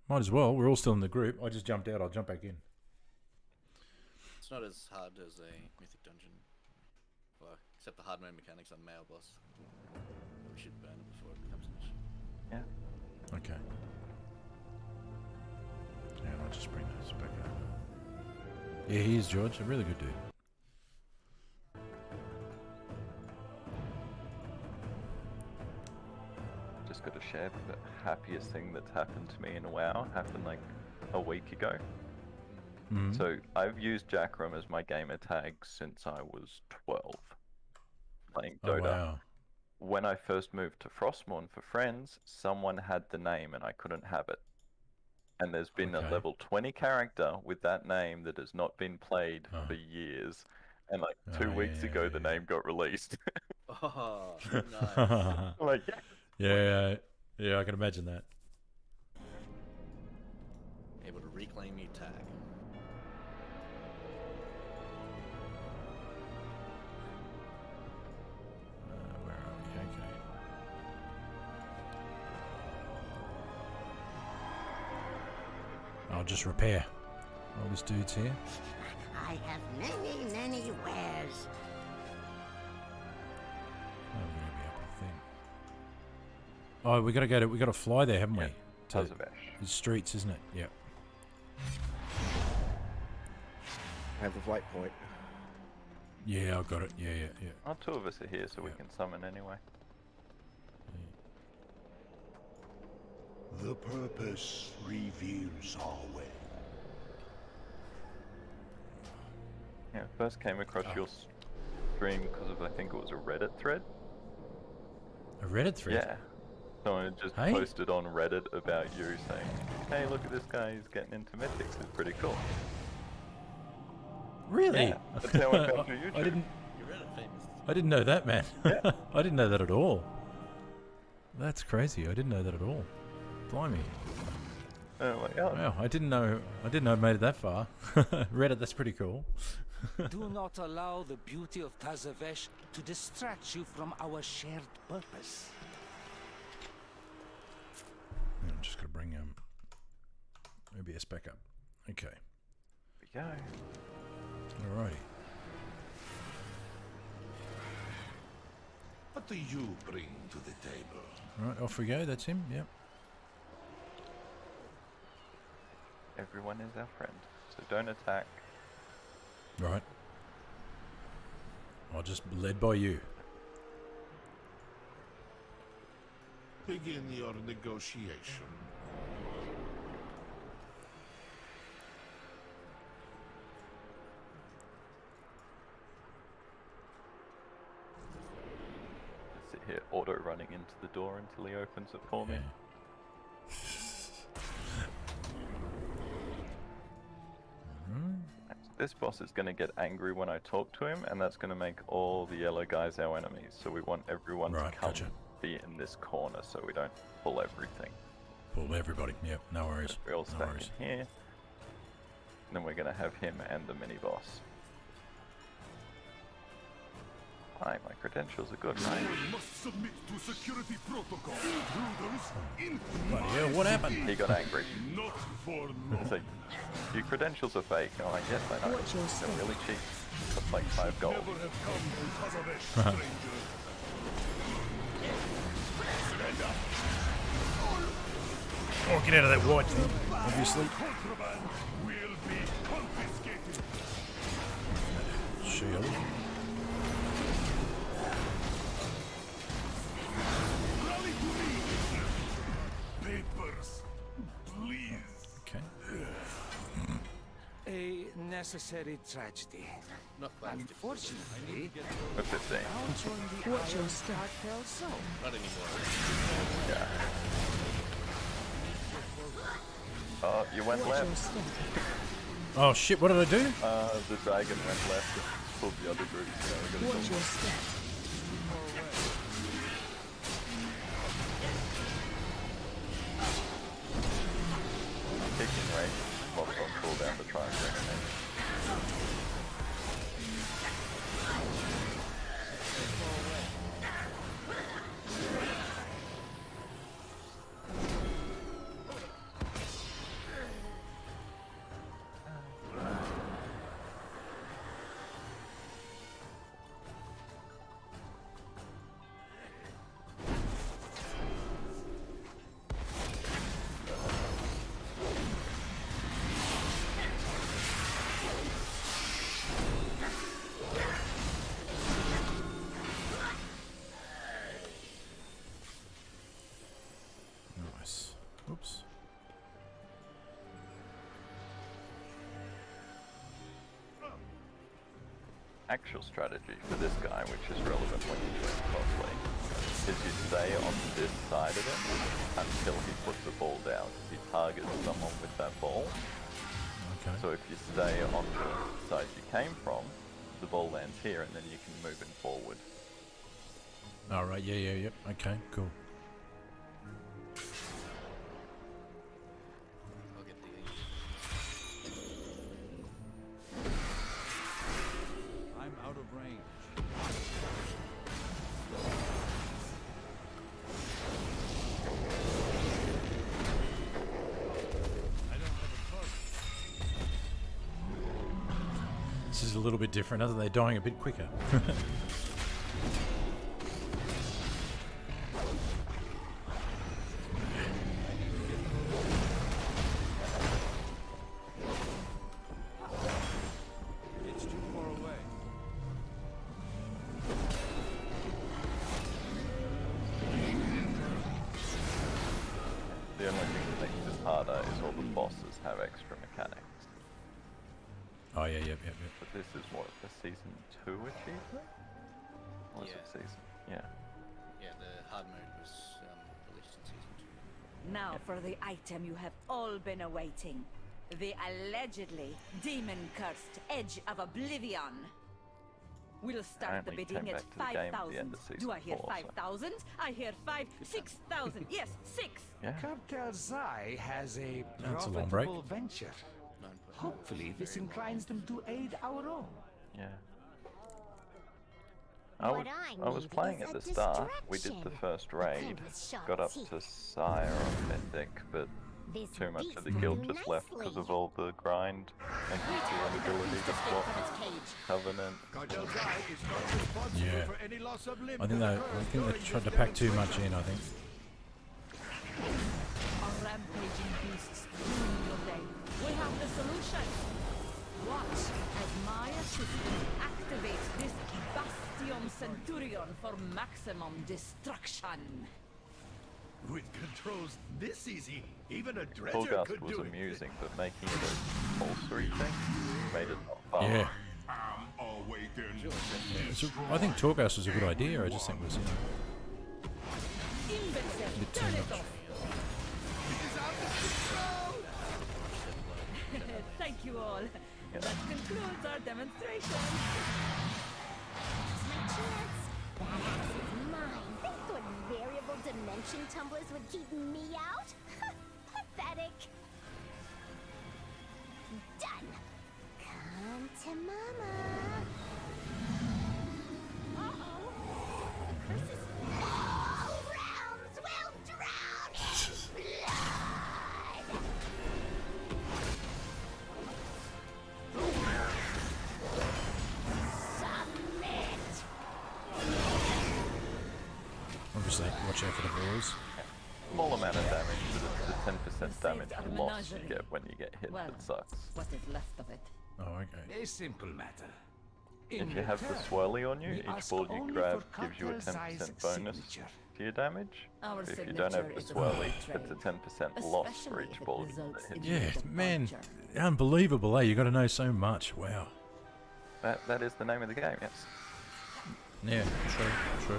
Might as well. We're all still in the group. I just jumped out. I'll jump back in. It's not as hard as a mythic dungeon. Well, except the hard mode mechanics on male boss. We should burn it before it becomes an issue. Yeah. Okay. Yeah, I'll just bring those back up. Yeah, he is, George. A really good dude. Just got to share the happiest thing that's happened to me in WoW. Happened like a week ago. Mhm. So I've used Jackrum as my gamer tag since I was 12, playing Oh, Dota. wow. When I first moved to Frostmourne for friends, someone had the name and I couldn't have it. And there's been Okay. a level 20 character with that name that has not been played Oh. for years. And like Oh, 2 weeks yeah, ago, yeah, the yeah. name got released. Oh, nice. yeah, I'm like, yeah. yeah, I can imagine that. Able to reclaim your tag. Where are we? Okay. I'll just repair. All this dude's here. I have many, many wares. Oh, we're gonna be up a thing. Oh, we gotta fly there, haven't we? Yeah, To Tazavesh. the streets, isn't it? Yep. I have the flight point. Yeah, I got it. Yeah. Oh, 2 of us are here, so we Yeah. can summon anyway. The purpose reveals our way. Yeah, first came across your stream because of, I think it was a Reddit thread. A Reddit thread. Yeah. Someone just Hey? posted on Reddit about you saying, hey, look at this guy, he's getting into Mythics, it's pretty cool. Really? Yeah, that's how I found your YouTube. I didn't. You're Reddit famous. I didn't know that, man. Yeah. I didn't know that at all. That's crazy. I didn't know that at all. Blimey. And I'm like, oh, Wow, I didn't know I made it that far. Reddit, that's pretty cool. Do not allow the beauty of Tazavesh to distract you from our shared purpose. I'm just gonna bring OBS back up. Okay. here we go. Alrighty. do you bring to the table? Right, off we go. That's him. Yep. Everyone is our friend, so don't attack. Right. I'll just led by you. Begin your negotiation. Sit here auto running into the door until he opens it for me. This boss is going to get angry when I talk to him, and that's going to make all the yellow guys our enemies. So we want everyone to come be in this corner so we don't pull everything. Pull everybody. Yep, no worries. We all No stack worries. in here. And then we're going to have him and the mini-boss. Hi, my credentials are good, right? Must submit to security protocol. Bloody hell, what happened? He got angry. Not for long. So, your credentials are fake. Oh, I guess I know. Watch your They're step. really cheap. That's like 5 gold. Never have come to Tazavesh, stranger. Stand up. Oh, get out of that white thing, obviously. Contraband will be confiscated. Shield. Rally to me. Papers, please. Okay. A necessary tragedy. Not quite. Unfortunately, For 15. now join the Watch your Iron step. Cartel zone. Not anymore. Yeah. Oh, you went Watch your left. step. Oh shit, what did I do? The dragon went left and pulled the other group. So we gotta Watch kill your step. kicking range. Mobs on cooldown to try and bring him in. Nice. Oops. Actual strategy for this guy, which is relevant when you're doing cosplay, is you stay on this side of him until he puts the ball down. He targets someone with that ball. Okay. So if you stay on the side you came from, the ball lands here and then you can move him forward. All right. Yeah. Yep. Okay. Cool. I'll get the I'm out of range. This is a little bit different. Other than they're dying a bit quicker. It's too far away. The only thing that makes this harder is all the bosses have extra mechanics. Oh yeah. Yep. But this is what, the season 2 achievement? Or is Yeah. it season? Yeah. Yeah, the hard mode was released in season 2. Now for the item you have all been awaiting. The allegedly demon-cursed Edge of Oblivion. We'll start the only bidding came at back to the game at the end 5,000. of season Do I hear 4, so- 5,000? I hear 6,000. Yes, 6. Yeah. Cartel Zai has a That's a long break. profitable venture. Hopefully, this inclines them to aid our own. Yeah. I was, What I I was need playing is at a the start. We did the distraction. first raid, with sharp got up teeth. to Sire on Mythic, but too much of the guild just left because of all the grind and the ability to swap Covenant. Yeah. I think they tried to pack too much in, I think. Our rampaging beasts ruin your day. We have the solution. Watch as my assistant activates this Bastion Centurion for maximum destruction. With controls this easy, even a dredger Torghast could was do it. amusing, but making it a compulsory thing made it not fun. Yeah. I'm awaiting. I think Torghast was a good idea. I just think it was, Imbecile, bit too turn it much. off. Thank you all. That concludes our demonstration. My chance. That axe is mine. They thought variable dimension tumblers would keep me out? Pathetic. Done. Come to mama. Uh-oh. All rounds will drown in blood. Submit. Obviously, watch out for the balls. Small amount of damage, but it's the 10% damage our loss you menagerie. get when you get hit Well, that sucks. what is left of it? Oh, okay. A simple matter. If you have the swirly on you, each ball you grab gives you a 10% bonus to your damage. Our If you don't have the signature is swirly, a it's a 10% loss for each ball that hits you. Yeah, man, unbelievable, eh? You got to know so much. Wow. That is the name of the game, yes. Yeah, true.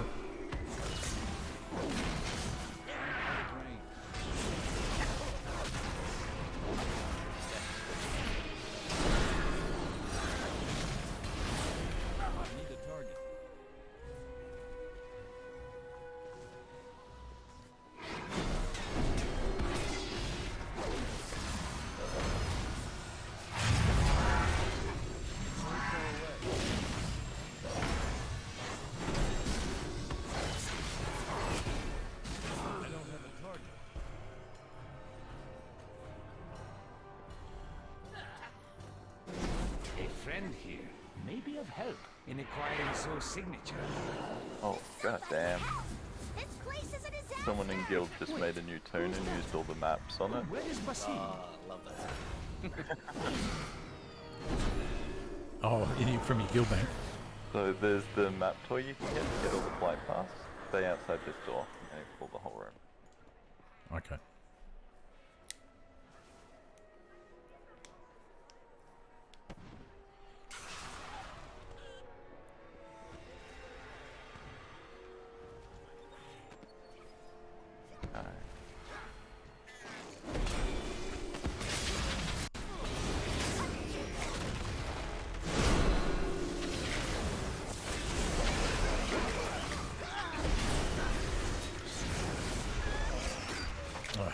A friend here may be of help in acquiring Zoe's signature. Oh, goddamn. This place is a disaster. Someone in guild just made a new tune and used all the maps on it. Where is Basim? Love that. Oh, from your guild bank. So there's the map toy you can get all the flight pass. Stay outside this door and they pull the whole room. Okay. Alright. Oh.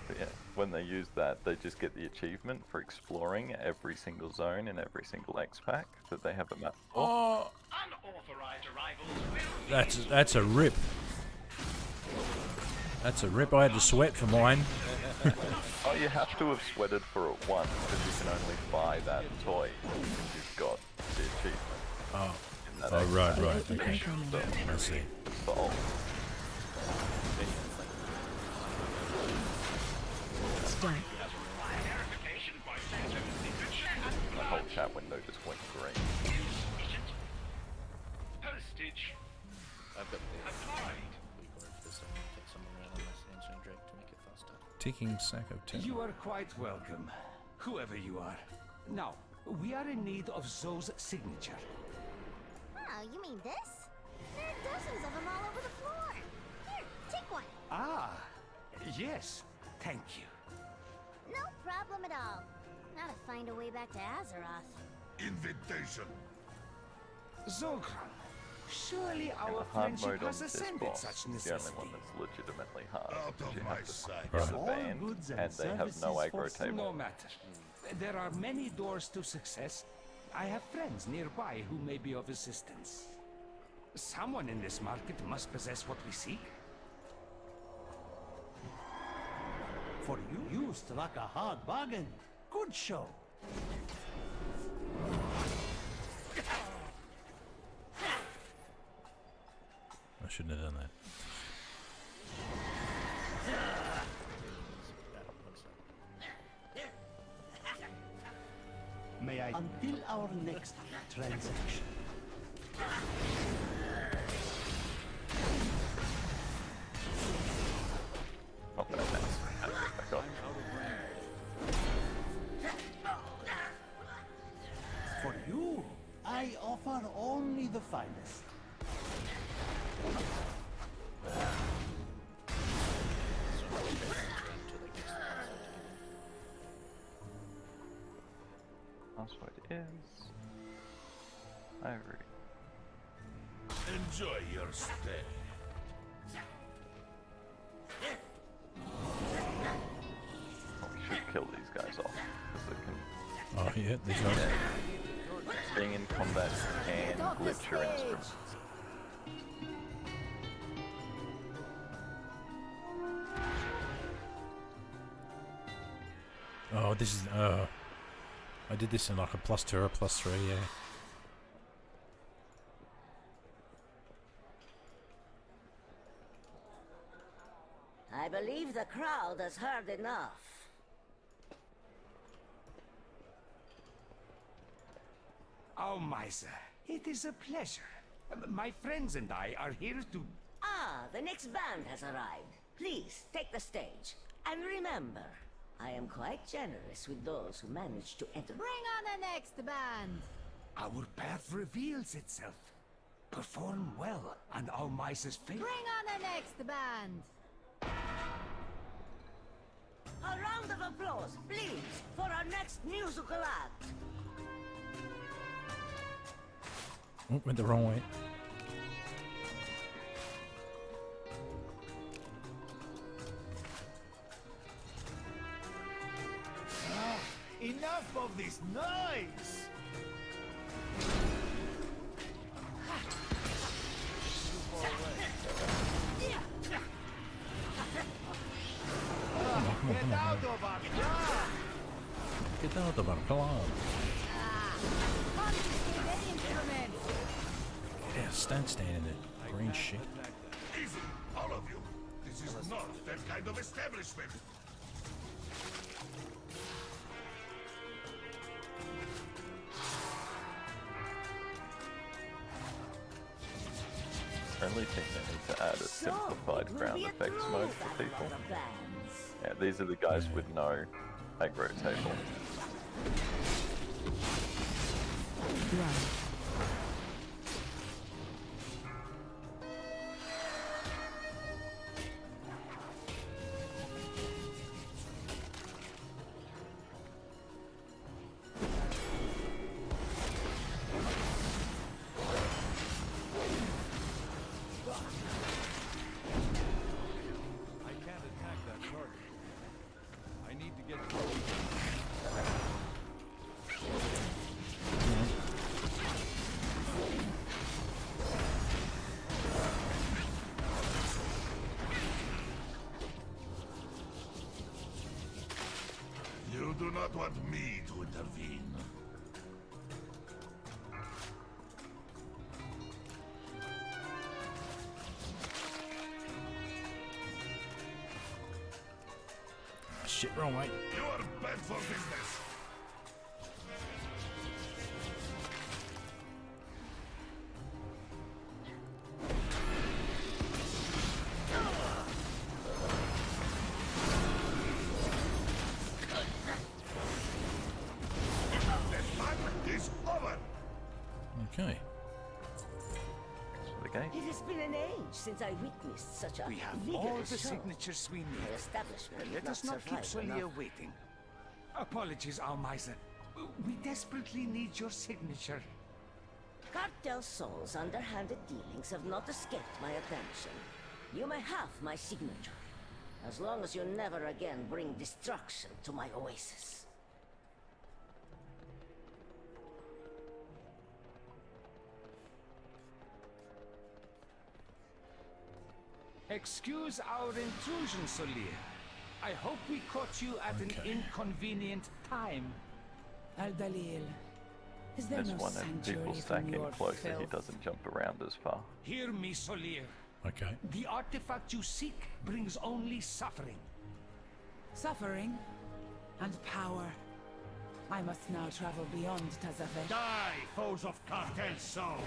But yeah, when they use that, they just get the achievement for exploring every single zone in every single X-Pack that they have a map for. Oh, Unauthorized arrivals will that's a rip. That's a rip. I had to sweat for mine. Oh, you have to have sweated for it once because you can only buy that toy if you've got the achievement. Oh, in that oh X-Pack. right. Okay. I see. It's for all. Stop. The whole chat window just went green. postage I've got the applied. weak word for this. I can take someone around on this answering drag to make it faster. Ticking sack of timber. You are quite welcome, whoever you are. Now, we are in need of Zoe's signature. Oh, you mean this? There are dozens of them all over the floor. Here, take one. Ah, yes, thank you. No problem at all. Now to find a way back to Azeroth. Invitation. Zolkran, surely our The hard friendship mode on has this ascended boss such is the only necessity. one that's legitimately hard. Out Because of you my have to sight. get Right. the All band goods and they have no services aggro for table. No matter. There are many doors to success. I have friends nearby who may be of assistance. Someone in this market must possess what we seek. For you struck a hard bargain. Good show. I shouldn't have done that. May I? Until our next transaction. Oh, no, thanks. Back off. For you, I offer only the finest. Password is Ivory. Enjoy your stay. Oh, we should kill these guys off because they can. Oh yeah, these guys. Being in combat can glitch your instruments. Oh, this is. I did this in like a +2 or a +3, yeah. I believe the crowd has heard enough. Oh, Miser, it is a pleasure. My friends and I are here to... Ah, the next band has arrived. Please, take the stage. And remember, I am quite generous with those who manage to enter. Bring on the next band. Our path reveals itself. Perform well, and our Miser's fate. Bring on the next band. A round of applause, please, for our next musical act. Oh, went the wrong way. Enough of this noise! Get out of our club! Get out of our club. Yeah, stand in it. Green shit. Easy, all of you. This is not that kind of establishment. I only think they need to add a simplified ground effects mode for people. Yeah, these are the guys with no aggro table. You do not want me to intervene. Shit, wrong way. You are bad for business. Okay. The game. It has been an age since I witnessed such a We have all vigorous the show. signatures we My need. establishment Let did us not keep survive Solia enough. waiting. Apologies, our Miser. We desperately need your signature. Cartel Sol's underhanded dealings have not escaped my attention. You may have my signature, as long as you never again bring destruction to my oasis. Excuse our intrusion, Solir. I hope we caught you at an inconvenient time. Al-Dalil, is there There's no one if sanctuary people from stack in your closer, he filth? doesn't jump around as far. Hear me, Solir. Okay. The artifact you seek brings only suffering. Suffering and power. I must now travel beyond Tazavesh. Die, foes of Cartel Soul!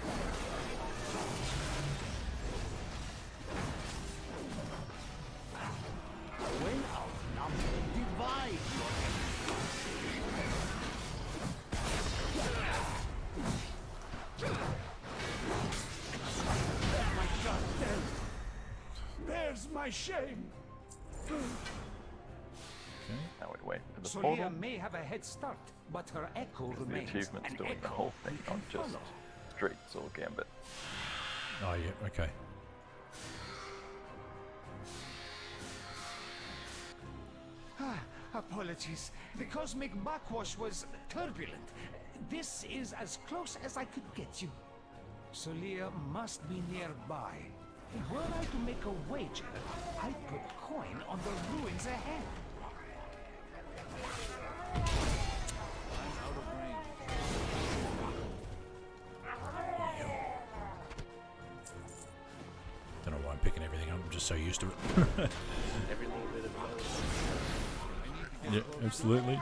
When outnumbered, divide My God, bears my shame. Now we wait for the portal. Solia may have a head start, but her echo The remains. achievement's an doing the echo whole thing, we can not just follow. streets or gambit. Oh yeah. Okay. Apologies. The cosmic backwash was turbulent. This is as close as I could get you. Solia must be nearby. Were I to make a wager, I'd put coin on the ruins ahead. Don't know why I'm picking everything up. I'm just so used to it. Every little bit of Yeah, absolutely.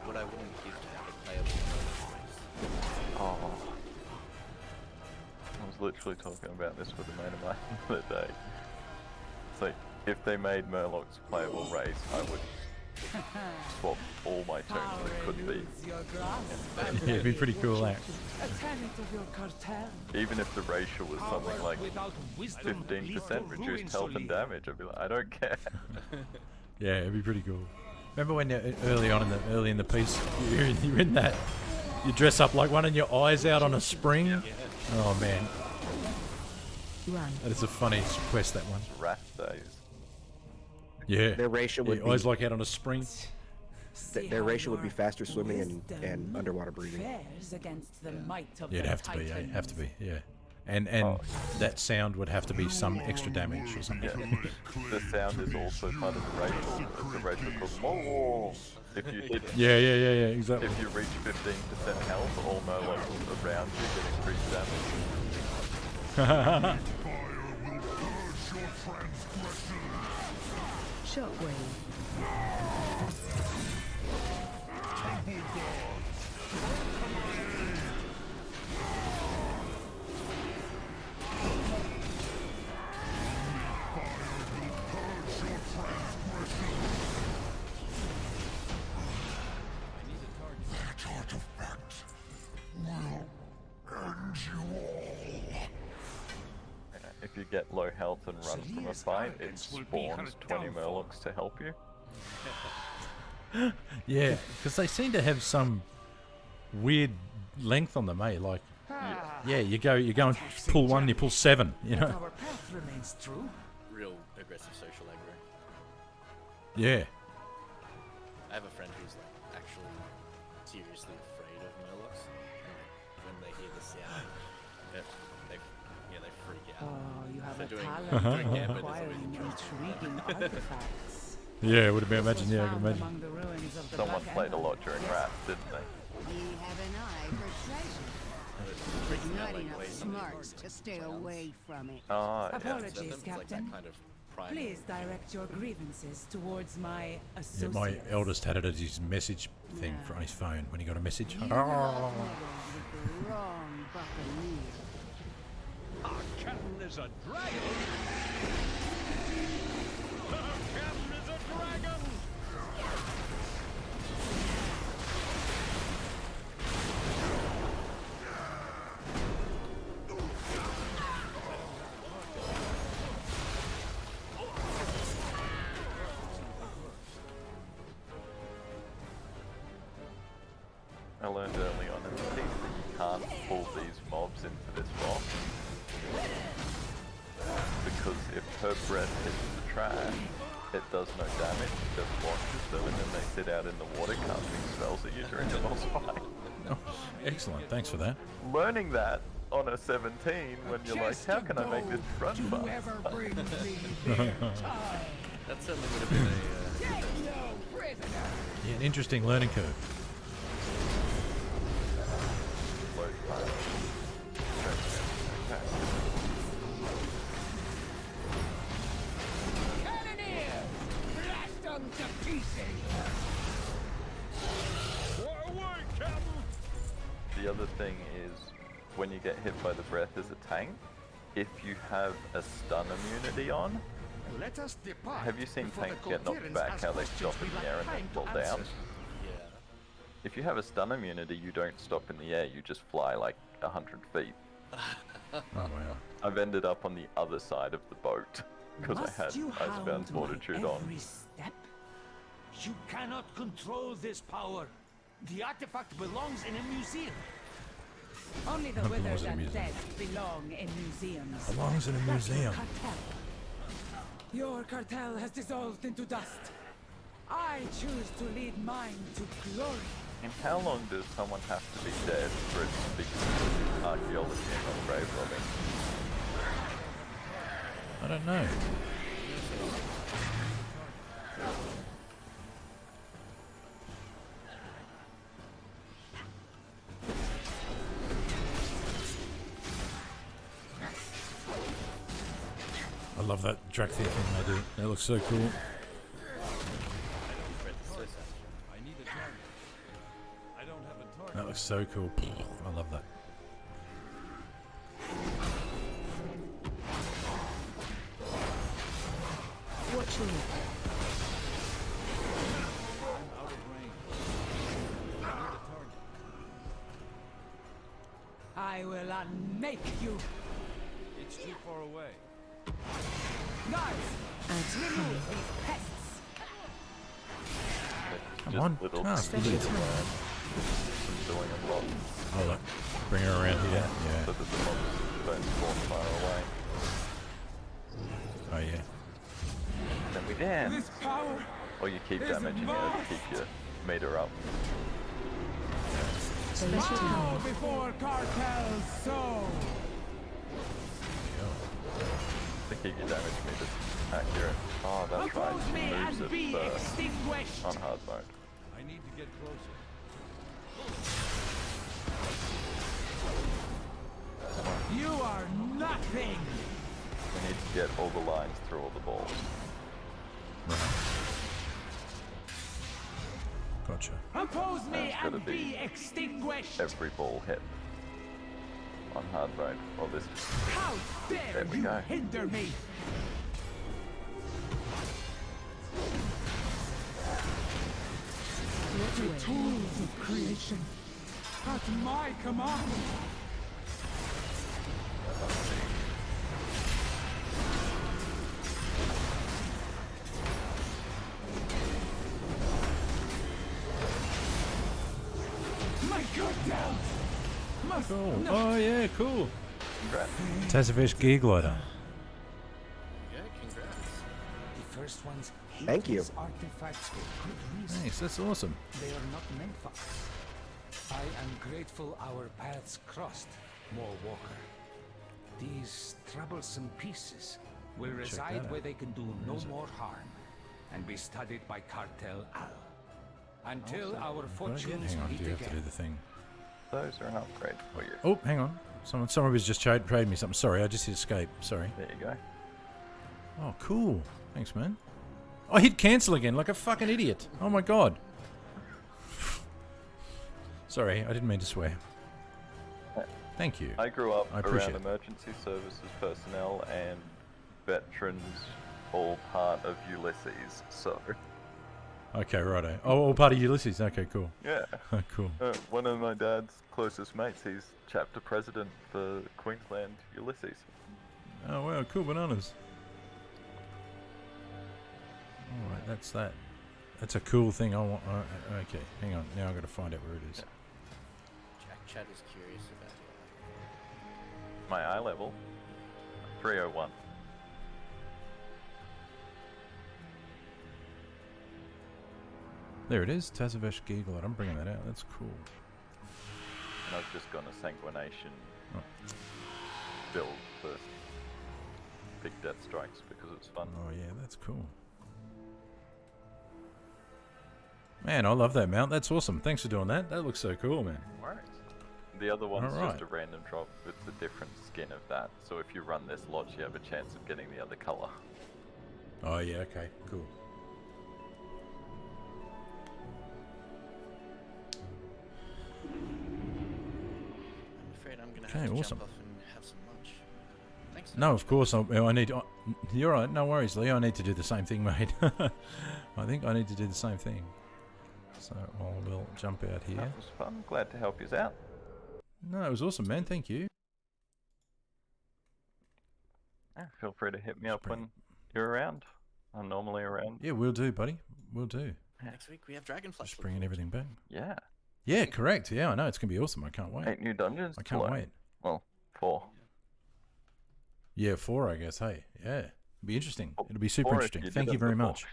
what I wouldn't give to have a playable race. Oh. I was literally talking about this with a mate of mine the other day. So, if they made Murloc's playable race, I would swap all my turns that could be. Yeah, it'd be pretty cool, that. A tenant of your cartel. Even if the ratio was something like Without wisdom, 15% reduced health and damage, I'd be like, I don't care. Yeah, it'd be pretty cool. Remember when early in the piece, you're in that, you dress up like one and your eyes out on a spring. Oh man, Run. that is a funny quest, that one. Wrath days. Yeah, Their ratio would yeah, be eyes like out on a spring. their ratio would be faster swimming and underwater breathing. Fares against the might of Yeah, it'd the have to be. Yeah, Titans. have to be. Yeah, and that sound would have to be some extra damage or something. Yeah. The sound is also part of the racial. It's a racial called More. If you hit, Yeah, exactly. if you reach 15% health, all Murlocs around you get increased damage. Shockwave. If you get low health and run from a fight, it spawns 20 Murlocs to help you. Yeah, because they seem to have some weird length on them, eh? Like, yeah, you go and pull one, you pull 7, you know? Our path remains true. Real aggressive social aggro. Yeah. I have a friend who's like actually seriously afraid of Murlocs, and when they hear the sound, they freak out. Oh, you have They're a doing- talent doing for gambit is always acquiring interesting. intriguing artifacts. Yeah, it would have been, imagine, Was yeah, I found can imagine. among the ruins of the Someone Black played a Emperor. lot during Wrath, didn't they? Ye have an eye for treasure. Not enough smarts to stay away from it. Ah, yeah. Apologies, It's like Captain. that kind of primal. Please direct your grievances towards my Yeah, associates. my eldest had it as his message thing for on his phone when he got a message. You Oh. meddled with the wrong buccaneer. Our captain is a dragon! Our captain is a dragon! I learned early on in the piece that you can't pull these mobs into this rock. Because if her breath hits the trash, it does no damage, it just washes them, and then they sit out in the water casting spells at you during the boss fight. Oh, excellent. Thanks for that. Learning that on a 17 when you're like, how can I make this front fast? Whoever brings me their time. That certainly would have been a. Take no prisoner. Yeah, an interesting learning curve. Cannoneer! Blast them to pieces! Forward, captain! The other thing is, when you get hit by the breath as a tank, if you have a stun immunity on, Let us depart. have you seen before tanks the get knocked coherence back, asks how they questions stop in we the air lack and then time fall to down? answer. Yeah. If you have a stun immunity, you don't stop in the air, you just fly like 100 feet. Oh, wow. I've ended up on the other side of the boat because I Must had you Icebound hound my Fortitude on. every step? You cannot control this power. The artifact belongs in a museum. Only the Belongs withered in a and museum. dead belong in museums. Belongs in a That's your museum. cartel. Your cartel has dissolved into dust. I choose to lead mine to glory. And how long does someone have to be dead for it to be considered archaeology and not grave robbing? I don't know. I love that Drakthir thing they do. That looks so cool. I need a target. I don't have a target. That looks so cool. I love that. Watch your lip. I'm out of range. I need a target. I will unmake you. It's too far away. Guys, Add remove these pests. Come Just on, little cast, things please. to learn from doing a lot Oh, look. Bring her around here. Yeah. so that the mobs don't spawn far away. Oh, yeah. Then we dance! This power Or you keep is damaging her to keep your meter up. special bow power. before cartel soul. To keep your damage meters accurate. Oh, that's right. Oppose She me moves and be it extinguished. on hard mode. I need to get closer. You are nothing. We need to get all the lines through all the balls. Gotcha. Oppose me That's gotta and be be extinguished. Every ball hit on hard mode. Or this. How dare There we you go. hinder me? Watch away. Tools of creation. At my command. My goddamn! Must Cool. not Oh, yeah, cool. Congrats. Tazavesh Gear Glider. Yeah, congrats. The first ones hate Thank you. these artifacts for good reason. Thanks, that's awesome. They are not meant for us. I am grateful our paths crossed, More Walker. These troublesome pieces will Check reside that where out. they can do Where no is it? more harm and be studied by Cartel Al. Until our Got it yet? fortunes Hang on, meet do you have to do again. the thing? Those are an upgrade for you. Oh, hang on. Someone was just trading me something. Sorry, I just hit escape. Sorry. There you go. Oh, cool. Thanks, man. I hit cancel again like a fucking idiot. Oh my god. Sorry, I didn't mean to swear. Thank you. I grew up I around appreciate it. emergency services personnel and veterans, all part of Ulysses, so... Okay, righto. Oh, all part of Ulysses. Okay, cool. Yeah. Oh, cool. One of my dad's closest mates, he's chapter president for Queensland Ulysses. Oh, wow, cool bananas. Alright, that's that. That's a cool thing. I want. Okay, hang on. Now I've got to find out where it is. Yeah. Jack Chat is curious about My eye level, 301. There it is. Tazavesh Geeglot. I'm bringing that out. That's cool. And I've just gone a Sanguination build for big death strikes because it's fun. Oh, yeah, that's cool. Man, I love that mount. That's awesome. Thanks for doing that. That looks so cool, man. Right. The other one's Alright. just a random drop with the different skin of that. So if you run this lot, you have a chance of getting the other color. Oh, yeah, okay. Cool. I'm afraid I'm going to have to awesome. jump off and have some lunch. Thanks. No, of course. I need. You're right. No worries, Lee. I need to do the same thing, mate. I think I need to do the same thing. So I will jump out here. That was fun. Glad to help you out. No, it was awesome, man. Thank you. Yeah, feel free to hit me up when you're around. I'm normally around. Yeah, we'll do, buddy. We'll do. Next week we have Dragonflight. Just bringing everything back. Yeah. Yeah, correct. Yeah, I know. It's going to be awesome. I can't wait. 8 new dungeons. I can't to learn. wait. Well, 4. Yeah, 4, I guess. Hey, yeah. It'll be interesting. It'll be super 4 if interesting. you did Thank you them very before. much.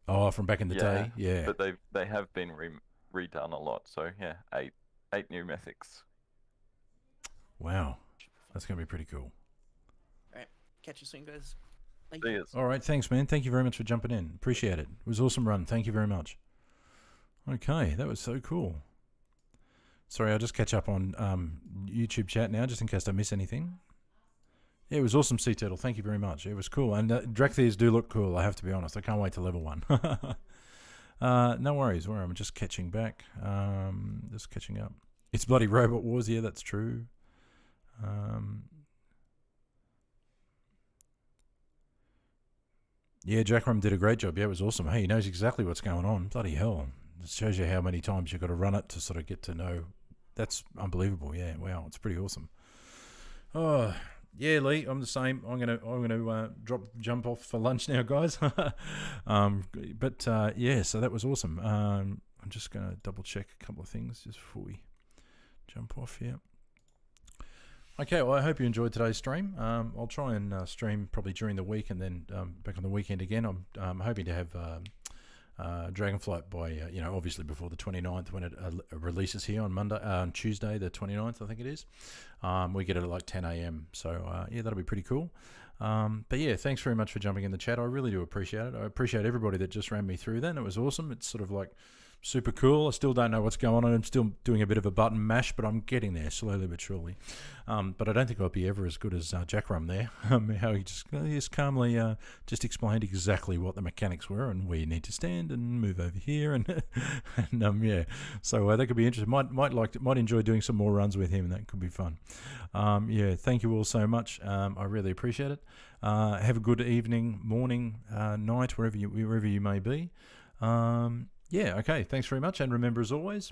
Oh, from back in the day? Yeah. But they have been redone a lot. So yeah, 8 new mythics. Wow. That's going to be pretty cool. Alright, catch you soon, guys. Bye. See yous. All right, thanks, man. Thank you very much for jumping in. Appreciate it. It was an awesome run. Thank you very much. Okay, that was so cool. Sorry, I'll just catch up on YouTube chat now, just in case I miss anything. Yeah, it was awesome, Sea Turtle. Thank you very much. It was cool. And Drakthers do look cool, I have to be honest. I can't wait to level 1. No worries. Where am I? Just catching back. Just catching up. It's bloody Robot Wars. Yeah, that's true. Yeah, Jackram did a great job. Yeah, it was awesome. Hey, he knows exactly what's going on. Bloody hell. It shows you how many times you've got to run it to sort of get to know. That's unbelievable. Yeah, wow, it's pretty awesome. Oh, yeah, Lee, I'm the same. I'm gonna jump off for lunch now, guys. Yeah, so that was awesome. I'm just gonna double check a couple of things just before we jump off here. Okay, well, I hope you enjoyed today's stream. I'll try and stream probably during the week and then back on the weekend again. I'm hoping to have Dragonflight by, obviously before the 29th when it releases here on Tuesday the 29th, I think it is. We get it at like 10 a.m. So, yeah, that'll be pretty cool. But yeah, thanks very much for jumping in the chat. I really do appreciate it. I appreciate everybody that just ran me through that. It was awesome. It's sort of like super cool. I still don't know what's going on. I'm still doing a bit of a button mash, but I'm getting there slowly but surely. But I don't think I'll be ever as good as Jack Rum there. How he just calmly just explained exactly what the mechanics were and where you need to stand and move over here and yeah. So that could be interesting. Might enjoy doing some more runs with him. That could be fun. Yeah, thank you all so much. I really appreciate it. Have a good evening, morning, night, wherever you may be. Yeah, okay, thanks very much. And remember, as always,